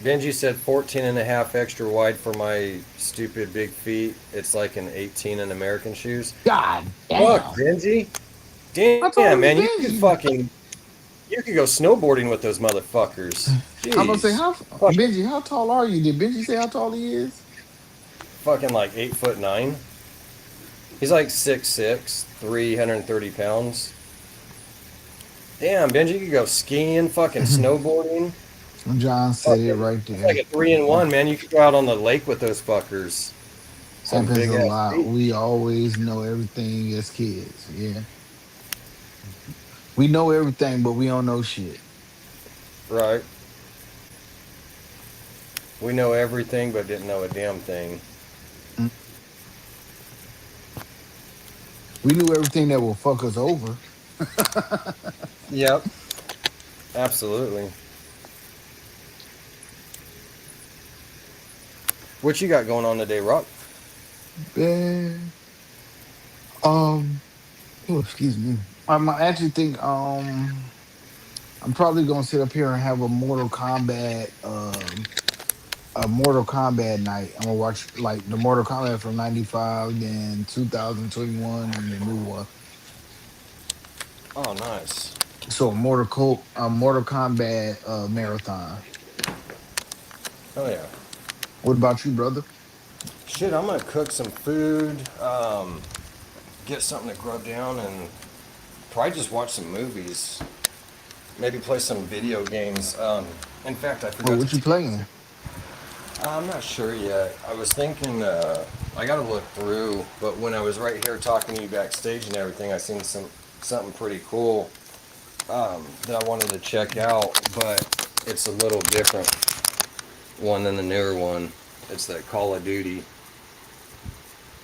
Benji said 14 and a half extra wide for my stupid big feet. It's like an 18 in American shoes. God Fuck, damn. Benji. I told Damn, him man, it's Benji. you could go snowboarding with those motherfuckers. I'm gonna say, Jeez. how Fucking Benji, how tall are you? Did Benji say how tall he is? fucking like 8'9". He's like 6'6", 330 pounds. Damn, Benji, you could go skiing, fucking snowboarding. John said it Fucking, right it's like there. a 3-in-1, man. You could go out on the lake with those fuckers. Some Happens big a ass lot. We beach. always know everything as kids. Yeah. We know everything, but we don't know shit. Right. We know everything, but didn't know a damn thing. Mm. We knew everything that will fuck us over. Yep. Absolutely. What you got going on today, Rock? Yeah. Um. Oh, excuse me. I actually think I'm probably gonna sit up here and have a Mortal Kombat night. I'm gonna watch like the Mortal Kombat from '95, then 2021, and the new one. Oh, nice. So a Mortal Kombat marathon. Oh yeah. What about you, brother? Shit, I'm gonna cook some food, get something to grub down, and probably just watch some movies. Maybe play some video games. In fact, I Oh, forgot what to. you playing? I'm not sure yet. I was thinking I gotta look through, but when I was right here talking to you backstage and everything, I seen something pretty cool that I wanted to check out, but it's a little different one than the newer one. It's that Call of Duty.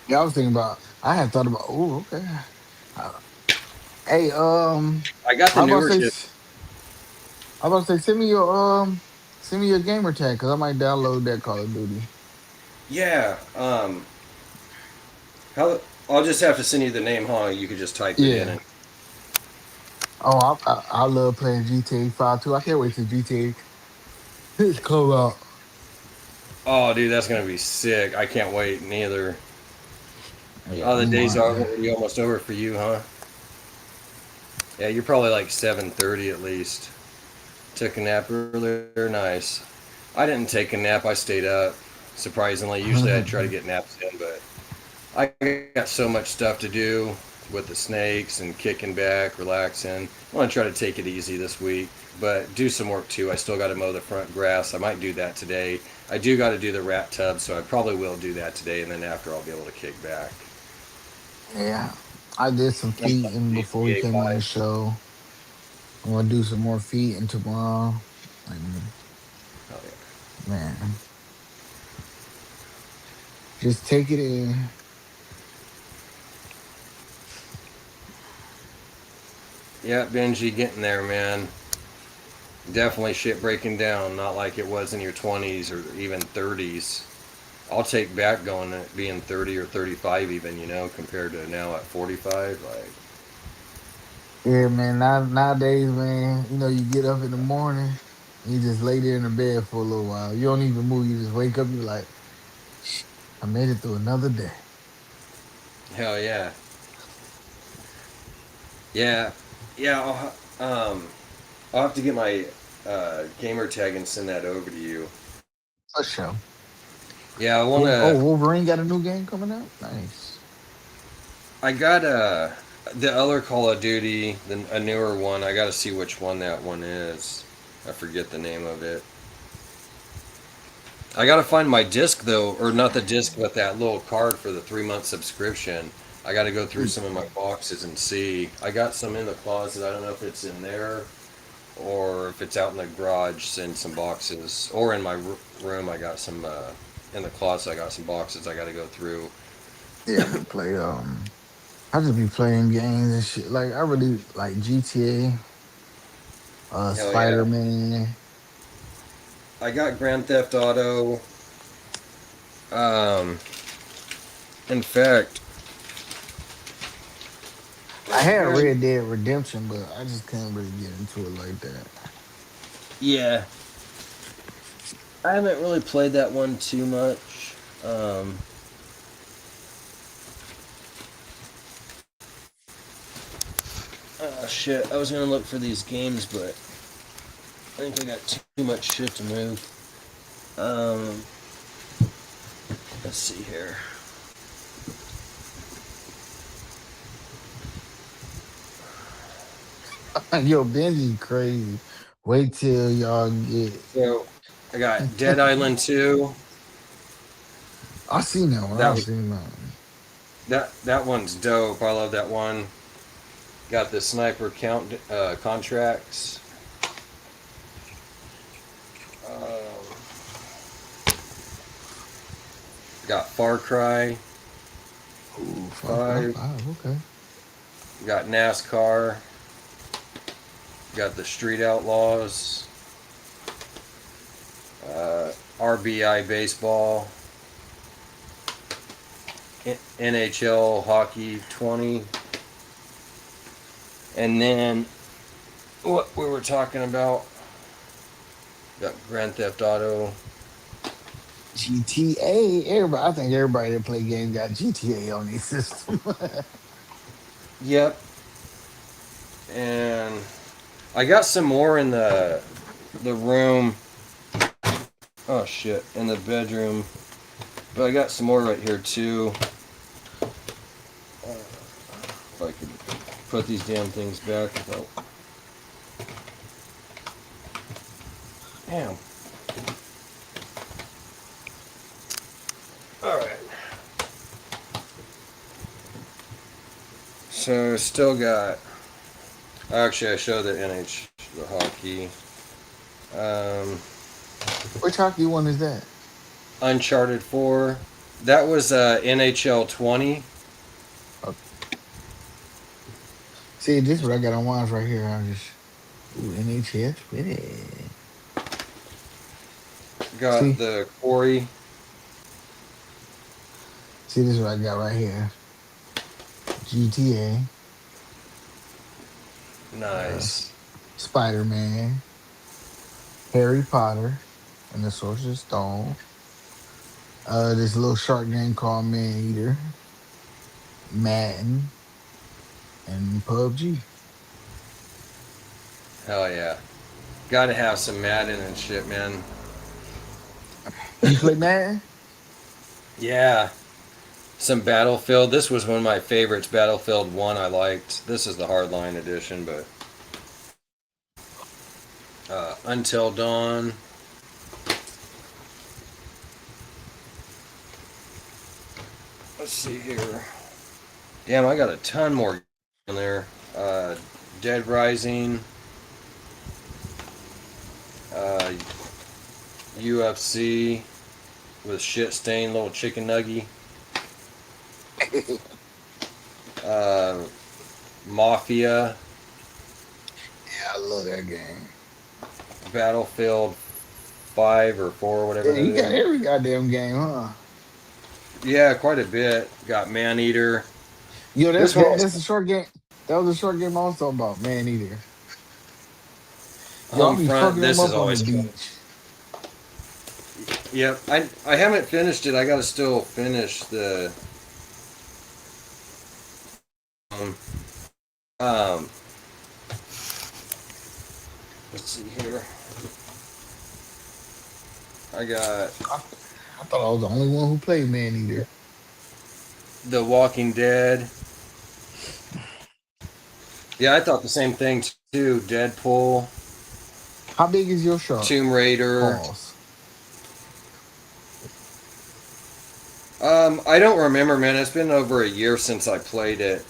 Yeah, I was thinking about. I had thought about. Oh, okay. Uh, hey, I got the I was newer. about to say. I was about to say, send me your gamer tag because I might download that Call of Duty. Yeah. How? I'll just have to send you the name, huh? You could just type it in and. Yeah. Oh, I love playing GTA 5 too. I can't wait till GTA is come out. Oh, dude, that's gonna be sick. I can't wait. Neither. Yeah, Oh, the I'm days are on. already almost over for you, huh? Yeah, you're probably like 7:30 at least. Took a nap earlier. Nice. I didn't take a nap. I stayed up. Surprisingly, usually I try to get naps in, but I got so much stuff to do with the snakes and kicking back, relaxing. I want to try to take it easy this week, but do some work too. I still got to mow the front grass. I might do that today. I do got to do the rat tub, so I probably will do that today, and then after I'll be able to kick back. Yeah, I did some I'm playing feeding before we GTA came on the 5. show. I'm gonna do some more feeding tomorrow. And Oh, man, just take it in. yeah. Yeah, Benji, getting there, man. Definitely shit breaking down, not like it was in your 20s or even 30s. I'll take back going at being 30 or 35 even, compared to now at 45. Like, Yeah, man. Nowadays, man, you get up in the morning, you just lay there in the bed for a little while. You don't even move. You just wake up. You're like, I made it through another day. hell yeah. Yeah. Yeah, I'll have to get my gamer tag and send that over to you. For sure. Yeah, I want Oh, to. Wolverine got a new game coming out. Nice. I got the other Call of Duty, a newer one. I got to see which one that one is. I forget the name of it. I gotta find my disc though, or not the disc, but that little card for the 3 month subscription. I gotta go through some of my boxes and see. I got some in the closet. I don't know if it's in there or if it's out in the garage in some boxes, or in my room. I got some in the closet. I got some boxes I gotta go through. Yeah, I play. I just be playing games and shit. Like I really like GTA, Hell yeah! Spider Man. I got Grand Theft Auto. Um, in fact, I had Red Dead Redemption, but I just couldn't really get into it like that. yeah, I haven't really played that one too much. Um, Shit, I was gonna look for these games, but I think I got too much shit to move. Let's see here. Yo, Benji crazy. Wait till y'all get. So I got Dead Island 2. I seen that one. I That seen that one. that one's dope. I love that one. Got the sniper count contracts. Got Far Cry Ooh, Far Cry 5. 5. Okay. Got NASCAR. Got the Street Outlaws. RBI baseball. NHL hockey 20. And then what we were talking about. Got Grand Theft Auto. GTA. Everybody, I think everybody that play games got GTA on their system. Yep. And I got some more in the room. Oh shit, in the bedroom. But I got some more right here too. If I could put these damn things back. Oh. Damn. Alright. So still got. Actually, I showed the the hockey. Which hockey one is that? Uncharted 4. That was NHL 20. Oh, see, this is what I got on watch right here. I just NHS 20. Got See, the Quarry. see, this is what I got right here. GTA, Nice. Spider Man, Harry Potter, and the Sorcerer's Stone. This little shark game called Man Eater, Madden, and PUBG. Hell yeah. Gotta have some Madden and shit, man. You play Madden? Yeah. Some Battlefield. This was one of my favorites. Battlefield 1 I liked. This is the Hardline edition, but Until Dawn. Let's see here. Damn, I got a ton more in there. Dead Rising. Uh, UFC with shit stained little chicken nugget. Uh, Mafia. Yeah, I love that game. Battlefield 5 or 4, whatever Yeah, that you got is. every goddamn game, huh? Yeah, quite a bit. Got Man Eater. Yo, This one that's was a short game. That was a short game I was talking about, Man Eater. Yo, I'll home be front. fucking them This is up on the always fun. beach. Yep, I haven't finished it. I got to still finish the um, um let's see here. I got I, I thought I was the only one who played Man Eater. The Walking Dead. Yeah, I thought the same thing too. Deadpool, How big is your shark? Tomb Raider. Pause. I don't remember, man. It's been over a year since I played it.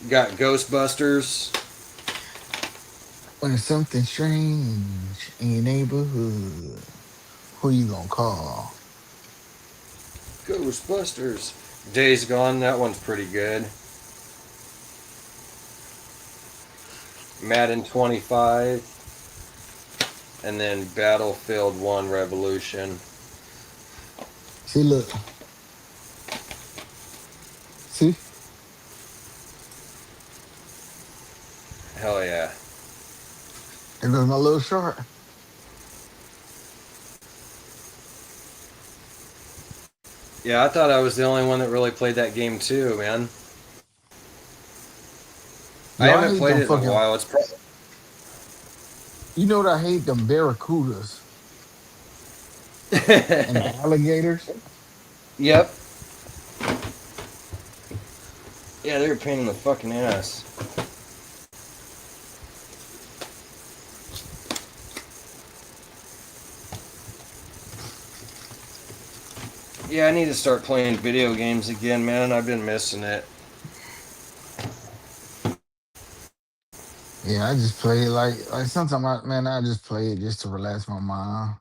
Got Ghostbusters. When it's something strange in your neighborhood, who you gonna call? Ghostbusters. Days Gone. That one's pretty good. Madden 25. And then Battlefield 1 Revolution. See, look. See? Hell yeah. There goes my little shark. Yeah, I thought I was the only one that really played that game too, man. I Yo, I haven't hate played them it in a fucking. while. It's probably. You know what I hate? Them barracudas and the alligators. Yep. Yeah, they're a pain in the fucking ass. Yeah, I need to start playing video games again, man. I've been missing it. Yeah, I just play it like sometimes I just play it just to relax my mind.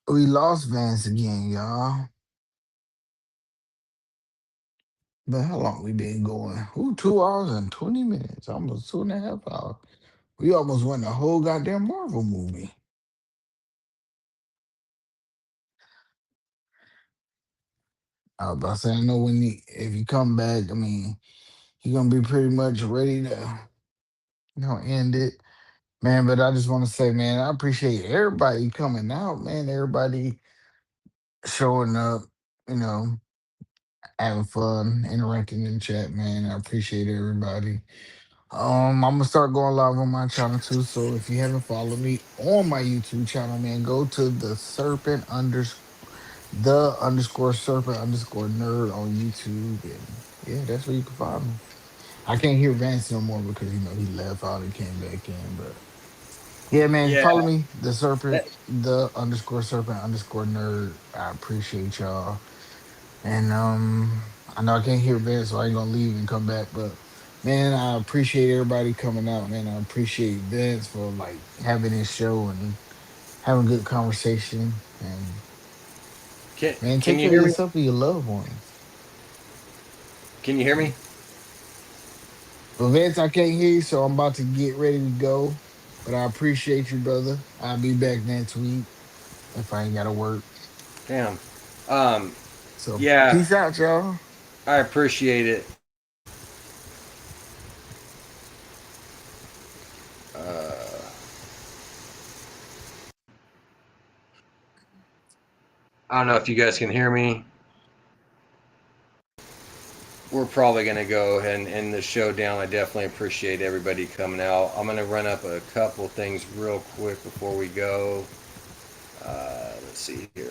We lost Vance again, y'all. But how long we been going? Ooh, 2 hours and 20 minutes, almost 2.5 hours. We almost went the whole goddamn Marvel movie. I was about to say, I know if you come back, I mean, you're gonna be pretty much ready to, end it, man. But I just want to say, man, I appreciate everybody coming out, man. Everybody showing up, you know, having fun, interacting in the chat, man. I appreciate everybody. I'm gonna start going live on my channel too. So if you haven't followed me on my YouTube channel, man, go to the underscore serpent underscore nerd on YouTube, and yeah, that's where you can find me. I can't hear Vance no more because he left out and came back in. But yeah, man, Yeah. follow me, the underscore serpent underscore nerd. I appreciate y'all. And I know I can't hear Vance, so I ain't gonna leave and come back. But man, I appreciate everybody coming out, man. I appreciate Vince for like having his show and having good conversation. And Can man, Can take you care of hear me? yourself and your loved ones. Can you hear me? But Vince, I can't hear you, so I'm about to get ready to go. But I appreciate you, brother. I'll be back next week if I ain't gotta work. Damn. Um. So Yeah, peace out, y'all. I appreciate it. I don't know if you guys can hear me. We're probably going to go ahead and end the show down. I definitely appreciate everybody coming out. I'm going to run up a couple things real quick before we go. Let's see here.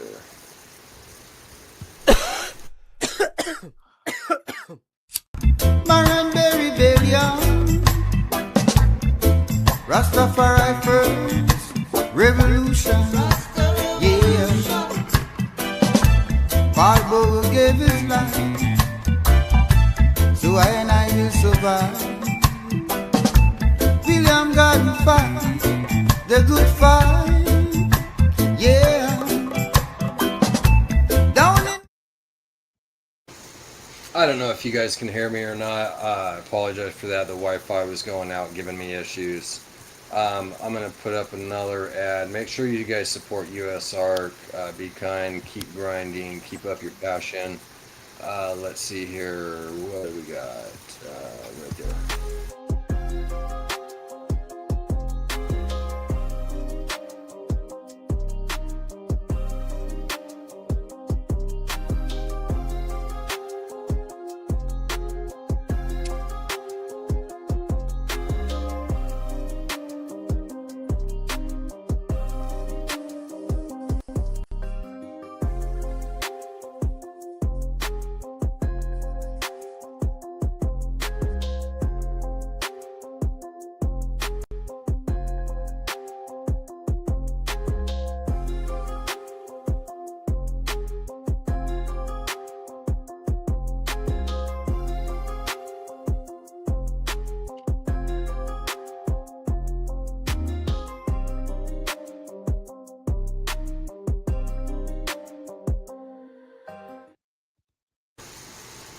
Maranberry Rebellion, Rastafari first, revolution, yeah. Paul Bogle gave his life, so I and I will survive. William Garden fight, the good fight, yeah. Down in I don't know if you guys can hear me or not. I apologize for that. The Wi-Fi was going out, giving me issues. I'm going to put up another ad. Make sure you guys support USARC. Be kind, keep grinding, keep up your passion. Let's see here. What do we got? Right there.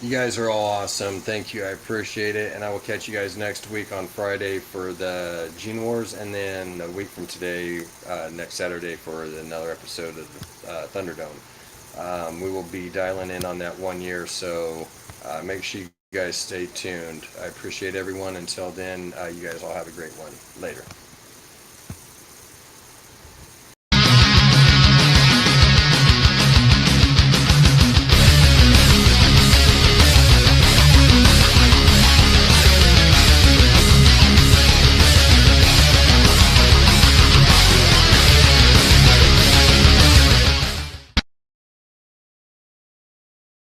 You guys are all awesome. Thank you. I appreciate it. And I will catch you guys next week on Friday for the Gene Wars, and then a week from today, next Saturday, for another episode of Thunderdome. We will be dialing in on that 1 year, so make sure you guys stay tuned. I appreciate everyone. Until then, you guys all have a great one. Later.